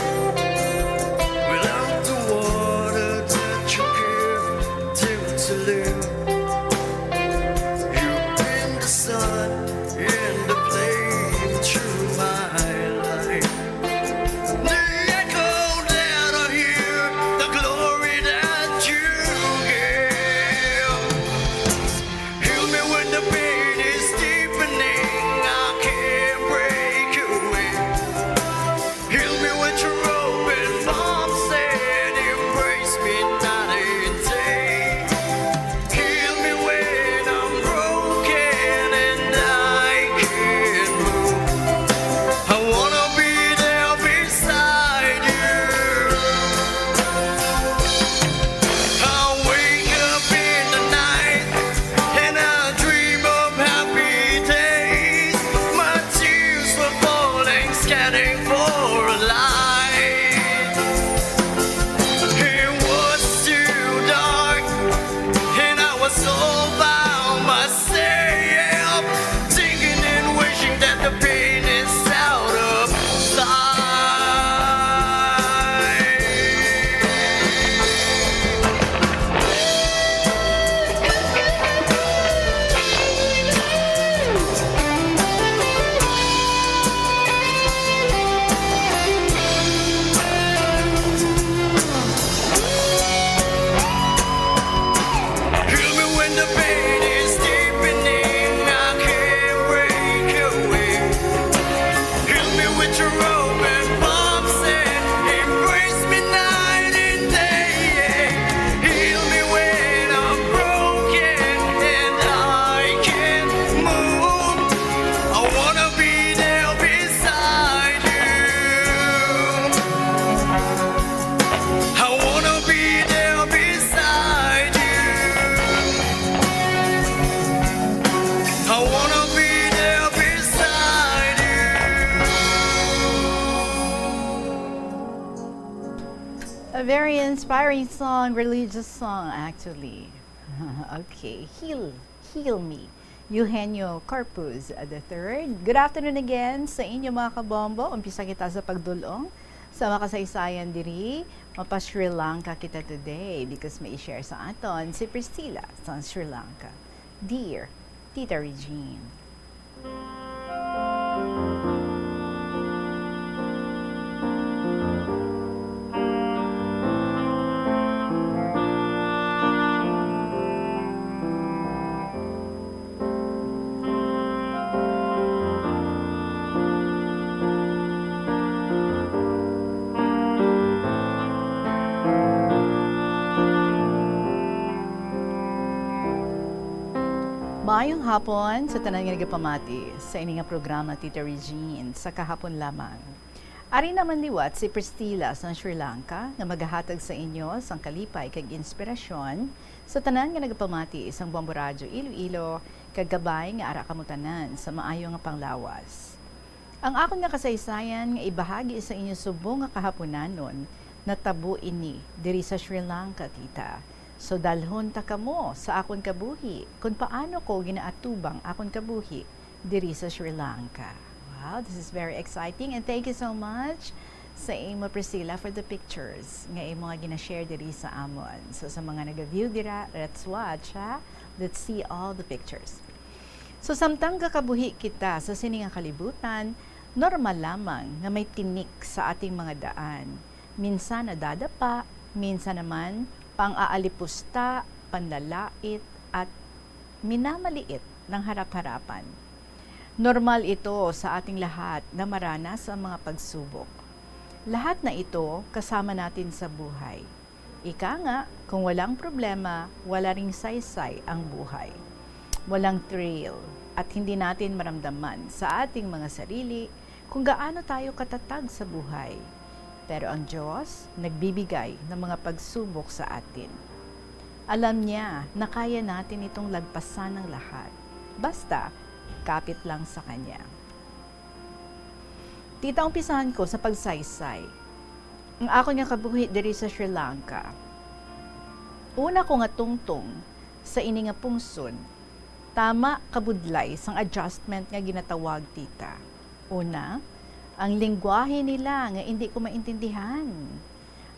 A very inspiring song, religious song actually. Okay, Heal Me. Eugenio Corpus III. Good afternoon again sa inyo mga kabombo. Umpisa kita sa pagdulong sa makasaysayan diri. Mapa Sri Lanka kita today because may share sa aton si Priscilla sa Sri Lanka. Dear Tita Regine. Maayong hapon sa tanan nga nagapamati sa ini nga programa Tita Regine sa kahapon lamang. Ari naman liwat si Priscilla sa Sri Lanka nga magahatag sa inyo sang kalipay kag inspirasyon sa tanan nga nagapamati isang Bombo Radio Iloilo kag gabay nga ara kamutanan sa maayo nga panglawas. Ang akon nga kasaysayan nga ibahagi sa inyo subong nga kahaponanon natabo ini diri sa Sri Lanka, tita. So dalhon ta kamo sa akon kabuhi kung paano ko ginaatubang akon kabuhi diri sa Sri Lanka. Wow, this is very exciting and thank you so much sa imo Priscilla for the pictures nga imo nga gina-share diri sa amon. So sa mga naga-view dira, let's watch ha. Let's see all the pictures. So samtang kakabuhi kita sa sining nga kalibutan, normal lamang nga may tinik sa ating mga daan. Minsan nadadapa, minsan naman pang-aalipusta, panlalait, at minamaliit ng harap-harapan. Normal ito sa ating lahat na maranas ang mga pagsubok. Lahat na ito kasama natin sa buhay. Ika nga, kung walang problema, wala ring saysay ang buhay. Walang thrill at hindi natin maramdaman sa ating mga sarili kung gaano tayo katatag sa buhay. Pero ang Diyos, nagbibigay ng mga pagsubok sa atin. Alam niya na kaya natin itong lagpasan ng lahat. Basta, kapit lang sa Kanya. Tita, umpisahan ko sa pagsaysay. Ang ako niya kabuhi diri sa Sri Lanka. Una ko nga tungtong sa ini nga pungson, tama kabudlay sang adjustment nga ginatawag, tita. Una, ang lingwahe nila nga hindi ko maintindihan.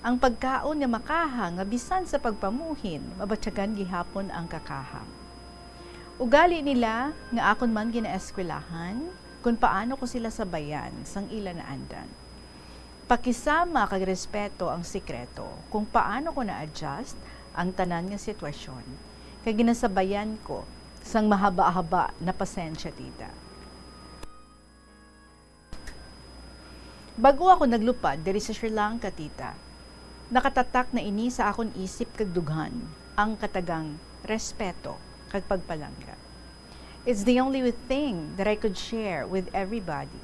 Ang pagkaon nga makahang nga bisan sa pagpamuhin, mabatyagan gihapon ang kakahang. Ugali nila nga akon man ginaeskwelahan kung paano ko sila sabayan sang ila na andan. Pakisama kag respeto ang sikreto kung paano ko na-adjust ang tanan nga sitwasyon. Kag ginasabayan ko sang mahaba-haba na pasensya, tita. Bago ako naglupad diri sa Sri Lanka, tita, nakatatak na ini sa akon isip kag dughan ang katagang respeto kag pagpalangga. It's the only thing that I could share with everybody.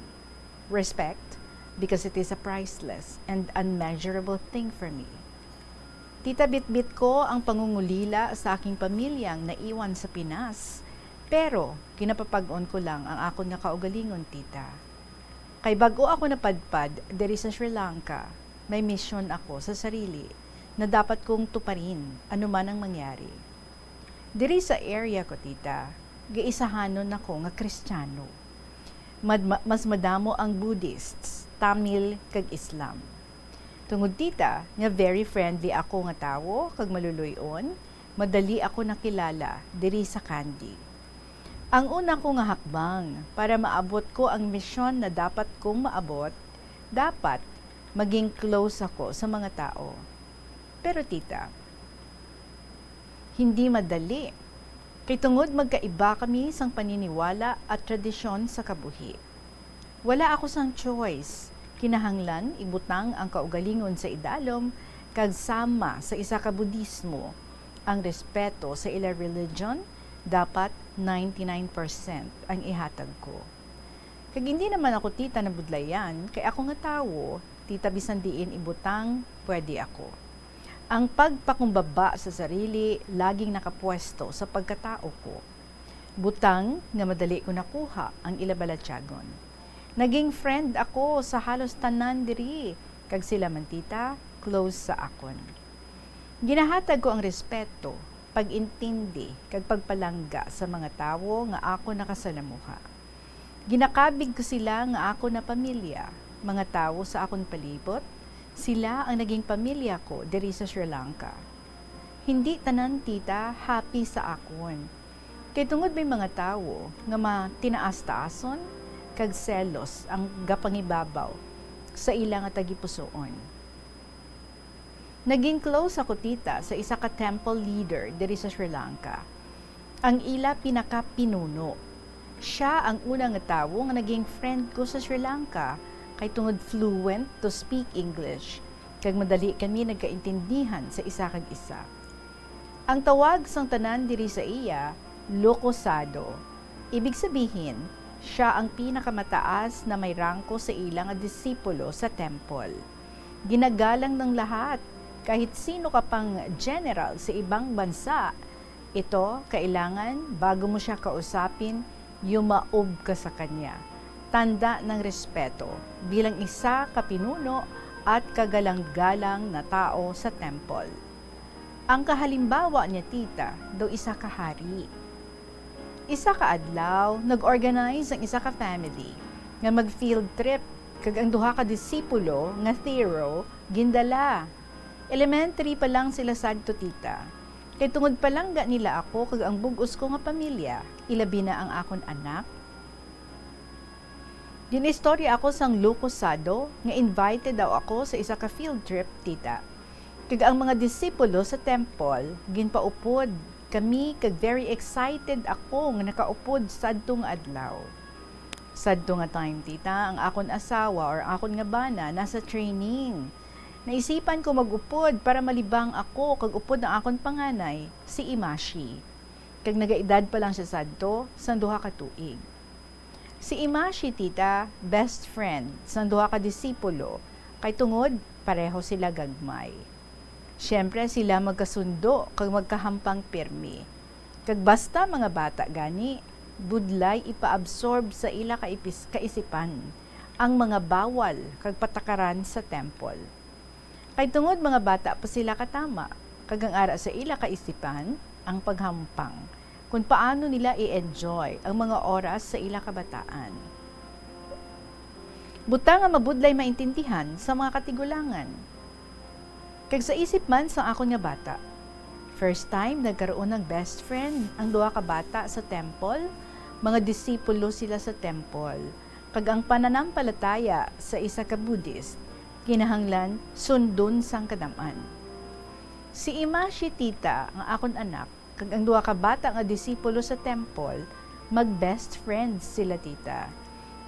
Respect, because it is a priceless and unmeasurable thing for me. Tita, bitbit ko ang pangungulila sa aking pamilyang naiwan sa Pinas, pero kinapapag-on ko lang ang akon nga kaugalingon, tita. Kay bago ako napadpad diri sa Sri Lanka, may misyon ako sa sarili na dapat kong tuparin anuman ang mangyari. Diri sa area ko, tita, giisahanon ako nga Kristiyano. Mas madamo ang Buddhists, Tamil kag Islam. Tungod, tita, nga very friendly ako nga tawo kag maluluyon, madali ako nakilala diri sa Kandy. Ang una ko nga hakbang para maabot ko ang misyon na dapat kong maabot, dapat maging close ako sa mga tao. Pero tita, hindi madali. Kay tungod magkaiba kami sang paniniwala at tradisyon sa kabuhi. Wala ako sang choice. Kinahanglan ibutang ang kaugalingon sa idalom kag sama sa isa ka Budismo. Ang respeto sa ila religion dapat 99% ang ihatag ko. Kag hindi naman ako, tita, na budlayan, kay ako nga tawo, tita, bisan diin ibutang, pwede ako. Ang pagpakumbaba sa sarili, laging nakapwesto sa pagkatao ko. Butang nga madali ko nakuha ang ilabalatyagon. Naging friend ako sa halos tanan diri, kag sila man, tita, close sa akon. Ginahatag ko ang respeto, pag-intindi, kag pagpalangga sa mga tawo nga ako nakasalamuha. Ginakabig ko sila nga ako na pamilya, mga tawo sa akon palibot, sila ang naging pamilya ko diri sa Sri Lanka. Hindi tanan tita happy sa akon. Kay tungod may mga tawo nga tinaas-taason kag selos ang gapangibabaw sa ilang tagipusoon. Naging close ako tita sa isa ka temple leader diri sa Sri Lanka. Ang ila pinaka-pinuno. Siya ang unang nga tawo nga naging friend ko sa Sri Lanka kay tungod fluent to speak English. Kag madali kami nagkaintindihan sa isa kag isa. Ang tawag sang tanan diri sa iya, Lokosado. Ibig sabihin, siya ang pinakamataas na may rangko sa ilang disipulo sa temple. Ginagalang ng lahat, kahit sino ka pang general sa ibang bansa. Ito, kailangan, bago mo siya kausapin, yumaob ka sa kanya. Tanda ng respeto bilang isa kapinuno at kagalang-galang na tao sa temple. Ang kahalimbawa niya tita, daw isa ka hari. Isa ka adlaw, nag-organize ang isa ka family nga mag-field trip kag ang duha ka disipulo nga Theo gindala. Elementary pa lang sila sadto tita. Kay tungod pa lang nila ako kag ang bug-os ko nga pamilya, ilabi na ang akon anak. Dinistorya ako sang Lokosado nga invited daw ako sa isa ka field trip tita. Kag ang mga disipulo sa temple ginpaupod kami kag very excited ako nga nakaupod sadto nga adlaw. Sadto nga time tita, ang akon asawa or akon nga bana nasa training. Naisipan ko mag-upod para malibang ako kag upod ang akon panganay, si Imashi. Kag nagaedad pa lang siya sadto, sang duha ka tuig. Si Imashi tita, best friend, sang duha ka disipulo, kay tungod pareho sila gagmay. Siyempre sila magkasundo kag magkahampang pirmi. Kag basta mga bata gani, budlay ipaabsorb sa ila kaisipan ang mga bawal kag patakaran sa temple. Kay tungod mga bata pa sila katama, kag ang ara sa ila kaisipan ang paghampang kung paano nila i-enjoy ang mga oras sa ila kabataan. Butang nga mabudlay maintindihan sa mga katigulangan. Kag sa isip man sa akon nga bata, first time nagkaroon ng best friend ang duha ka bata sa temple, mga disipulo sila sa temple, kag ang pananampalataya sa isa ka Buddhist, kinahanglan sundon sang kadaman. Si Imashi tita, ang akon anak, kag ang duha ka bata nga disipulo sa temple, mag-best friends sila tita.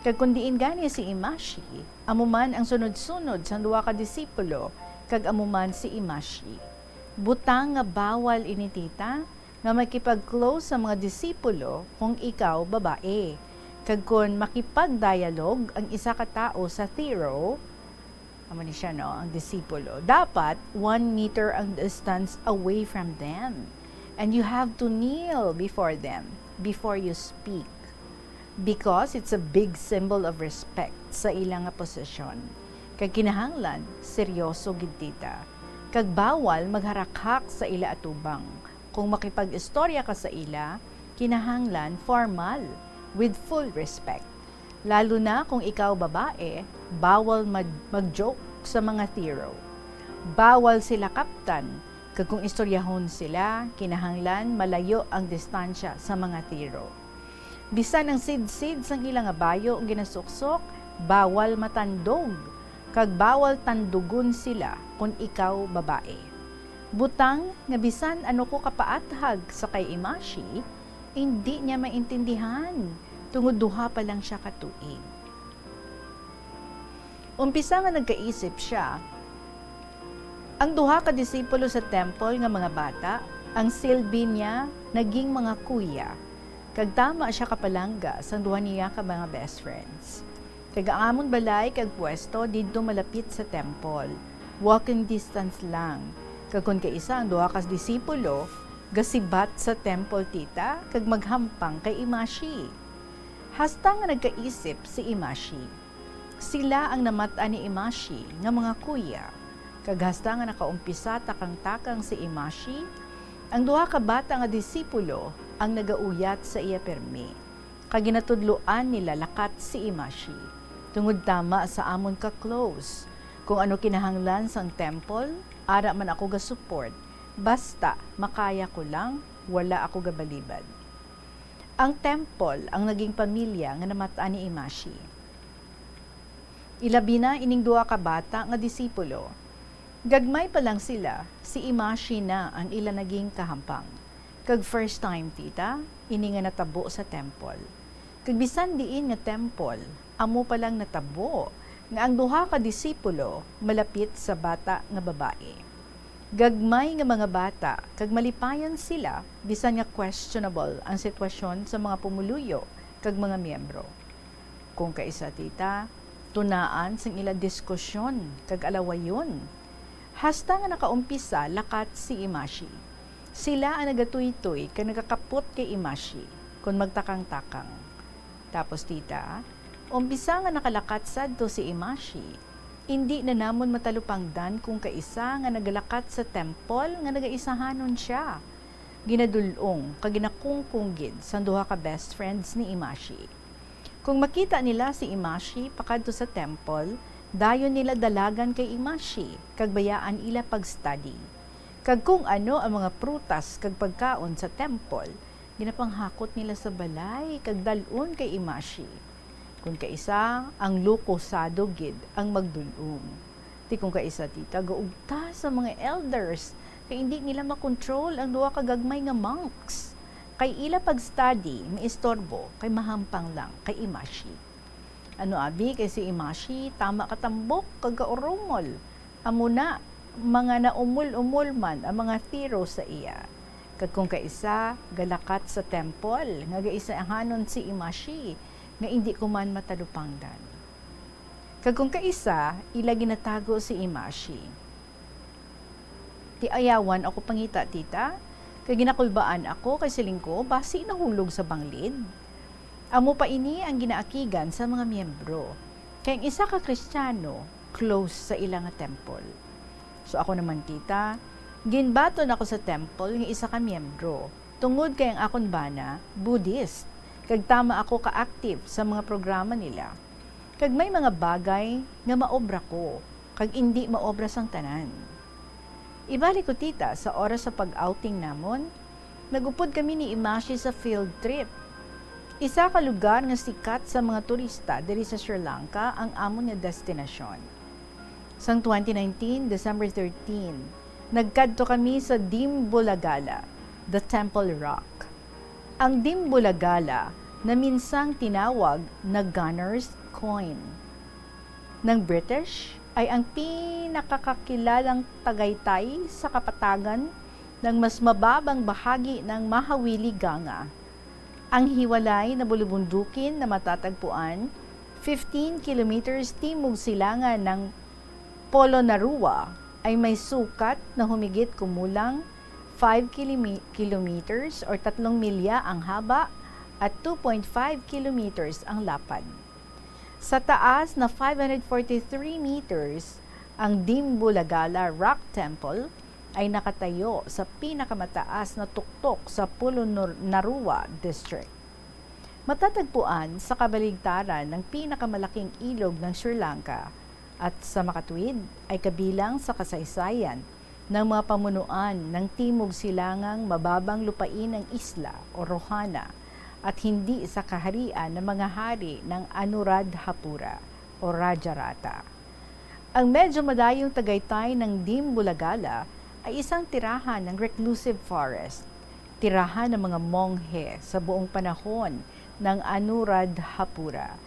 Kag kun diin gani si Imashi, amuman ang sunod-sunod sang duha ka disipulo, kag amuman si Imashi. Butang nga bawal ini tita, nga makipag-close sa mga disipulo kung ikaw babae. Kag kun makipag-dialogue ang isa ka tao sa Theo, ni siya, no, ang disipulo, dapat 1 meter ang distance away from them. And you have to kneel before them before you speak. Because it's a big symbol of respect sa ilang posisyon. Kag kinahanglan, seryoso gid tita. Kag bawal magharakhak sa ila atubang. Kung makipag-istorya ka sa ila, kinahanglan formal, with full respect. Lalo na kung ikaw babae, bawal mag-joke sa mga Theo. Bawal sila kaptan, kag kung istoryahon sila, kinahanglan malayo ang distansya sa mga Theo. Bisan ang sid-sid sang ilang bayo ang ginasuksok, bawal matandog, kag bawal tandugon sila kung ikaw babae. Butang nga bisan ano ko kapaathag sa kay Imashi, hindi niya maintindihan. Tungod duha pa lang siya katuig. Umpisa nga nagkaisip siya, ang duha ka disipulo sa temple nga mga bata, ang silbi niya naging mga kuya. Kag tama siya kapalangga sa duha niya ka mga best friends. Kag amon balay kag pwesto didto malapit sa temple. Walking distance lang. Kag kun kaisa ang duha ka disipulo, gasibat sa temple tita kag maghampang kay Imashi. Hasta nga nagkaisip si Imashi. Sila ang namata ni Imashi nga mga kuya. Kaghasta nga nakaumpisa takang-takang si Imashi, ang duha ka bata nga disipulo ang nagauyat sa iya permi. Kaginatudloan nila lakat si Imashi. Tungod tama sa amon ka close. Kung ano kinahanglan sang temple, ara man ako ga support. Basta makaya ko lang, wala ako gabalibad. Ang temple ang naging pamilya nga namataan ni Imashi. Ilabi na ining duha ka bata nga disipulo. Gagmay pa lang sila, si Imashi na ang ila naging kahampang. Kag first time tita, ini nga natabo sa temple. Kag bisan diin nga temple, amo pa lang natabo nga ang duha ka disipulo malapit sa bata nga babae. Gagmay nga mga bata, kag malipayon sila, bisan nga questionable ang sitwasyon sa mga pumuluyo kag mga miyembro. Kung kaisa tita, tunaan sang ila diskusyon kag alawayon. Hasta nga nakaumpisa lakat si Imashi. Sila ang nagatuytoy kag nagakapot kay Imashi kung magtakang-takang. Tapos tita, umpisa nga nakalakat sadto si Imashi. Hindi na namon matalupangdan kung kaisa nga nagalakat sa temple nga nagaisahanon siya. Ginadulong kag ginakungkunggid sa duha ka best friends ni Imashi. Kung makita nila si Imashi pakadto sa temple, dayon nila dalagan kay Imashi kag bayaan ila pag-study. Kag kung ano ang mga prutas kag pagkaon sa temple, ginapanghakot nila sa balay kag dalon kay Imashi. Kung kaisa, ang lukosado gid ang magdulong. Ti kung kaisa tita, gaugta sa mga elders, kay hindi nila makontrol ang duha ka gagmay nga monks. Kay ila pag-study, maistorbo, kay mahampang lang, kay Imashi. Ano abi, kay si Imashi, tama katambok, kag gaurumol. Amo na, mga naumul-umul man ang mga tiro sa iya. Kag kung kaisa, galakat sa temple, nga gaisa ang hanon si Imashi, nga hindi ko man matalupangdan. Kag kung kaisa, ila ginatago si Imashi. Ti ayawan ako pangita, tita, kag ginakulbaan ako kay siling ko, basi nahulog sa banglid. Amo pa ini ang ginaakigan sa mga miyembro. Kaya ang isa ka Kristiyano, close sa ilang temple. So ako naman tita, ginbaton ako sa temple ng isa ka miyembro. Tungod kay ang akon bana, Buddhist. Kag tama ako ka-active sa mga programa nila. Kag may mga bagay nga maobra ko, kag hindi maobra sang tanan. Ibalik ko tita sa oras sa pag-outing namon, nagupod kami ni Imashi sa field trip. Isa ka lugar nga sikat sa mga turista diri sa Sri Lanka ang amon nga destinasyon. Sang 2019, December 13, nagkadto kami sa Dimbulagala, the Temple Rock. Ang Dimbulagala na minsang tinawag na Gunner's Coin ng British ay ang pinakakakilalang tagaytay sa kapatagan ng mas mababang bahagi ng Mahaweli Ganga. Ang hiwalay na bulubundukin na matatagpuan 15 kilometers timog silangan ng Polonnaruwa ay may sukat na humigit kumulang 5 kilometers or 3 milya ang haba at 2.5 kilometers ang lapad. Sa taas na 543 meters, ang Dimbulagala Rock Temple ay nakatayo sa pinakamataas na tuktok sa Polonnaruwa District. Matatagpuan sa kabaligtaran ng pinakamalaking ilog ng Sri Lanka at sa makatuwid ay kabilang sa kasaysayan ng mga pamunuan ng Timog Silangang mababang lupain ng isla o Rohana at hindi sa kaharian ng mga hari ng Anuradhapura o Rajarata. Ang medyo madayong tagaytay ng Dimbulagala ay isang tirahan ng reclusive forest, tirahan ng mga monghe sa buong panahon ng Anuradhapura.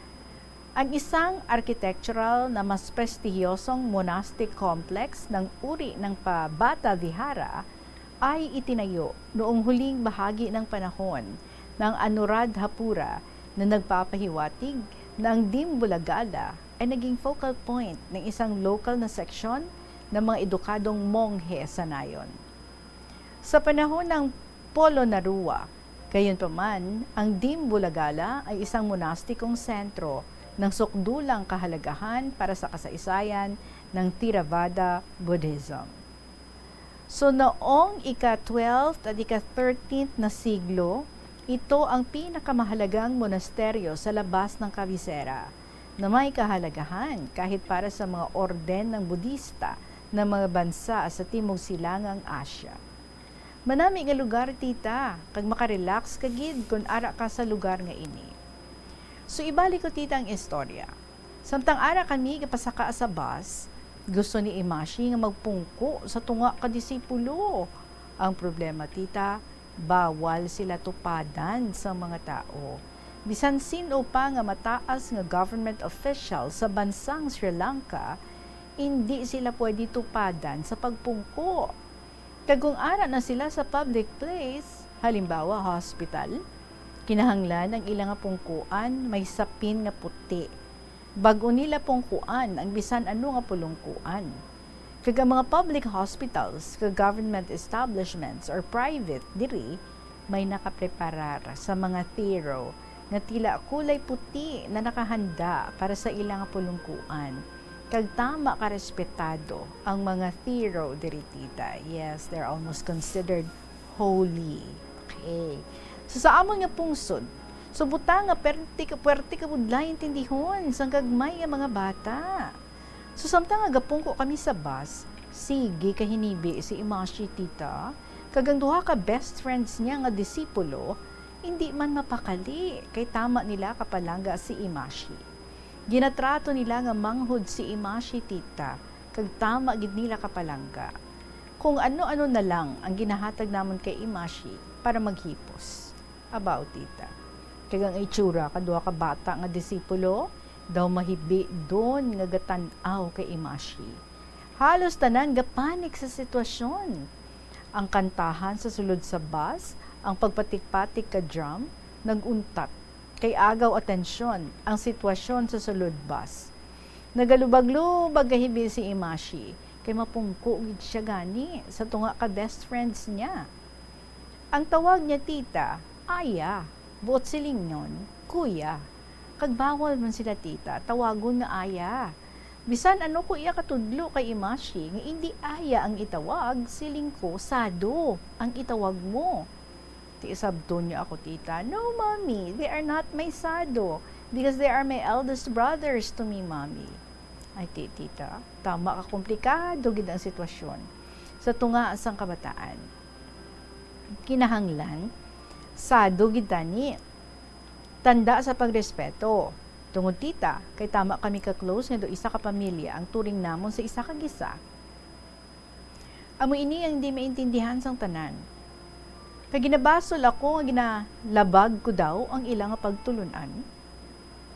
Ang isang architectural na mas prestihiyosong monastic complex ng uri ng Pabata Vihara ay itinayo noong huling bahagi ng panahon ng Anuradhapura na nagpapahiwatig na ang Dimbulagala ay naging focal point ng isang local na seksyon ng mga edukadong monghe sa nayon. Sa panahon ng Polonnaruwa, gayunpaman, ang Dimbulagala ay isang monastikong sentro ng sukdulang kahalagahan para sa kasaysayan ng Theravada Buddhism. So noong ika-12th at ika-13th na siglo, ito ang pinakamahalagang monasteryo sa labas ng Kabisera na may kahalagahan kahit para sa mga orden ng Budista ng mga bansa sa Timog Silangang Asya. Manami nga lugar tita, kag makarelax ka gid kung ara ka sa lugar nga ini. So ibalik ko tita ang istorya. Samtang ara kami kapasaka sa bus, gusto ni Imashi nga magpungko sa tunga ka disipulo. Ang problema tita, bawal sila tupadan sa mga tao. Bisan sino pa nga mataas nga government official sa bansang Sri Lanka, hindi sila pwede tupadan sa pagpungko. Kagong ara na sila sa public place, halimbawa hospital, kinahanglan ang ilang pungkuan may sapin nga puti. Bago nila pungkuan ang bisan ano nga pulungkuan. Kag mga public hospitals, kag government establishments or private diri, may nakapreparar sa mga thero nga tila kulay puti na nakahanda para sa ilang pulungkuan. Kag tama ka respetado ang mga thero diri tita. Yes, they're almost considered holy. Okay. So sa amon nga pungsod, so buta nga puwerte ka budlay intindihon sang gagmay nga mga bata. So samtang nga gapungko kami sa bus, sige kahinibi si Imashi tita, kagang duha ka best friends niya nga disipulo, hindi man mapakali kay tama nila kapalangga si Imashi. Ginatrato nila nga manghod si Imashi tita, kag tama gid nila kapalangga. Kung ano-ano na lang ang ginahatag namon kay Imashi para maghipos. About tita. Kag ang itsura kadua ka bata nga disipulo, daw mahibi doon nga gatan-aw kay Imashi. Halos tanan gapanik sa sitwasyon. Ang kantahan sa sulod sa bus, ang pagpatik-patik ka drum, naguntat. Kay agaw atensyon ang sitwasyon sa sulod bus. Nagalubag-lubag gahibi si Imashi, kay mapungko gid siya gani sa tunga ka best friends niya. Ang tawag niya tita, Aya, buot silingon, kuya. Kag bawal man sila tita, tawagon nga Aya. Bisan ano ko iya katudlo kay Imashi, nga hindi Aya ang itawag, siling ko, Sado ang itawag mo. Sabto niya ako tita, no mommy, they are not my Sado, because they are my eldest brothers to me, mommy. Ay tita, tama ka, komplikado gid ang sitwasyon sa tunga sang kabataan. Kinahanglan, Sado gid tani, tanda sa pagrespeto. Tungod tita, kay tama kami ka-close nga do isa ka pamilya ang turing namon sa isa ka gisa. Amo ini ang di maintindihan sang tanan. Kay ginabasol ako nga ginalabag ko daw ang ilang pagtulunan.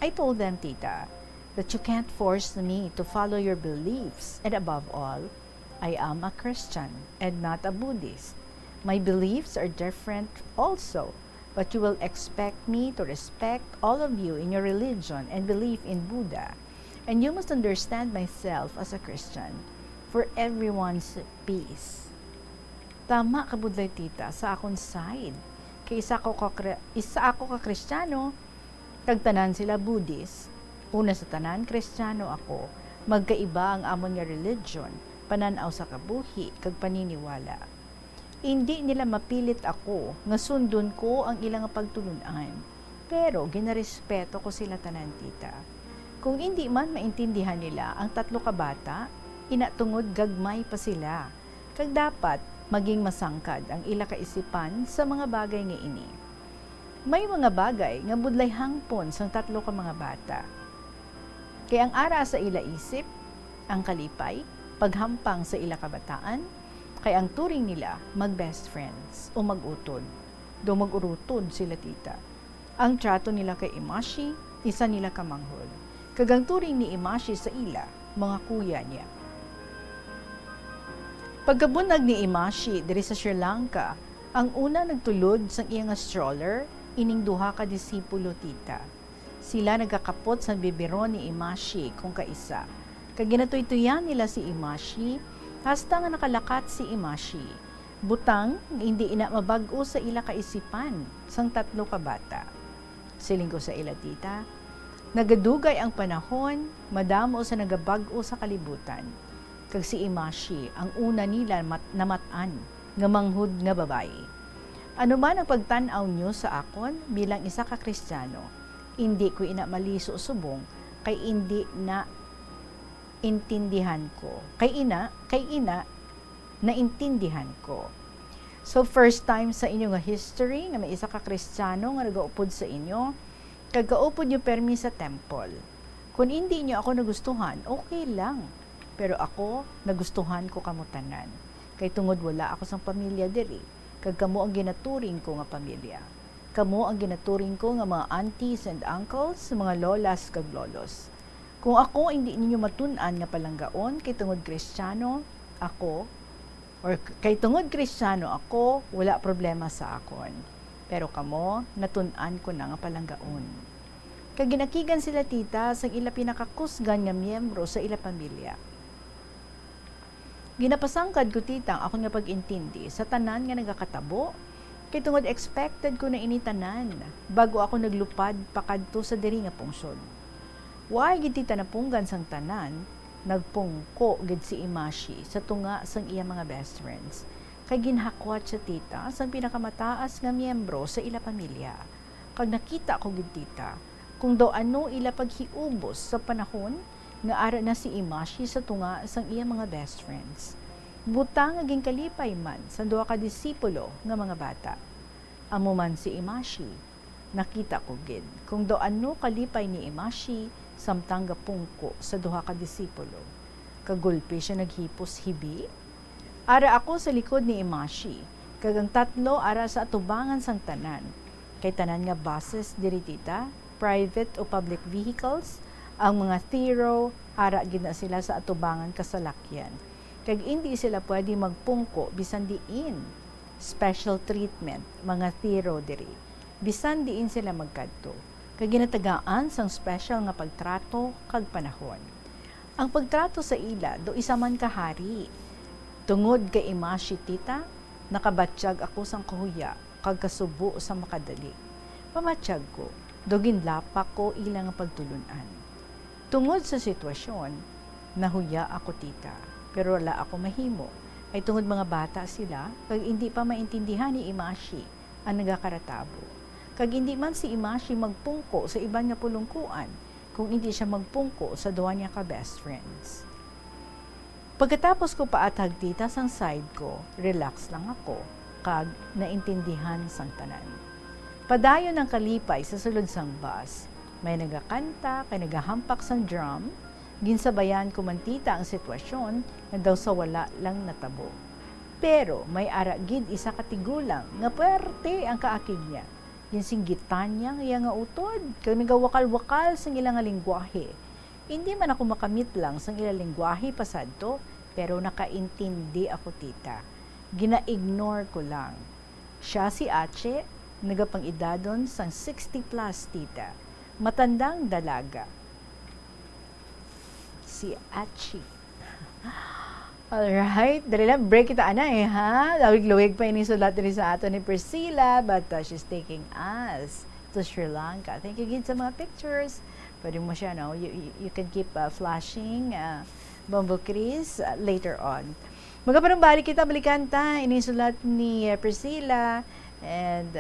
I told them, tita, that you can't force me to follow your beliefs, and above all, I am a Christian and not a Buddhist. My beliefs are different also, but you will expect me to respect all of you in your religion and belief in Buddha, and you must understand myself as a Christian for everyone's peace. Tama ka budlay tita sa akong side. Kay isa ako ka Kristiyano, kag tanan sila Buddhist. Una sa tanan Kristiyano ako, magkaiba ang amon nga religion, pananaw sa kabuhi kag paniniwala. Hindi nila mapilit ako nga sundon ko ang ilang pagtulunan, pero ginarespeto ko sila tanan tita. Kung hindi man maintindihan nila ang tatlo ka bata, inatungod gagmay pa sila. Kag dapat maging masangkad ang ila kaisipan sa mga bagay nga ini. May mga bagay nga budlay hangpon sang tatlo ka mga bata. Kaya ang ara sa ila isip, ang kalipay, paghampang sa ila kabataan, kay ang turing nila mag-best friends o mag-utod. Do mag-urutod sila tita. Ang trato nila kay Imashi, isa nila kamanghod. Kagang turing ni Imashi sa ila, mga kuya niya. Pagkabunag ni Imashi diri sa Sri Lanka, ang una nagtulod sang iyang stroller, ining duha ka disipulo tita. Sila nagkakapot sa bibiro ni Imashi kung kaisa. Kag ginatuytuyan nila si Imashi, hasta nga nakalakat si Imashi. Butang, hindi ina mabag-o sa ila kaisipan sang tatlo ka bata. Siling ko sa ila tita, Nagadugay ang panahon, madamo sa nagabag-o sa kalibutan. Kag si Imashi, ang una nila namatan, nga manghud nga babae. Ano man ang pagtanaw nyo sa akon bilang isa ka Kristiyano, hindi ko ina maliso subong, kay hindi na intindihan ko. Kay ina, naintindihan ko. So first time sa inyo nga history, nga may isa ka Kristiyano nga nagaupod sa inyo, kagaupod nyo permi sa temple. Kung hindi nyo ako nagustuhan, okay lang. Pero ako, nagustuhan ko kamutanan. Kay tungod wala ako sa pamilya diri. Kag kamo ang ginaturing ko nga pamilya. Kamo ang ginaturing ko nga mga aunties and uncles, mga lolas kag lolos. Kung ako hindi ninyo matun-an nga palanggaon kay tungod Kristiyano, ako, or kay tungod Kristiyano ako, wala problema sa akon. Pero kamo, natun-an ko na nga palanggaon. Kag ginakigan sila tita sa ila pinakakusgan nga miyembro sa ila pamilya. Ginapasangkad ko tita ako nga pag-intindi sa tanan nga nagakatabo, kay tungod expected ko na initanan bago ako naglupad pakadto sa diri nga pungsod. Why gid tita napunggan sang tanan, nagpungko gid si Imashi sa tunga sang iya mga best friends. Kay ginhakwat sa tita sang pinakamataas nga miyembro sa ila pamilya. Kag nakita ko gid tita kung daw ano ila paghiubos sa panahon nga ara na si Imashi sa tunga sang iya mga best friends. Butang aging kalipay man sa duha ka disipulo nga mga bata. Amo man si Imashi, nakita ko gid kung daw ano kalipay ni Imashi samtang gapungko sa duha ka disipulo. Kagulpi siya naghipos hibi. Ara ako sa likod ni Imashi, kag ang tatlo ara sa atubangan sang tanan. Kay tanan nga buses diri tita, private o public vehicles, ang mga thero, ara gid na sila sa atubangan kasalakyan. Kag hindi sila pwede magpungko bisan diin. Special treatment, mga thero diri. Bisan diin sila magkadto. Kag ginatagaan sang special nga pagtrato kag panahon. Ang pagtrato sa ila do isa man kahari. Tungod kay Imashi tita, nakabatsyag ako sang kahuya kag kasubo sa makadali. Pamatsyag ko, dogin lapak ko ilang pagtulunan. Tungod sa sitwasyon, nahuya ako tita, pero wala ako mahimo. Ay tungod mga bata sila, kag hindi pa maintindihan ni Imashi ang nagakaratabo. Kag hindi man si Imashi magpungko sa iban nga pulungkuan, kung hindi siya magpungko sa duwa niya ka best friends. Pagkatapos ko paatag tita sang side ko, relax lang ako, kag naintindihan sang tanan. Padayon ang kalipay sa sulod sang bus, may nagakanta, kay nagahampak sang drum, ginsabayan ko man tita ang sitwasyon na daw sa wala lang natabo. Pero may aragid isa katigulang nga puwerte ang kaakig niya. Ginsinggitan niya nga utod, kag nagawakal-wakal sang ilang lingwahe. Hindi man ako makamit lang sang ilang lingwahe pasadto, pero nakaintindi ako tita. Gina-ignore ko lang. Siya si Ache, nagapang-idadon sang 60 plus tita. Matandang dalaga. Si Achi. Alright, dali lang, break kita ana ha. Lawig-lawig pa ini sulat rin sa ato ni Priscilla, but she's taking us to Sri Lanka. Thank you again sa mga pictures. Pwede mo siya, no? You can keep flashing Bombo Chris later on. Magkaparumbalik kita, balikanta, inisulat ni Priscilla, and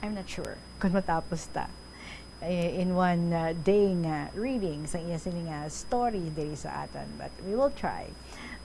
I'm not sure kung matapos ta. In one day nga reading sa iya sining story diri sa aton, but we will try.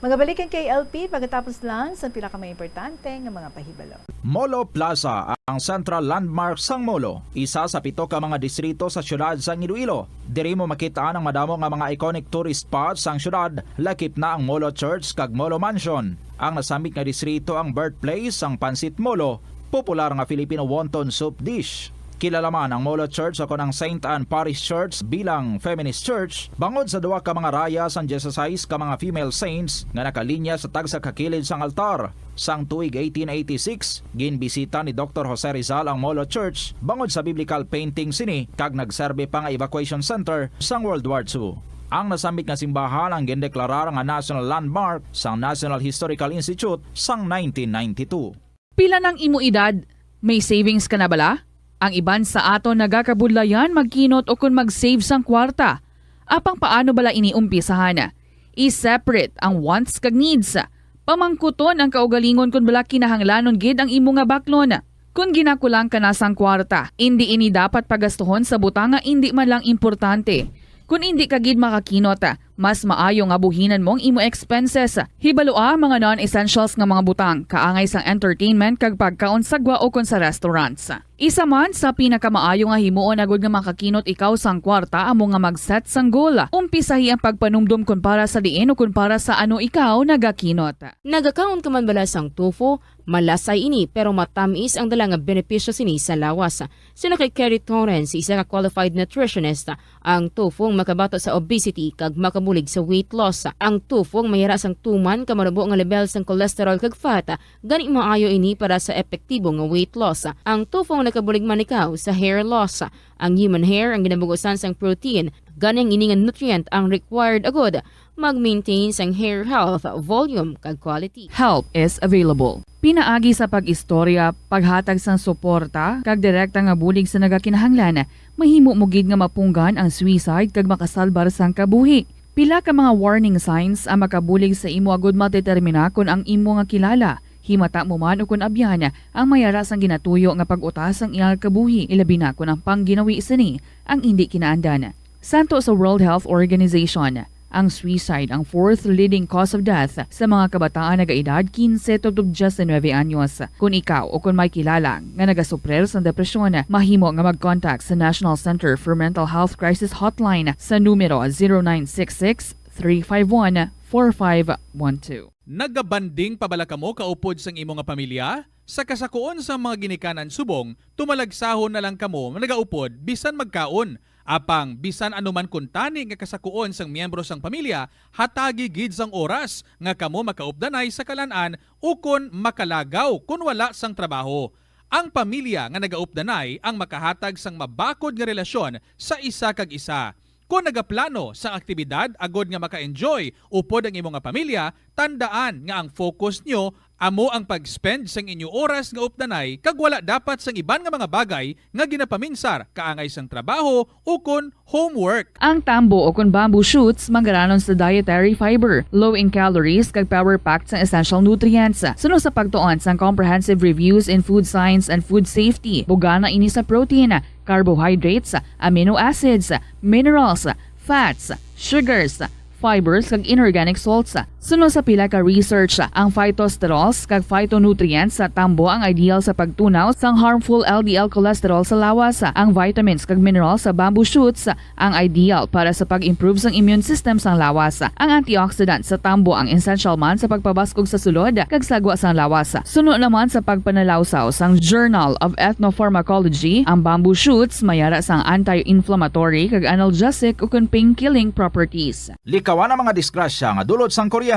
Magabalikan kay LP pagkatapos lang sa pila ka may importante nga mga pahibalo. Molo Plaza ang central landmark sang Molo, isa sa 7 ka mga distrito sa syudad sang Iloilo. Diri mo makitaan ang madamo nga mga iconic tourist spots sang syudad, lakip na ang Molo Church kag Molo Mansion. Ang nasamit nga distrito ang birthplace sang Pansit Molo, popular nga Filipino wonton soup dish. Kilala man ang Molo Church ako ng St. Anne Parish Church bilang feminist church, bangod sa duwa ka mga raya sang 16 ka mga female saints nga nakalinya sa tagsa kakilid sang altar. Sang tuig 1886, ginbisita ni Dr. Jose Rizal ang Molo Church bangod sa biblical painting sini kag nagserbe pa nga evacuation center sang World War II. Ang nasamit nga simbahan ang gindeklarar nga national landmark sang National Historical Institute sang 1992. Pila ng imo edad? May savings ka na bala? Ang iban sa ato nagakabudlayan magkinot o kung mag-save sang kwarta. Apang paano bala iniumpisahan? I-separate ang wants kag needs. Pamangkuton ang kaugalingon kung bala kinahanglanon gid ang imo nga baklon. Kung ginakulang ka na sang kwarta, hindi ini dapat pagastuhon sa butanga hindi man lang importante. Kung hindi ka gid makakinot, mas maayo nga buhinan mong imo expenses. Hibaloa mga non-essentials nga mga butang, kaangay sang entertainment kag pagkaon sa gwa o kon sa restaurants. Isa man sa pinakamaayo nga himuon agud nga makakinot ikaw sang kwarta amo nga mag-set sang goal. Umpisahi ang pagpanumdum kun para sa diin o kun para sa ano ikaw nagakinot. Nagakaon ka man bala sang tofu, malasay ini pero matamis ang dala nga benepisyo sini sa lawas. Sino kay Kerry Torrens, isa ka qualified nutritionist, ang tofu makabato sa obesity kag makabulig sa weight loss. Ang tofu mayara sang tuman kamarubo nga level sang cholesterol kag fat, gani maayo ini para sa epektibo nga weight loss. Ang tofu nakabulig man ikaw sa hair loss. Ang human hair ang ginabugusan sang protein, ganing ini nga nutrient ang required agod mag-maintain sang hair health, volume kag quality. Help is available. Pinaagi sa pag-istorya, paghatag sang suporta kag direkta nga bulig sa nagakinahanglan, mahimo mo gid nga mapunggan ang suicide kag makasalbar sang kabuhi. Pila ka mga warning signs ang makabulig sa imo agud madetermina kung ang imo nga kilala. Himata mo man o kung abyan ang mayara sang ginatuyo nga pag-utas ang iyang kabuhi, ilabi na kung ang pangginawi sini ang hindi kinaandan. Santo sa World Health Organization, ang suicide ang fourth leading cause of death sa mga kabataan nagaedad 15 to 19 anyos. Kung ikaw o kung may kilala nga nagasuprer sa depresyon, mahimo nga mag-contact sa National Center for Mental Health Crisis Hotline sa numero 0966-351-4512. Nagabanding pabala kamo kaupod sang imo nga pamilya? Sa kasakuon sa mga ginikanan subong, tumalagsahon na lang kamo nagaupod bisan magkaon. Apang bisan anuman kuntani nga kasakuon sang miyembro sang pamilya, hatagi gid sang oras nga kamo makaupdanay sa kalan-an o kon makalagaw kun wala sang trabaho. Ang pamilya nga nagaupdanay ang makahatag sang mabakod nga relasyon sa isa kag isa. Kung nagaplano sa aktibidad agod nga maka-enjoy upod ang imo nga pamilya, tandaan nga ang focus nyo amo ang pag-spend sang inyo oras nga updanay kag wala dapat sang iban nga mga bagay nga ginapaminsar kaangay sang trabaho o kon homework. Ang tambo o kun bamboo shoots manggaranon sa dietary fiber, low in calories kag power-packed sa essential nutrients. Suno sa pagtuon sang comprehensive reviews in food science and food safety, bugana ini sa protein, carbohydrates, amino acids, minerals, fats, sugars, fibers kag inorganic salts. Suno sa pila ka research, ang phytosterols kag phytonutrients sa tambo ang ideal sa pagtunaw sang harmful LDL cholesterol sa lawas. Ang vitamins kag minerals sa bamboo shoots ang ideal para sa pag-improve sang immune system sang lawas. Ang antioxidant sa tambo ang essential man sa pagpabaskog sa sulod kag sagwa sang lawas. Suno naman sa pagpanalawsaw sang Journal of Ethnopharmacology, ang bamboo shoots mayara sang anti-inflammatory kag analgesic ug pain-killing properties. Likawan ang mga disgrasya nga dulot sang kuryente.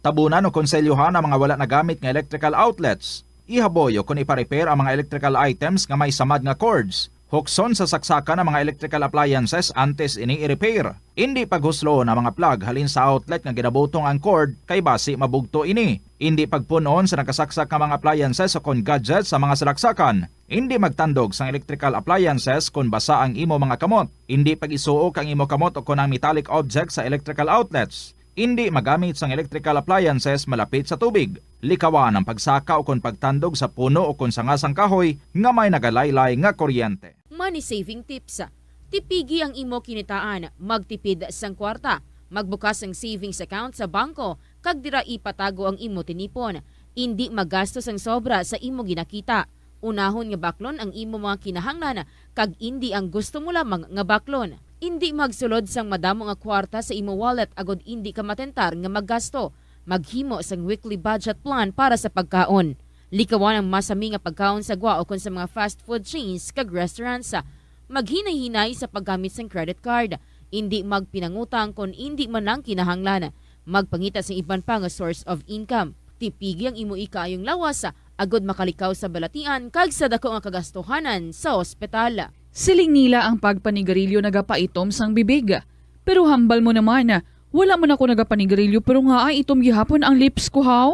Tabunan o konselyohan ang mga wala nagamit nga electrical outlets. Ihaboyo kung ipa-repair ang mga electrical items nga may samad nga cords. Hukson sa saksakan ng mga electrical appliances antes ini i-repair. Hindi paghuslo na mga plug halin sa outlet nga ginabutong ang cord kay basi mabugto ini. Hindi pagpunon sa nakasaksak nga mga appliances o kon gadgets sa mga salaksakan. Hindi magtandog sa electrical appliances kung basa ang imo mga kamot. Hindi pag-isuok ang imo kamot o kon ang metallic objects sa electrical outlets. Hindi magamit sang electrical appliances malapit sa tubig. Likawan ang pagsaka o kon pagtandog sa puno o kon sa ngasang kahoy nga may nagalaylay nga kuryente. Money saving tips. Tipigi ang imo kinitaan, magtipid sang kwarta, magbukas ang savings account sa bangko, kag dira ipatago ang imo tinipon. Hindi magastos ang sobra sa imo ginakita. Unahon nga baklon ang imo mga kinahanglan, kag hindi ang gusto mo lamang nga baklon. Hindi magsulod sang madamo nga kwarta sa imo wallet agod hindi ka matentar nga maggasto. Maghimo sang weekly budget plan para sa pagkaon. Likawan ang masami nga pagkaon sa gwa o kon sa mga fast food chains kag restaurants. Maghinay-hinay sa paggamit sang credit card. Hindi magpinangutang kon hindi man lang kinahanglan. Magpangita sa iban pa nga source of income. Tipigi ang imo ikayong lawas agod makalikaw sa balatian kag sa dako nga kagastuhanan sa ospital. Siling nila ang pagpanigarilyo nagapaitom sang bibig. Pero hambal mo naman, wala man ako nagapanigarilyo pero nga ay itom gihapon ang lips ko haw.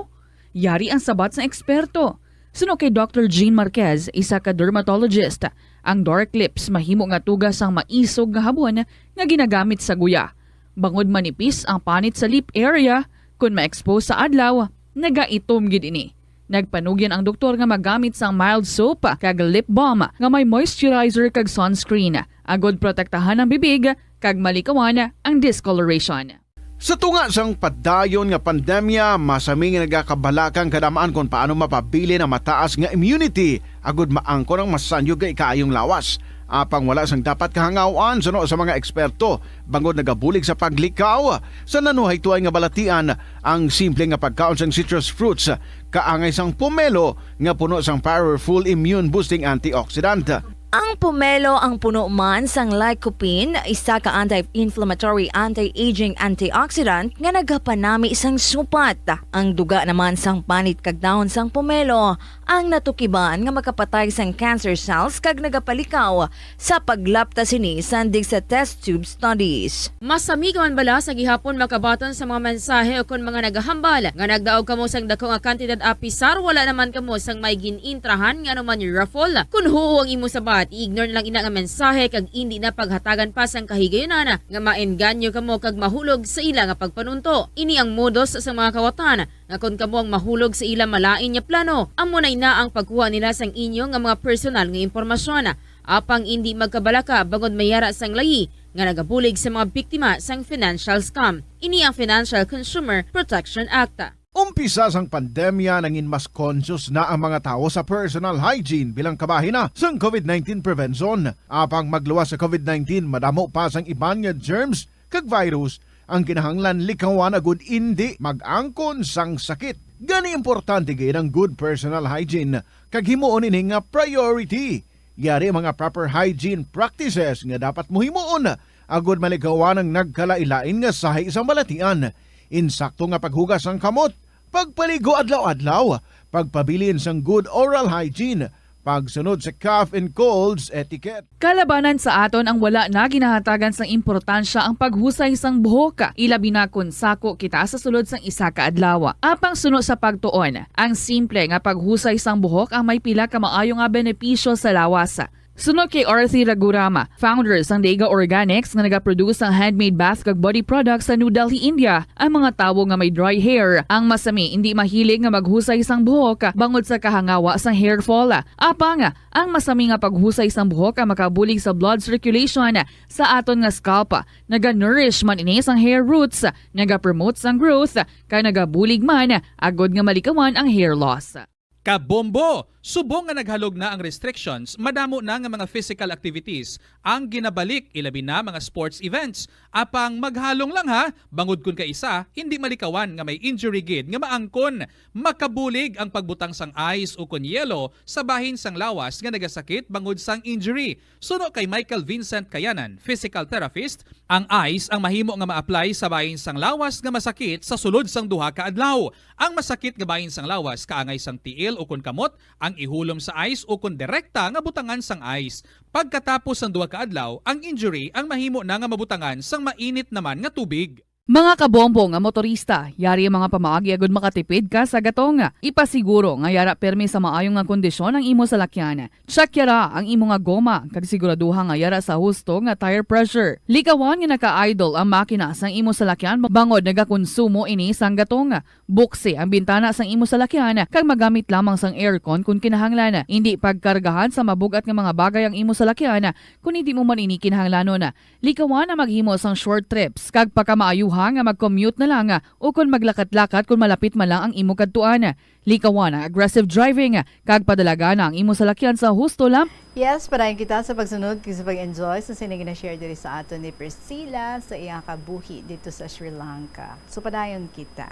Yari ang sabat sa eksperto. Suno kay Dr. Jean Marquez, isa ka dermatologist. Ang dark lips mahimo nga tugas ang maisog nga habon nga ginagamit sa guya. Bangod manipis ang panit sa lip area, kung ma-expose sa adlaw, nagaitom gid ini. Nagpanugyan ang doktor nga magamit sang mild soap kag lip balm nga may moisturizer kag sunscreen. Agod protektahan ang bibig kag malikawan ang discoloration. Sa tunga sang padayon nga pandemya, masami nga nagakabalakang kadamaan kung paano mapabili na mataas nga immunity agud maangkon ang masanyog nga ikaayong lawas. Apang wala sang dapat kahangawan suno sa mga eksperto bangod nagabulig sa paglikaw sa nanuhaytuay nga balatian ang simple nga pagkaon sang citrus fruits kaangay sang pomelo nga puno sang powerful immune boosting antioxidant. Ang pomelo ang puno man sang lycopene, isa ka anti-inflammatory, anti-aging antioxidant nga nagapanami sang supat. Ang duga naman sang panit kag dahon sang pomelo ang natukiban nga makapatay sang cancer cells kag nagapalikaw sa paglapta sini sandig sa test tube studies. Masami ka man bala sa gihapon makabaton sa mga mensahe o kon mga nagahambal nga nagdaog kamo sang dako nga kantidad apisar wala naman kamo sang may ginintrahan nga naman ni raffle. Kun huo ang imo sabat, ignore na lang ina nga mensahe kag hindi na paghatagan pa sang kahigayonan nga maenganyo kamo kag mahulog sa ila nga pagpanunto. Ini ang modus sa mga kawatan nga kon kamo ang mahulog sa ila malain nya plano, amo na ang pagkuha nila sang inyo nga mga personal nga impormasyon. Apang hindi magkabalaka bangod mayara sang layi nga nagabulig sa mga biktima sang financial scam. Ini ang Financial Consumer Protection Act. Umpisa sang pandemya nangin mas conscious na ang mga tao sa personal hygiene bilang kabahina sang COVID-19 prevention. Apang magluwas sa COVID-19, madamo pa sang iban nga germs kag virus ang kinahanglan likawan agud indi mag-angkon sang sakit. Gani importante gayud ang good personal hygiene kag himuon ini nga priority. Yari mga proper hygiene practices nga dapat mohimuon agud malikawan ang nagkalailain nga sahi sa balatian. Insakto nga paghugas ng kamot, pagpaligo adlaw-adlaw, pagpabilin sang good oral hygiene, pagsunod sa cough and colds etiquette. Kalabanan sa aton ang wala na ginahatagan sang importansya ang paghusay sang buhok, ilabi na kun sako kita sa sulod sang isa ka adlaw. Apang suno sa pagtuon, ang simple nga paghusay sang buhok ang may pila ka maayo nga benepisyo sa lawas. Sunod kay Arthi Ragurama, founder sang Dega Organics nga nagaproduce ng handmade bath kag body products sa New Delhi, India, ang mga tawo nga may dry hair, ang masami hindi mahilig nga maghusay sang buhok bangod sa kahangawa sang hair fall. Apang ang masami nga paghusay sang buhok ang makabulig sa blood circulation sa aton nga scalp, naga-nourish man ini sang hair roots, naga-promote sang growth, kay nagabulig man agod nga malikawan ang hair loss. Kabombo! Subong nga naghalog na ang restrictions, madamo na nga mga physical activities ang ginabalik, ilabi na mga sports events. Apang maghalong lang ha, bangod kun ka isa, hindi malikawan nga may injury gid nga maangkon. Makabulig ang pagbutang sang ice o kun yelo sa bahin sang lawas nga nagasakit bangod sang injury. Suno kay Michael Vincent Kayanan, physical therapist, ang ice ang mahimo nga ma-apply sa bahin sang lawas nga masakit sa sulod sang duha ka adlaw. Ang masakit nga bahin sang lawas kaangay sang tiil o kun kamot, ang ihulom sa ice o kung direkta nga butangan sang ice. Pagkatapos ng duha ka adlaw, ang injury ang mahimo na nga mabutangan sang mainit naman nga tubig. Mga kabombo nga motorista, yari ang mga pamaagi agud makatipid ka sa gatong. Ipasiguro nga yara permi sa maayong nga kondisyon ang imo salakyan. Check yara ang imo nga goma kag siguraduha nga yara sa husto nga tire pressure. Likawan nga naka-idle ang makina sang imo salakyan bangod nagakonsumo ini sang gatong. Buksi ang bintana sang imo salakyan kag magamit lamang sang aircon kung kinahanglan. Hindi pagkargahan sa mabugat nga mga bagay ang imo salakyan kung hindi mo man ini kinahanglanon. Likawan ang maghimo sang short trips kag pagkamaayo nga mag-commute na lang o kung maglakat-lakat kung malapit man lang ang imo kadtuan. Likawan ang aggressive driving kag padalaga na ang imo salakyan sa husto lang. Yes, parayan kita sa pagsunod sa pag-enjoy sa sinigin na share diri sa aton ni Priscilla sa iyang kabuhi dito sa Sri Lanka. So padayon kita.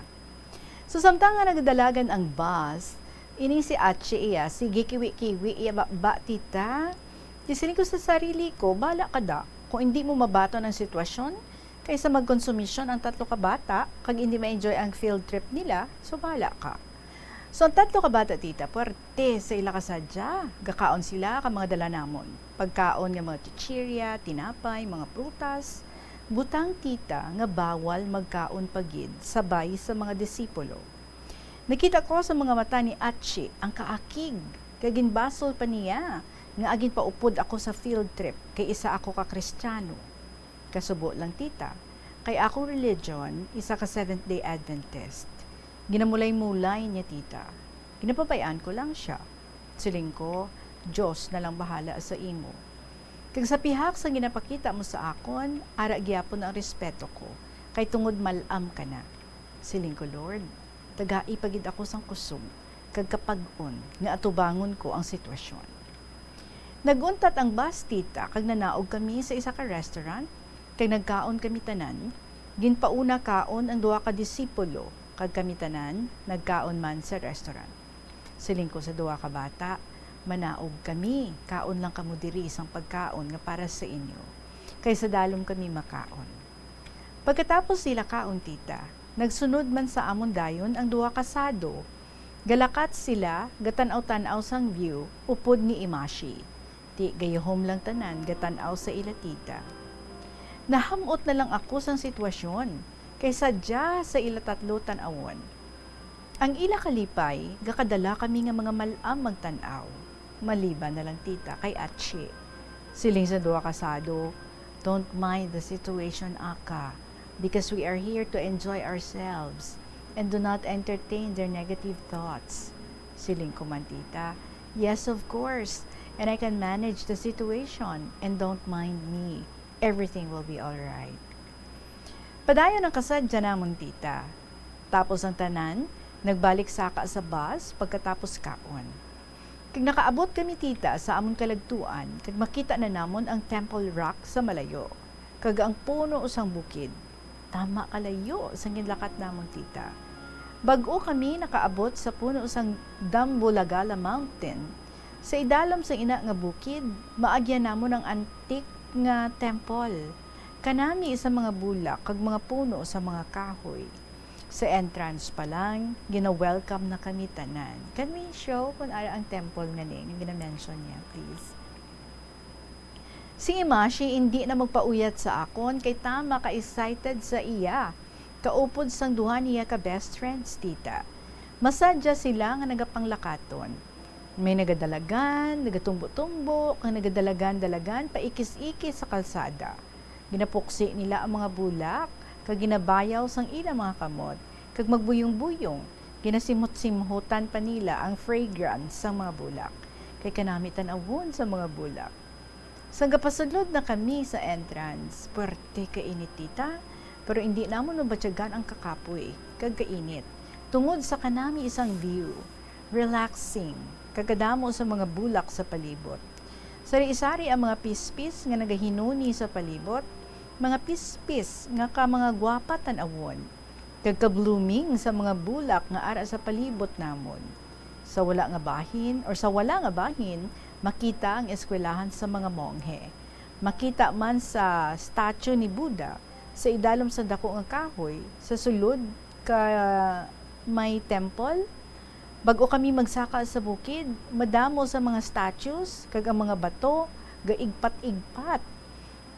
So samtang nga nagdalagan ang bus, ini si Achi iya, si gikiwi-kiwi iya ba tita. Disiling ko sa sarili ko, bala ka da. Kung hindi mo mabato ng sitwasyon, kaysa magkonsumisyon ang 3 ka bata, kag hindi ma-enjoy ang field trip nila, so bala ka. So ang 3 ka bata, tita, puwerte sa ila kasadya. Gakaon sila ka mga dala namon. Pagkaon nga mga chichirya, tinapay, mga prutas. Butang tita nga bawal magkaon pagid sabay sa mga disipulo. Nakita ko sa mga mata ni Achi ang kaakig, kaginbasol pa niya. nga agin paupod ako sa field trip kay isa ako ka Kristiyano. Kasubo lang tita, kay akong religion, isa ka Seventh-day Adventist. Ginamulay-mulay niya tita. Ginapabayaan ko lang siya. Siling ko, Diyos na lang bahala sa imo. Kag sa pihak sa ginapakita mo sa akon, ara gyapon ang respeto ko, kay tungod malam ka na. Siling ko, Lord, tagai pagid ako sang kusog, kag kapag-on, nga atubangon ko ang sitwasyon. Naguntat ang bus tita, kag nanaog kami sa isa ka restaurant, kag nagkaon kami tanan, ginpauna kaon ang duha ka disipulo, kag kami tanan, nagkaon man sa restaurant. Siling ko sa duha ka bata, manaog kami, kaon lang kamo diri isang pagkaon nga para sa inyo, kaysa dalom kami makaon. Pagkatapos sila kaon tita, nagsunod man sa amon dayon ang duha ka sado. Galakat sila, gatanaw-tanaw sang view, upod ni Imashi. Ti gayahom lang tanan, gatanaw sa ila tita. Nahamot na lang ako sang sitwasyon, kaysa dya sa ila tatlo tanawon. Ang ila kalipay, gakadala kami nga mga malam magtanaw. Maliban na lang tita kay Atche. Siling sa duha kasado, don't mind the situation aka, because we are here to enjoy ourselves and do not entertain their negative thoughts. Siling ko man tita, yes of course, and I can manage the situation and don't mind me. Everything will be alright. Padayon ang kasadya namon tita. Tapos ang tanan, nagbalik saka sa bus pagkatapos kaon. Kag nakaabot kami tita sa amon kalagtuan, kag makita na namon ang Temple Rock sa malayo. Kag ang puno usang bukid. Tama kalayo sa ginlakat namon tita. Bag-o kami nakaabot sa puno usang Dambulagala Mountain. Sa idalom sa ina nga bukid, maagyan namon ang antik nga temple. Kanami sa mga bulak kag mga puno sa mga kahoy. Sa entrance pa lang, gina-welcome na kami tanan. Can we show kung ara ang temple nga ning gina-mention niya, please? Si Imashi hindi na magpauyat sa akon kay tama ka-excited sa iya. Kaupod sang duha niya ka best friends tita. Masadya sila nga nagapanglakaton. May nagadalagan, nagatumbo-tumbo, kang nagadalagan-dalagan, paikis-ikis sa kalsada. Ginapuksi nila ang mga bulak, kag ginabayaw sang ila mga kamot, kag magbuyong-buyong, ginasimot-simhutan pa nila ang fragrance sa mga bulak, kay kanamitan awon sa mga bulak. Sang gapasadlod na kami sa entrance, puwerte kainit tita, pero hindi namon nabatyagan ang kakapoy, kag kainit. Tungod sa kanami isang view, relaxing, kagadamo sa mga bulak sa palibot. Sari-sari ang mga pispis nga nagahinuni sa palibot, mga pispis nga ka mga gwapa tan-awon, kagka-blooming sa mga bulak nga ara sa palibot namon. Sa wala nga bahin, makita ang eskwelahan sa mga monghe. Makita man sa statue ni Buddha, sa idalom sa dako nga kahoy, sa sulod ka may temple. Bago kami magsaka sa bukid, madamo sa mga statues, kag ang mga bato, gaigpat-igpat.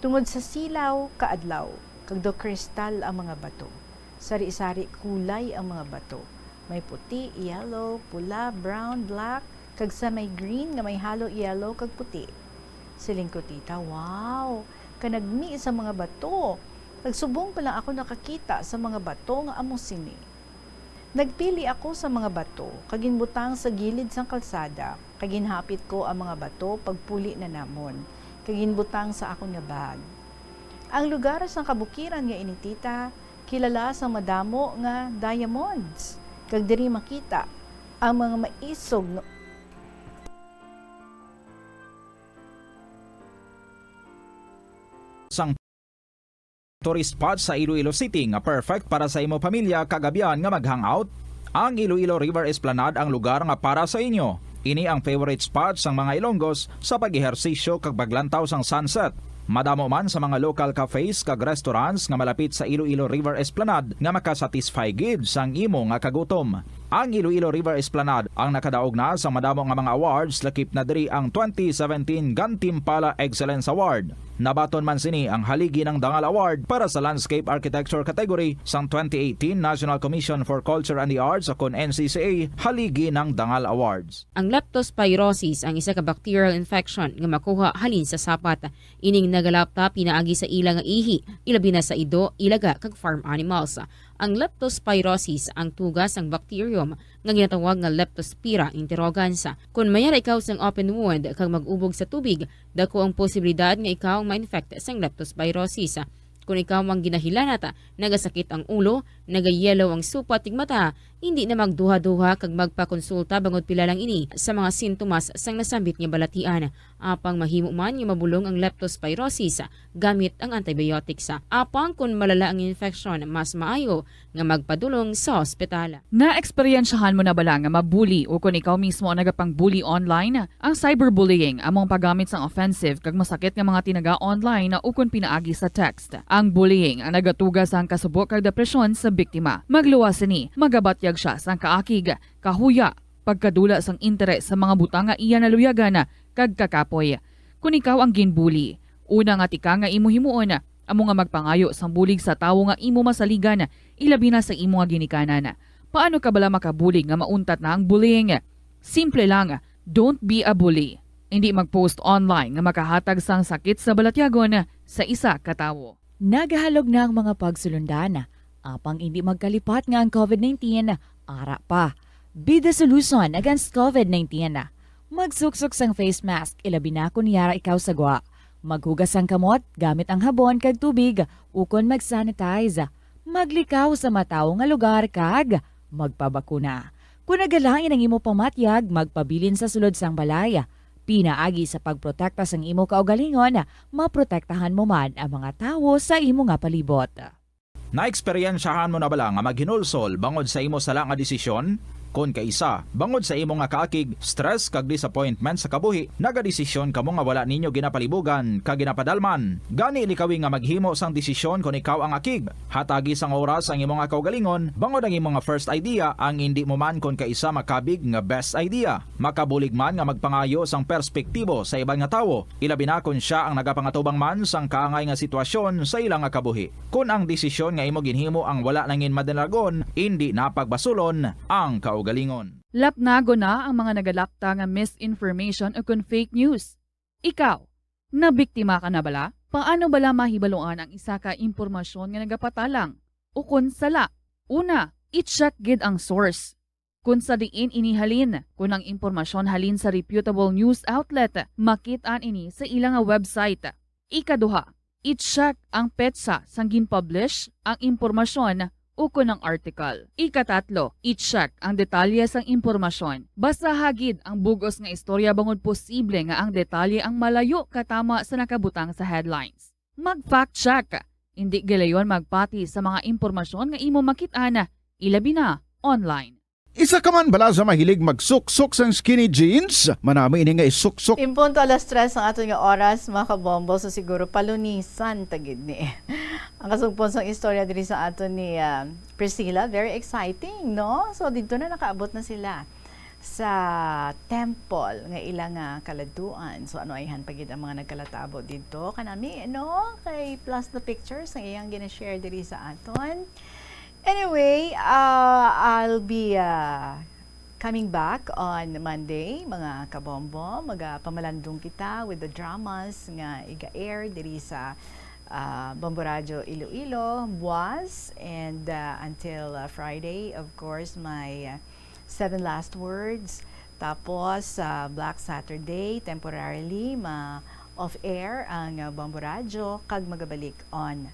Tungod sa silaw, kaadlaw, kag do kristal ang mga bato. Sari-sari kulay ang mga bato. May puti, yellow, pula, brown, black, kag sa may green nga may halo yellow kag puti. Siling ko tita, wow, kanagmi sa mga bato. Nagsubong pa lang ako nakakita sa mga bato nga amo sini. Nagpili ako sa mga bato, kaginbutang sa gilid sang kalsada, kaginhapit ko ang mga bato pagpuli na namon, kaginbutang sa akong nga bag. Ang lugar sang kabukiran nga initita, kilala sa madamo nga diamonds, kag diri makita ang mga maisog no sang tourist spot sa Iloilo City nga perfect para sa imo pamilya kagabihan nga mag-hangout. Ang Iloilo River Esplanade ang lugar nga para sa inyo. Ini ang favorite spot sang mga Ilonggos sa pag-ehersisyo kag paglantaw sang sunset. Madamo man sa mga local cafes kag restaurants nga malapit sa Iloilo River Esplanade nga makasatisfy gid sang imo nga kagutom. Ang Iloilo River Esplanade ang nakadaog na sa madamo nga mga awards, lakip na diri ang 2017 Gantimpala Excellence Award. Nabaton man sini ang haligi ng Dangal Award para sa Landscape Architecture category sang 2018 National Commission for Culture and the Arts o NCCA haligi ng Dangal Awards. Ang leptospirosis ang isa ka bacterial infection nga makuha halin sa sapat. Ining nagalapta pinaagi sa ila nga ihi, ilabi na sa ido, ilaga kag farm animals. Ang leptospirosis ang tugas ng bacterium nga ginatawag nga Leptospira interrogans. Kung mayara ikaw sang open wound kag mag-ubog sa tubig, dako ang posibilidad nga ikaw ma-infect sang leptospirosis. Kung ikaw ang ginahilanata, nagasakit ang ulo, nagayelo ang supa tig mata, hindi na magduha-duha kag magpakonsulta bangod pila lang ini sa mga sintomas sang nasambit nga balatian. Apang mahimo man nga mabulong ang leptospirosis gamit ang antibiotics. Apang kung malala ang infection, mas maayo nga magpadulong sa ospital. Na-eksperyensyahan mo na bala nga mabuli o kung ikaw mismo ang nagapang-bully online? Ang cyberbullying among paggamit sang offensive kag masakit nga mga tinaga online na ukon pinaagi sa text. Ang bullying ang nagatugas ang kasubok kag depresyon sa biktima. Magluwas ni, magabatyag siya sang kaakig, kahuya, pagkadula sang interes sa mga butang nga iya naluyagan kag kakapoy. Kung ikaw ang ginbully, una nga tika nga imo himuon, amo nga magpangayo sang bulig sa tawo nga imo masaligan, ilabi na sa imo nga ginikanan. Paano ka bala makabuli nga mauntat na ang bullying? Simple lang, don't be a bully. Hindi mag-post online nga makahatag sang sakit sa balatyagon sa isa ka tawo. Nagahalog na ang mga pagsulundan. Apang hindi magkalipat nga ang COVID-19, ara pa. Be the solution against COVID-19. Magsuksok sang face mask, ilabi na kung yara ikaw sagwa. Maghugas ang kamot gamit ang habon kag tubig, ukon mag-sanitize. Maglikaw sa mataw nga lugar kag magpabakuna. Kung nagalain ang imo pamatyag, magpabilin sa sulod sang balay. Pinaagi sa pagprotekta sang imo kaugalingon, maprotektahan mo man ang mga tawo sa imo nga palibot. Naeksperyensyahan mo na bala nga maghinulsol bangod sa imo sala nga desisyon? Kung kaisa, bangod sa imo nga kaakig, stress kag disappointment sa kabuhi, nagadesisyon kamo nga wala ninyo ginapalibugan kag ginapadalman. Gani likawi nga maghimo sang desisyon kung ikaw ang akig. Hatagi sang oras ang imo nga kaugalingon, bangod ang imo nga first idea ang hindi mo man kung kaisa makabig nga best idea. Makabulig man nga magpangayo sang perspektibo sa ibang nga tawo, ilabi na kung siya ang nagapangatubang man sang kaangay nga sitwasyon sa ilang nga kabuhi. Kung ang desisyon nga imo ginhimo ang wala nangin madalagon, hindi napagbasulon ang kaugalingon. Lapnago na ang mga nagalapta nga misinformation o kung fake news. Ikaw, nabiktima ka na bala? Paano bala mahibaloan ang isa ka impormasyon nga nagapatalang? O kung sala? Una, i-check gid ang source. Kung sa diin inihalin, kung ang impormasyon halin sa reputable news outlet, makitaan ini sa ilang website. Ikaduha, i-check ang petsa sang gin-publish ang impormasyon o kung ang article. Ikatatlo, i-check ang detalye sang impormasyon. Basta hagid ang bugos nga istorya bangod posible nga ang detalye ang malayo katama sa nakabutang sa headlines. Mag-fact check. Hindi galayon magpati sa mga impormasyon nga imo makit-ana, ilabi na online. Isa ka man bala sa mahilig magsuksok sang skinny jeans? Manami ini nga isuksok. Impunto alas 3 ang aton nga oras, mga kabombo, so siguro palunisan tagid ni. Ang kasugpon sang istorya diri sa aton ni Priscilla, very exciting, no? So dito na nakaabot na sila sa temple nga ilang kaladuan. So ano ayhan pagid ang mga nagkalatabo dito kanami, no? Kay plus the pictures ang iyang gina-share diri sa aton. Anyway, I'll be coming back on Monday, mga kabombo. Magpamalandong kita with the dramas nga iga-air diri sa Bombo Radio Iloilo, Buwas, and until Friday, of course, my 7 last words. Tapos, Black Saturday, temporarily, off-air ang Bombo Radio, kag magabalik on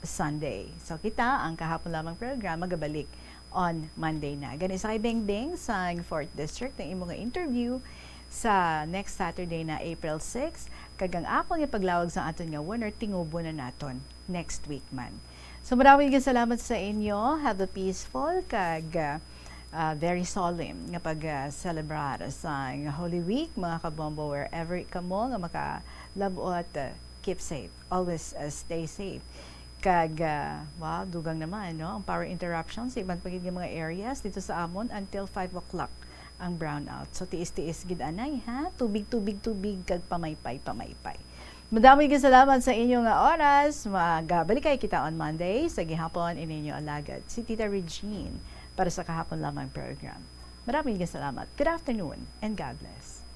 Sunday. So kita ang kahapon lamang program magabalik on Monday na. Gani sa kay Bengbeng sa 4th District ng imong interview sa next Saturday na April 6. Kagang ako nga paglawag sa aton nga winner tingubo na naton next week man. So maraming salamat sa inyo. Have a peaceful kag very solemn nga pag-celebrar sa Holy Week, mga kabombo, wherever kamo nga makalabot, keep safe. Always stay safe. Kag, wow, dugang naman, no? Ang power interruption sa ibang pagiging mga areas dito sa amon until 5 o'clock ang brownout. So, tiis-tiis gid anay, ha? Tubig, kag pamaypay. Madami kang salamat sa inyong oras. Magbalik kayo kita on Monday sa gihapon ininyo alagad. Si Tita Regine para sa kahapon lamang program. Maraming salamat. Good afternoon and God bless.